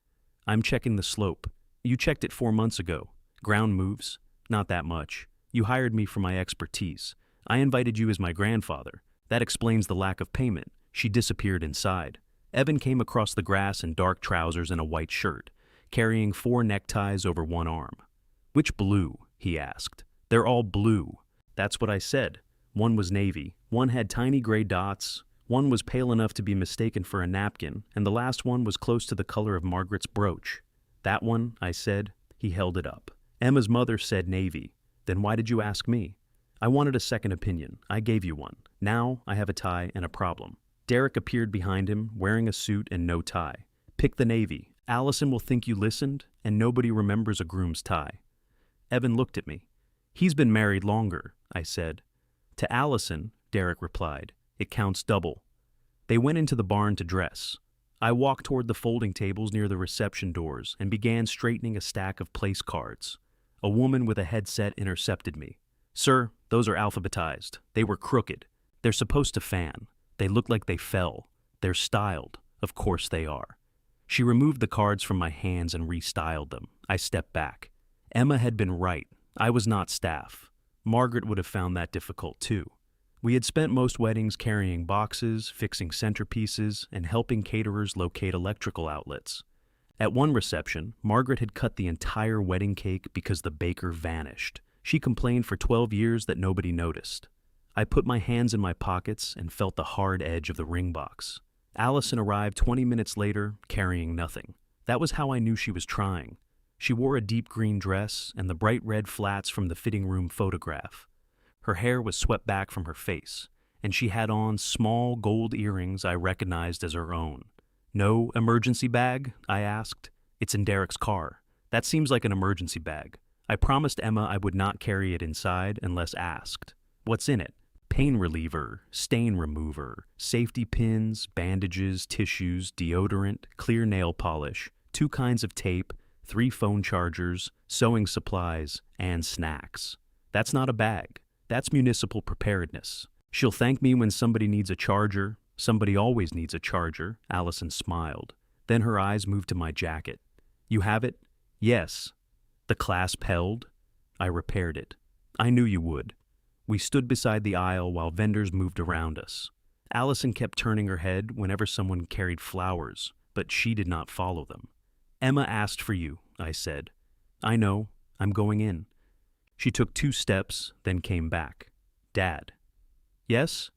"I'm checking the slope. You checked it 4 months ago. Ground moves? Not that much. You hired me for my expertise. I invited you as my grandfather. That explains the lack of payment." She disappeared inside. Evan came across the grass in dark trousers and a white shirt, carrying 4 neckties over one arm. "Which blue?" he asked. "They're all blue." That's what I said. One was navy, one had tiny gray dots, one was pale enough to be mistaken for a napkin, and the last one was close to the color of Margaret's brooch. "That one," I said. He held it up. "Emma's mother said navy. Then why did you ask me?" "I wanted a second opinion. I gave you one. Now I have a tie and a problem." Derek appeared behind him, wearing a suit and no tie. "Pick the navy. Allison will think you listened, and nobody remembers a groom's tie." Evan looked at me. "He's been married longer," I said. "To Allison," Derek replied, "it counts double." They went into the barn to dress. I walked toward the folding tables near the reception doors and began straightening a stack of place cards. A woman with a headset intercepted me. "Sir, those are alphabetized. They were crooked. They're supposed to fan. They look like they fell. They're styled. Of course they are." She removed the cards from my hands and restyled them. I stepped back. Emma had been right. I was not staff. Margaret would have found that difficult too. We had spent most weddings carrying boxes, fixing centerpieces, and helping caterers locate electrical outlets. At one reception, Margaret had cut the entire wedding cake because the baker vanished. She complained for 12 years that nobody noticed. I put my hands in my pockets and felt the hard edge of the ring box. Allison arrived 20 minutes later, carrying nothing. That was how I knew she was trying. She wore a deep green dress and the bright red flats from the fitting room photograph. Her hair was swept back from her face, and she had on small gold earrings I recognized as her own. "No emergency bag?" I asked. "It's in Derek's car." "That seems like an emergency bag." I promised Emma I would not carry it inside unless asked. "What's in it?" "Pain reliever, stain remover, safety pins, bandages, tissues, deodorant, clear nail polish, 2 kinds of tape, 3 phone chargers, sewing supplies, and snacks." "That's not a bag. That's municipal preparedness. She'll thank me when somebody needs a charger. Somebody always needs a charger." Allison smiled. Then her eyes moved to my jacket. "You have it?" "Yes." The clasp held. I repaired it. "I knew you would." We stood beside the aisle while vendors moved around us. Allison kept turning her head whenever someone carried flowers, but she did not follow them. "Emma asked for you," I said. "I know. I'm going in." She took 2 steps, then came back. "Dad." "Yes?"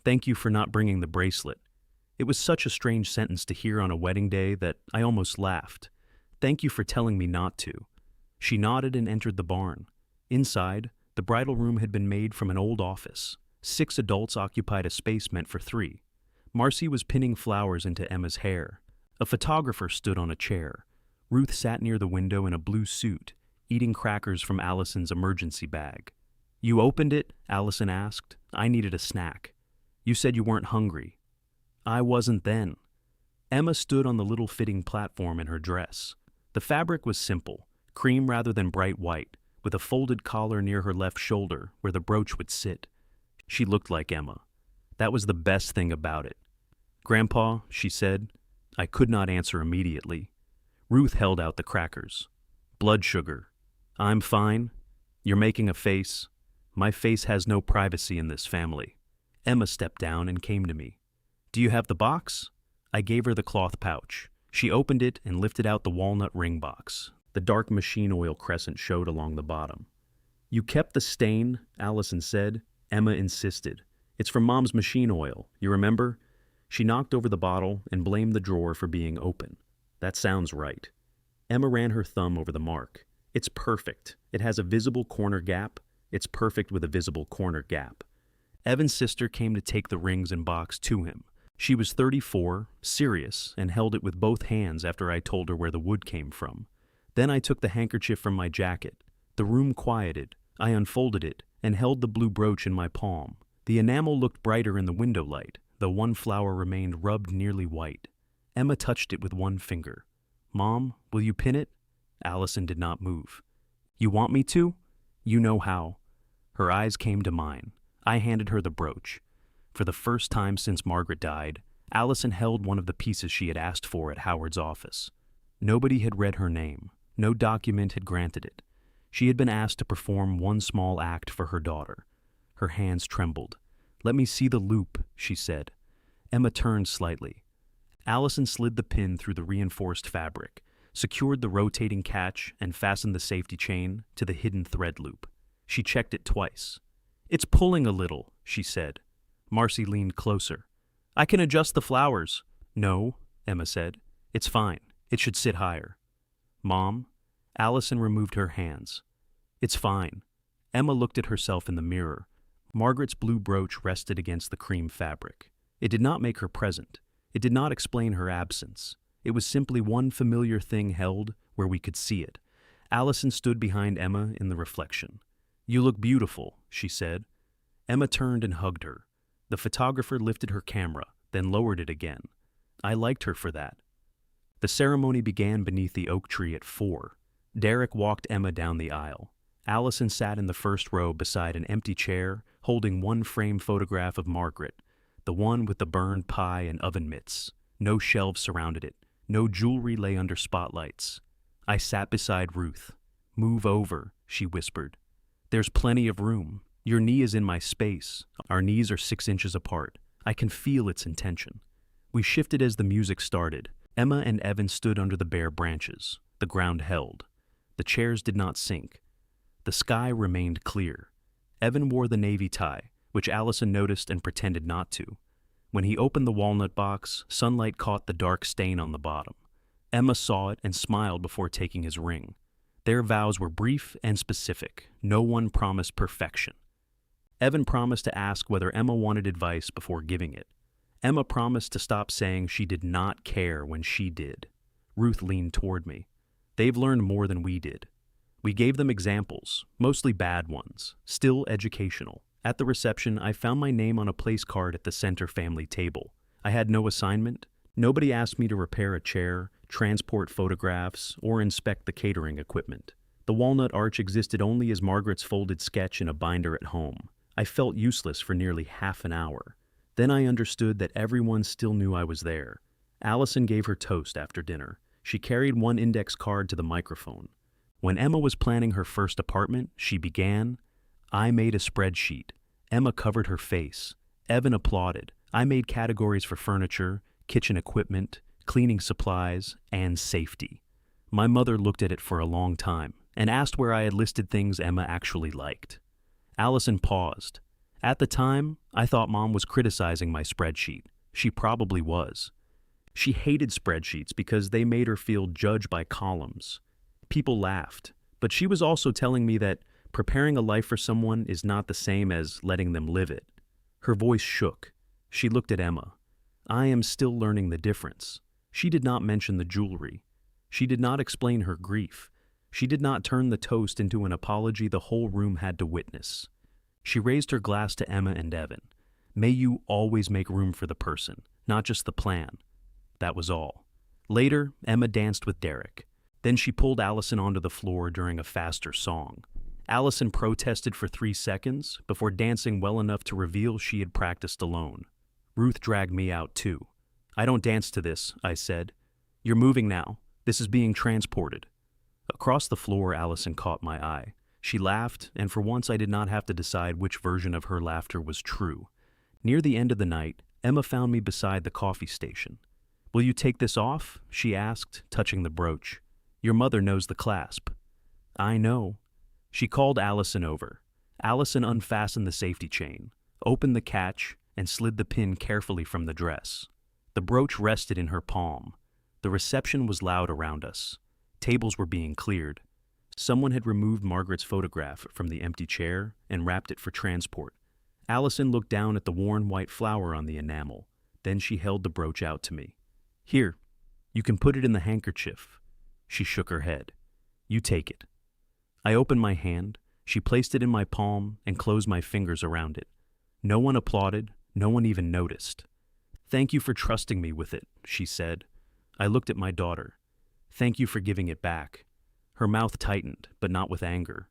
"Thank you for not bringing the bracelet." It was such a strange sentence to hear on a wedding day that I almost laughed. "Thank you for telling me not to." She nodded and entered the barn. Inside, the bridal room had been made from an old office. 6 adults occupied a space meant for 3. Marcy was pinning flowers into Emma's hair. A photographer stood on a chair. Ruth sat near the window in a blue suit, eating crackers from Allison's emergency bag. "You opened it?" Allison asked. "I needed a snack." "You said you weren't hungry." "I wasn't then." Emma stood on the little fitting platform in her dress. The fabric was simple, cream rather than bright white, with a folded collar near her left shoulder where the brooch would sit. She looked like Emma. That was the best thing about it. Grandpa, she said. I could not answer immediately. Ruth held out the crackers. Blood sugar. I'm fine. You're making a face. My face has no privacy in this family. Emma stepped down and came to me. Do you have the box? I gave her the cloth pouch. She opened it and lifted out the walnut ring box. The dark machine oil crescent showed along the bottom. You kept the stain, Allison said. Emma insisted. It's from Mom's machine oil, you remember? She knocked over the bottle and blamed the drawer for being open. That sounds right. Emma ran her thumb over the mark. It's perfect. It has a visible corner gap. It's perfect with a visible corner gap. Evan's sister came to take the rings and box to him. She was 34, serious, and held it with both hands after I told her where the wood came from. Then I took the handkerchief from my jacket. The room quieted. I unfolded it and held the blue brooch in my palm. The enamel looked brighter in the window light, though one flower remained rubbed nearly white. Emma touched it with one finger. Mom, will you pin it? Allison did not move. You want me to? You know how. Her eyes came to mine. I handed her the brooch. For the first time since Margaret died, Allison held one of the pieces she had asked for at Howard's office. Nobody had read her name. No document had granted it. She had been asked to perform one small act for her daughter. Her hands trembled. Let me see the loop, she said. Emma turned slightly. Allison slid the pin through the reinforced fabric, secured the rotating catch, and fastened the safety chain to the hidden thread loop. She checked it twice. It's pulling a little, she said. Marcy leaned closer. I can adjust the flowers. No, Emma said. It's fine. It should sit higher. Mom? Allison removed her hands. It's fine. Emma looked at herself in the mirror. Margaret's blue brooch rested against the cream fabric. It did not make her present. It did not explain her absence. It was simply one familiar thing held where we could see it. Allison stood behind Emma in the reflection. You look beautiful, she said. Emma turned and hugged her. The photographer lifted her camera, then lowered it again. I liked her for that. The ceremony began beneath the oak tree at 4. Derek walked Emma down the aisle. Allison sat in the first row beside an empty chair, holding one framed photograph of Margaret, the one with the burned pie and oven mitts. No shelves surrounded it. No jewelry lay under spotlights. I sat beside Ruth. Move over, she whispered. There's plenty of room. Your knee is in my space. Our knees are 6 inches apart. I can feel its intention. We shifted as the music started. Emma and Evan stood under the bare branches. The ground held. The chairs did not sink. The sky remained clear. Evan wore the navy tie, which Allison noticed and pretended not to. When he opened the walnut box, sunlight caught the dark stain on the bottom. Emma saw it and smiled before taking his ring. Their vows were brief and specific. No one promised perfection. Evan promised to ask whether Emma wanted advice before giving it. Emma promised to stop saying she did not care when she did. Ruth leaned toward me. They've learned more than we did. We gave them examples, mostly bad ones, still educational. At the reception, I found my name on a place card at the center family table. I had no assignment. Nobody asked me to repair a chair, transport photographs, or inspect the catering equipment. The walnut arch existed only as Margaret's folded sketch in a binder at home. I felt useless for nearly half an hour. Then I understood that everyone still knew I was there. Allison gave her toast after dinner. She carried one index card to the microphone. When Emma was planning her first apartment, she began, I made a spreadsheet. Emma covered her face. Evan applauded. I made categories for furniture, kitchen equipment, cleaning supplies, and safety. My mother looked at it for a long time and asked where I had listed things Emma actually liked. Allison paused. At the time, I thought Mom was criticizing my spreadsheet. She probably was. She hated spreadsheets because they made her feel judged by columns. People laughed, but she was also telling me that preparing a life for someone is not the same as letting them live it. Her voice shook. She looked at Emma. I am still learning the difference. She did not mention the jewelry. She did not explain her grief. She did not turn the toast into an apology the whole room had to witness. She raised her glass to Emma and Evan. May you always make room for the person, not just the plan. That was all. Later, Emma danced with Derek. Then she pulled Allison onto the floor during a faster song. Allison protested for 3 seconds before dancing well enough to reveal she had practiced alone. Ruth dragged me out too. I don't dance to this, I said. You're moving now. This is being transported. Across the floor, Allison caught my eye. She laughed, and for once I did not have to decide which version of her laughter was true. Near the end of the night, Emma found me beside the coffee station. Will you take this off? She asked, touching the brooch. Your mother knows the clasp. I know. She called Allison over. Allison unfastened the safety chain, opened the catch, and slid the pin carefully from the dress. The brooch rested in her palm. The reception was loud around us. Tables were being cleared. Someone had removed Margaret's photograph from the empty chair and wrapped it for transport. Allison looked down at the worn white flower on the enamel. Then she held the brooch out to me. Here, you can put it in the handkerchief. She shook her head. You take it. I opened my hand. She placed it in my palm and closed my fingers around it. No one applauded. No one even noticed. Thank you for trusting me with it, she said. I looked at my daughter. Thank you for giving it back. Her mouth tightened, but not with anger.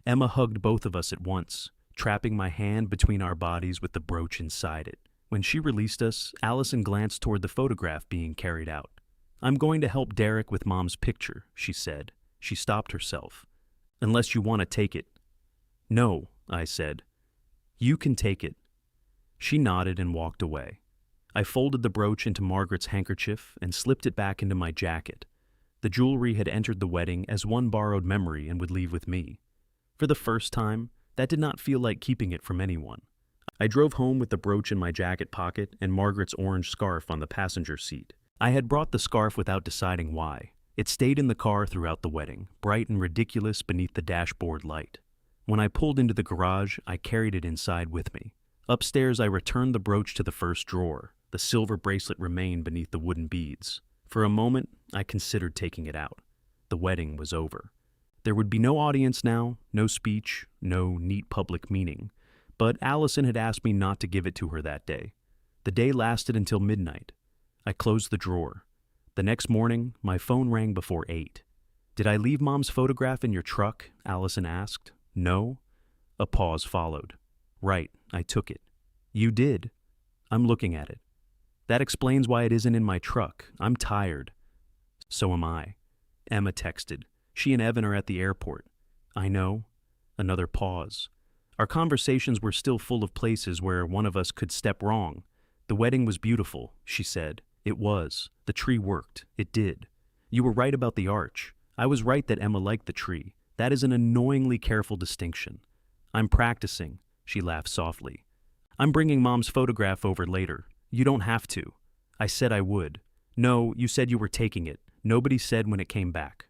Emma hugged both of us at once, trapping my hand between our bodies with the brooch inside it. When she released us, Allison glanced toward the photograph being carried out. I'm going to help Derek with Mom's picture, she said. She stopped herself. Unless you want to take it. No, I said. You can take it. She nodded and walked away. I folded the brooch into Margaret's handkerchief and slipped it back into my jacket. The jewelry had entered the wedding as one borrowed memory and would leave with me. For the first time, that did not feel like keeping it from anyone. I drove home with the brooch in my jacket pocket and Margaret's orange scarf on the passenger seat. I had brought the scarf without deciding why. It stayed in the car throughout the wedding, bright and ridiculous beneath the dashboard light. When I pulled into the garage, I carried it inside with me. Upstairs, I returned the brooch to the first drawer. The silver bracelet remained beneath the wooden beads. For a moment, I considered taking it out. The wedding was over. There would be no audience now, no speech, no neat public meeting. But Allison had asked me not to give it to her that day. The day lasted until midnight. I closed the drawer. The next morning, my phone rang before 8. Did I leave Mom's photograph in your truck? Allison asked. No. A pause followed. Right, I took it. You did. I'm looking at it. That explains why it isn't in my truck. I'm tired. So am I. Emma texted. She and Evan are at the airport. I know. Another pause. Our conversations were still full of places where one of us could step wrong. The wedding was beautiful, she said. It was. The tree worked. It did. You were right about the arch. I was right that Emma liked the tree. That is an annoyingly careful distinction. I'm practicing, she laughed softly. I'm bringing Mom's photograph over later. You don't have to. I said I would. No, you said you were taking it. Nobody said when it came back.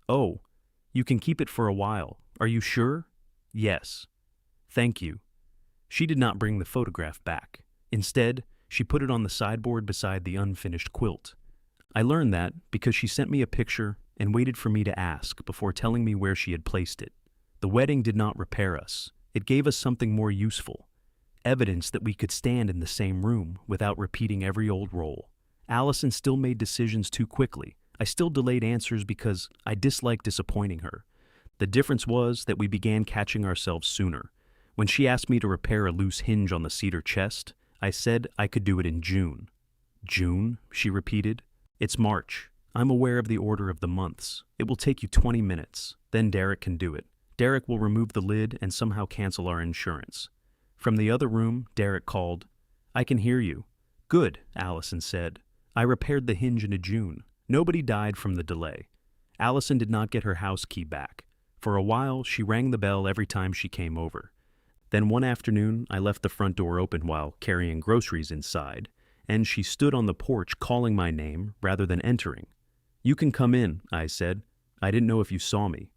Oh, you can keep it for a while. Are you sure? Yes. Thank you. She did not bring the photograph back. Instead, she put it on the sideboard beside the unfinished quilt. I learned that because she sent me a picture and waited for me to ask before telling me where she had placed it. The wedding did not repair us. It gave us something more useful. Evidence that we could stand in the same room without repeating every old role. Allison still made decisions too quickly. I still delayed answers because I disliked disappointing her. The difference was that we began catching ourselves sooner. When she asked me to repair a loose hinge on the cedar chest, I said I could do it in June. June, she repeated. It's March. I'm aware of the order of the months. It will take you 20 minutes. Then Derek can do it. Derek will remove the lid and somehow cancel our insurance. From the other room, Derek called. I can hear you. Good, Allison said. I repaired the hinge in June. Nobody died from the delay. Allison did not get her house key back. For a while, she rang the bell every time she came over. Then one afternoon, I left the front door open while carrying groceries inside, and she stood on the porch calling my name rather than entering. You can come in, I said. I didn't know if you saw me.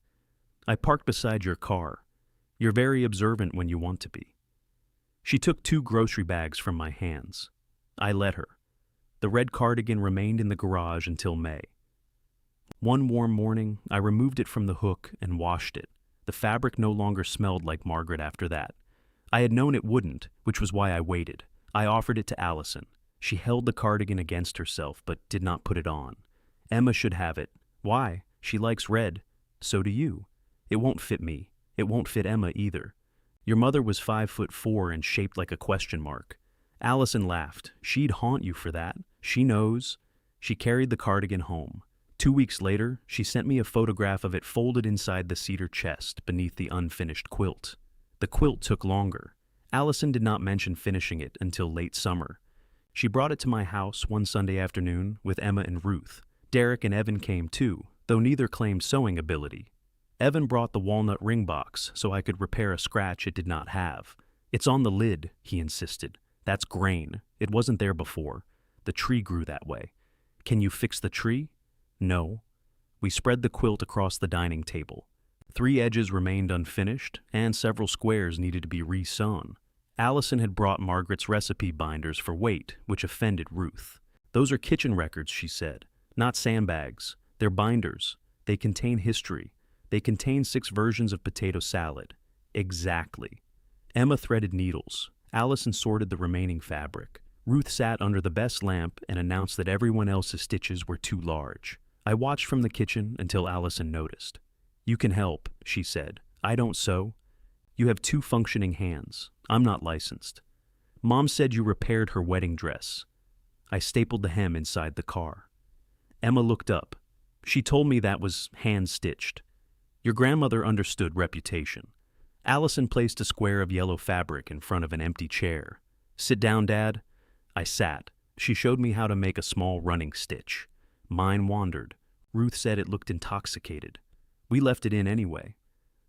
I parked beside your car. You're very observant when you want to be. She took 2 grocery bags from my hands. I let her. The red cardigan remained in the garage until May. One warm morning, I removed it from the hook and washed it. The fabric no longer smelled like Margaret after that. I had known it wouldn't, which was why I waited. I offered it to Allison. She held the cardigan against herself, but did not put it on. Emma should have it. Why? She likes red. So do you. It won't fit me. It won't fit Emma either. Your mother was 5'4" and shaped like a question mark. Allison laughed. She'd haunt you for that. She knows. She carried the cardigan home. 2 weeks later, she sent me a photograph of it folded inside the cedar chest beneath the unfinished quilt. The quilt took longer. Allison did not mention finishing it until late summer. She brought it to my house one Sunday afternoon with Emma and Ruth. Derek and Evan came too, though neither claimed sewing ability. Evan brought the walnut ring box so I could repair a scratch it did not have. "It's on the lid," he insisted. "That's grain. It wasn't there before. The tree grew that way." "Can you fix the tree?" "No." We spread the quilt across the dining table. 3 edges remained unfinished, and several squares needed to be re-sewn. Allison had brought Margaret's recipe binders for weight, which offended Ruth. "Those are kitchen records," she said, "not sandbags. They're binders. They contain history. They contain 6 versions of potato salad." "Exactly." Emma threaded needles. Allison sorted the remaining fabric. Ruth sat under the best lamp and announced that everyone else's stitches were too large. I watched from the kitchen until Allison noticed. "You can help," she said. "I don't sew. You have 2 functioning hands. I'm not licensed." "Mom said you repaired her wedding dress." I stapled the hem inside the car. Emma looked up. "She told me that was hand-stitched." "Your grandmother understood reputation." Allison placed a square of yellow fabric in front of an empty chair. "Sit down, Dad." I sat. She showed me how to make a small running stitch. Mine wandered. Ruth said it looked intoxicated. We left it in anyway.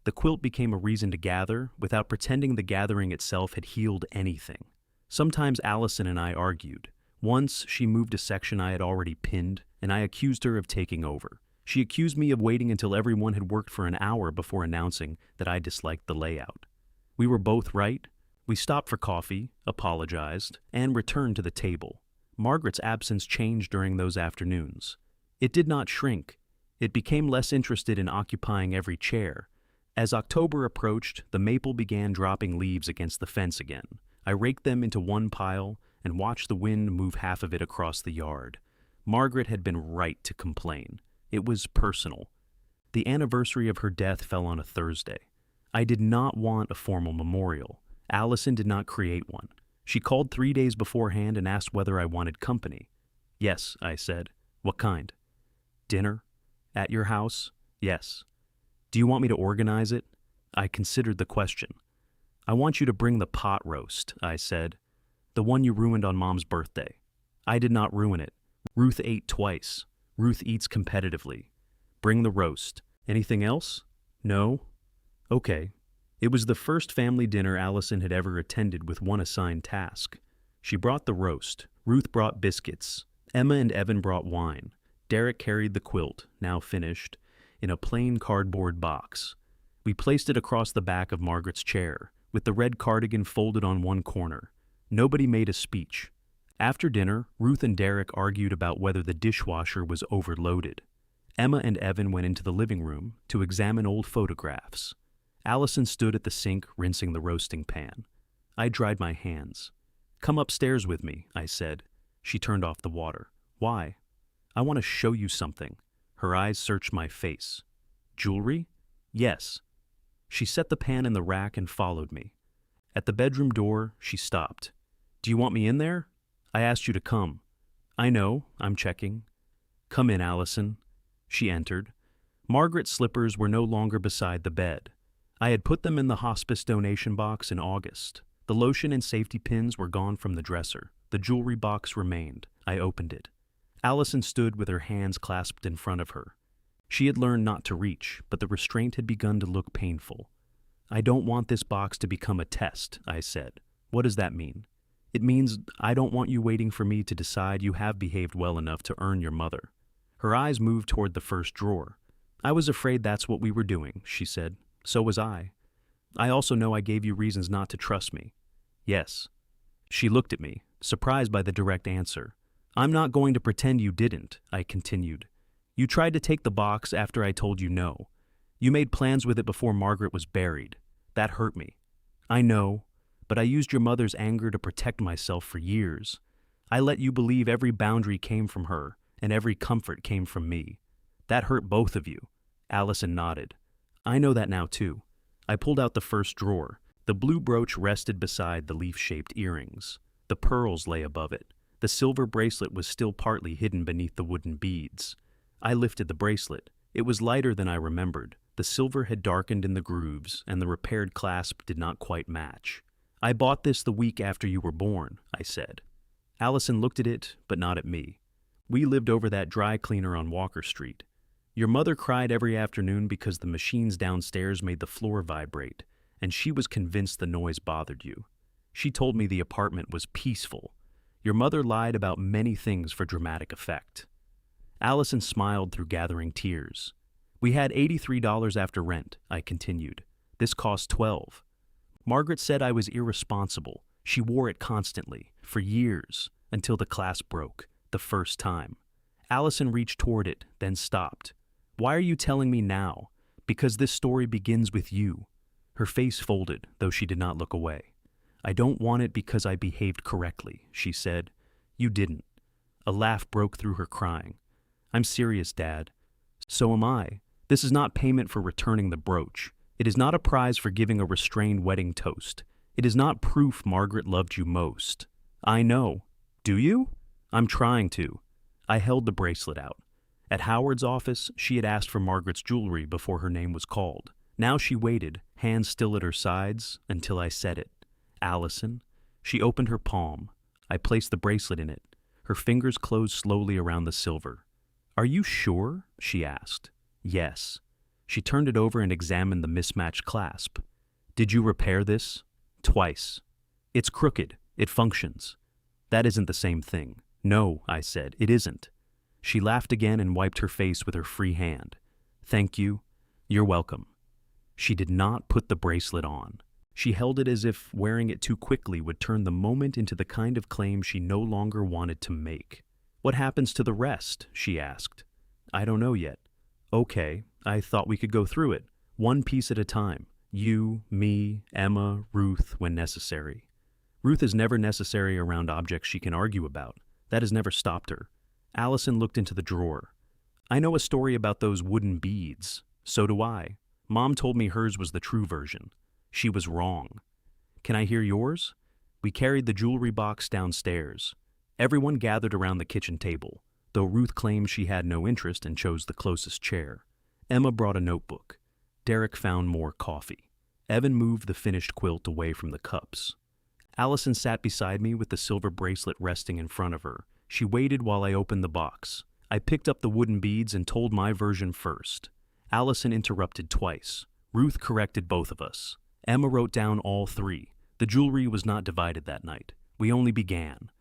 The quilt became a reason to gather without pretending the gathering itself had healed anything. Sometimes Allison and I argued. Once, she moved a section I had already pinned, and I accused her of taking over. She accused me of waiting until everyone had worked for an hour before announcing that I disliked the layout. We were both right. We stopped for coffee, apologized, and returned to the table. Margaret's absence changed during those afternoons. It did not shrink. It became less interested in occupying every chair. As October approached, the maple began dropping leaves against the fence again. I raked them into one pile and watched the wind move half of it across the yard. Margaret had been right to complain. It was personal. The anniversary of her death fell on a Thursday. I did not want a formal memorial. Allison did not create one. She called 3 days beforehand and asked whether I wanted company. "Yes," I said. "What kind?" "Dinner? At your house?" "Yes." "Do you want me to organize it?" I considered the question. "I want you to bring the pot roast," I said. "The one you ruined on Mom's birthday." "I did not ruin it. Ruth ate twice. Ruth eats competitively. Bring the roast. Anything else?" "No." "Okay." It was the first family dinner Allison had ever attended with one assigned task. She brought the roast. Ruth brought biscuits. Emma and Evan brought wine. Derek carried the quilt, now finished, in a plain cardboard box. We placed it across the back of Margaret's chair, with the red cardigan folded on one corner. Nobody made a speech. After dinner, Ruth and Derek argued about whether the dishwasher was overloaded. Emma and Evan went into the living room to examine old photographs. Allison stood at the sink rinsing the roasting pan. I dried my hands. "Come upstairs with me," I said. She turned off the water. "Why?" "I want to show you something." Her eyes searched my face. "Jewelry?" "Yes." She set the pan in the rack and followed me. At the bedroom door, she stopped. "Do you want me in there?" "I asked you to come." "I know, I'm checking." "Come in, Allison." She entered. Margaret's slippers were no longer beside the bed. I had put them in the hospice donation box in August. The lotion and safety pins were gone from the dresser. The jewelry box remained. I opened it. Allison stood with her hands clasped in front of her. She had learned not to reach, but the restraint had begun to look painful. "I don't want this box to become a test," I said. "What does that mean?" "It means I don't want you waiting for me to decide you have behaved well enough to earn your mother." Her eyes moved toward the first drawer. "I was afraid that's what we were doing," she said. "So was I. I also know I gave you reasons not to trust me." "Yes." She looked at me, surprised by the direct answer. "I'm not going to pretend you didn't," I continued. "You tried to take the box after I told you no. You made plans with it before Margaret was buried. That hurt me." "I know, but I used your mother's anger to protect myself for years. I let you believe every boundary came from her, and every comfort came from me. That hurt both of you." Allison nodded. "I know that now too." I pulled out the first drawer. The blue brooch rested beside the leaf-shaped earrings. The pearls lay above it. The silver bracelet was still partly hidden beneath the wooden beads. I lifted the bracelet. It was lighter than I remembered. The silver had darkened in the grooves, and the repaired clasp did not quite match. "I bought this the week after you were born," I said. Allison looked at it, but not at me. "We lived over that dry cleaner on Walker Street. Your mother cried every afternoon because the machines downstairs made the floor vibrate, and she was convinced the noise bothered you. She told me the apartment was peaceful. Your mother lied about many things for dramatic effect." Allison smiled through gathering tears. "We had $83 after rent," I continued. "This cost $12. Margaret said I was irresponsible. She wore it constantly, for years, until the clasp broke, the first time." Allison reached toward it, then stopped. "Why are you telling me now? Because this story begins with you." Her face folded, though she did not look away. "I don't want it because I behaved correctly," she said. "You didn't." A laugh broke through her, crying. "I'm serious, Dad." "So am I. This is not payment for returning the brooch. It is not a prize for giving a restrained wedding toast. It is not proof Margaret loved you most." "I know." "Do you?" "I'm trying to." I held the bracelet out. At Howard's office, she had asked for Margaret's jewelry before her name was called. Now she waited, hands still at her sides, until I said it. "Allison." She opened her palm. I placed the bracelet in it. Her fingers closed slowly around the silver. "Are you sure?" she asked. "Yes." She turned it over and examined the mismatched clasp. "Did you repair this?" "Twice." "It's crooked. It functions." "That isn't the same thing." "No," I said, "it isn't." She laughed again and wiped her face with her free hand. "Thank you. You're welcome." She did not put the bracelet on. She held it as if wearing it too quickly would turn the moment into the kind of claim she no longer wanted to make. "What happens to the rest?" she asked. "I don't know yet." "Okay, I thought we could go through it, one piece at a time. You, me, Emma, Ruth, when necessary." "Ruth is never necessary around objects she can argue about. That has never stopped her." Allison looked into the drawer. "I know a story about those wooden beads." "So do I. Mom told me hers was the true version. She was wrong." "Can I hear yours?" We carried the jewelry box downstairs. Everyone gathered around the kitchen table, though Ruth claimed she had no interest and chose the closest chair. Emma brought a notebook. Derek found more coffee. Evan moved the finished quilt away from the cups. Allison sat beside me with the silver bracelet resting in front of her. She waited while I opened the box. I picked up the wooden beads and told my version first. Allison interrupted twice. Ruth corrected both of us. Emma wrote down all three. The jewelry was not divided that night. We only began.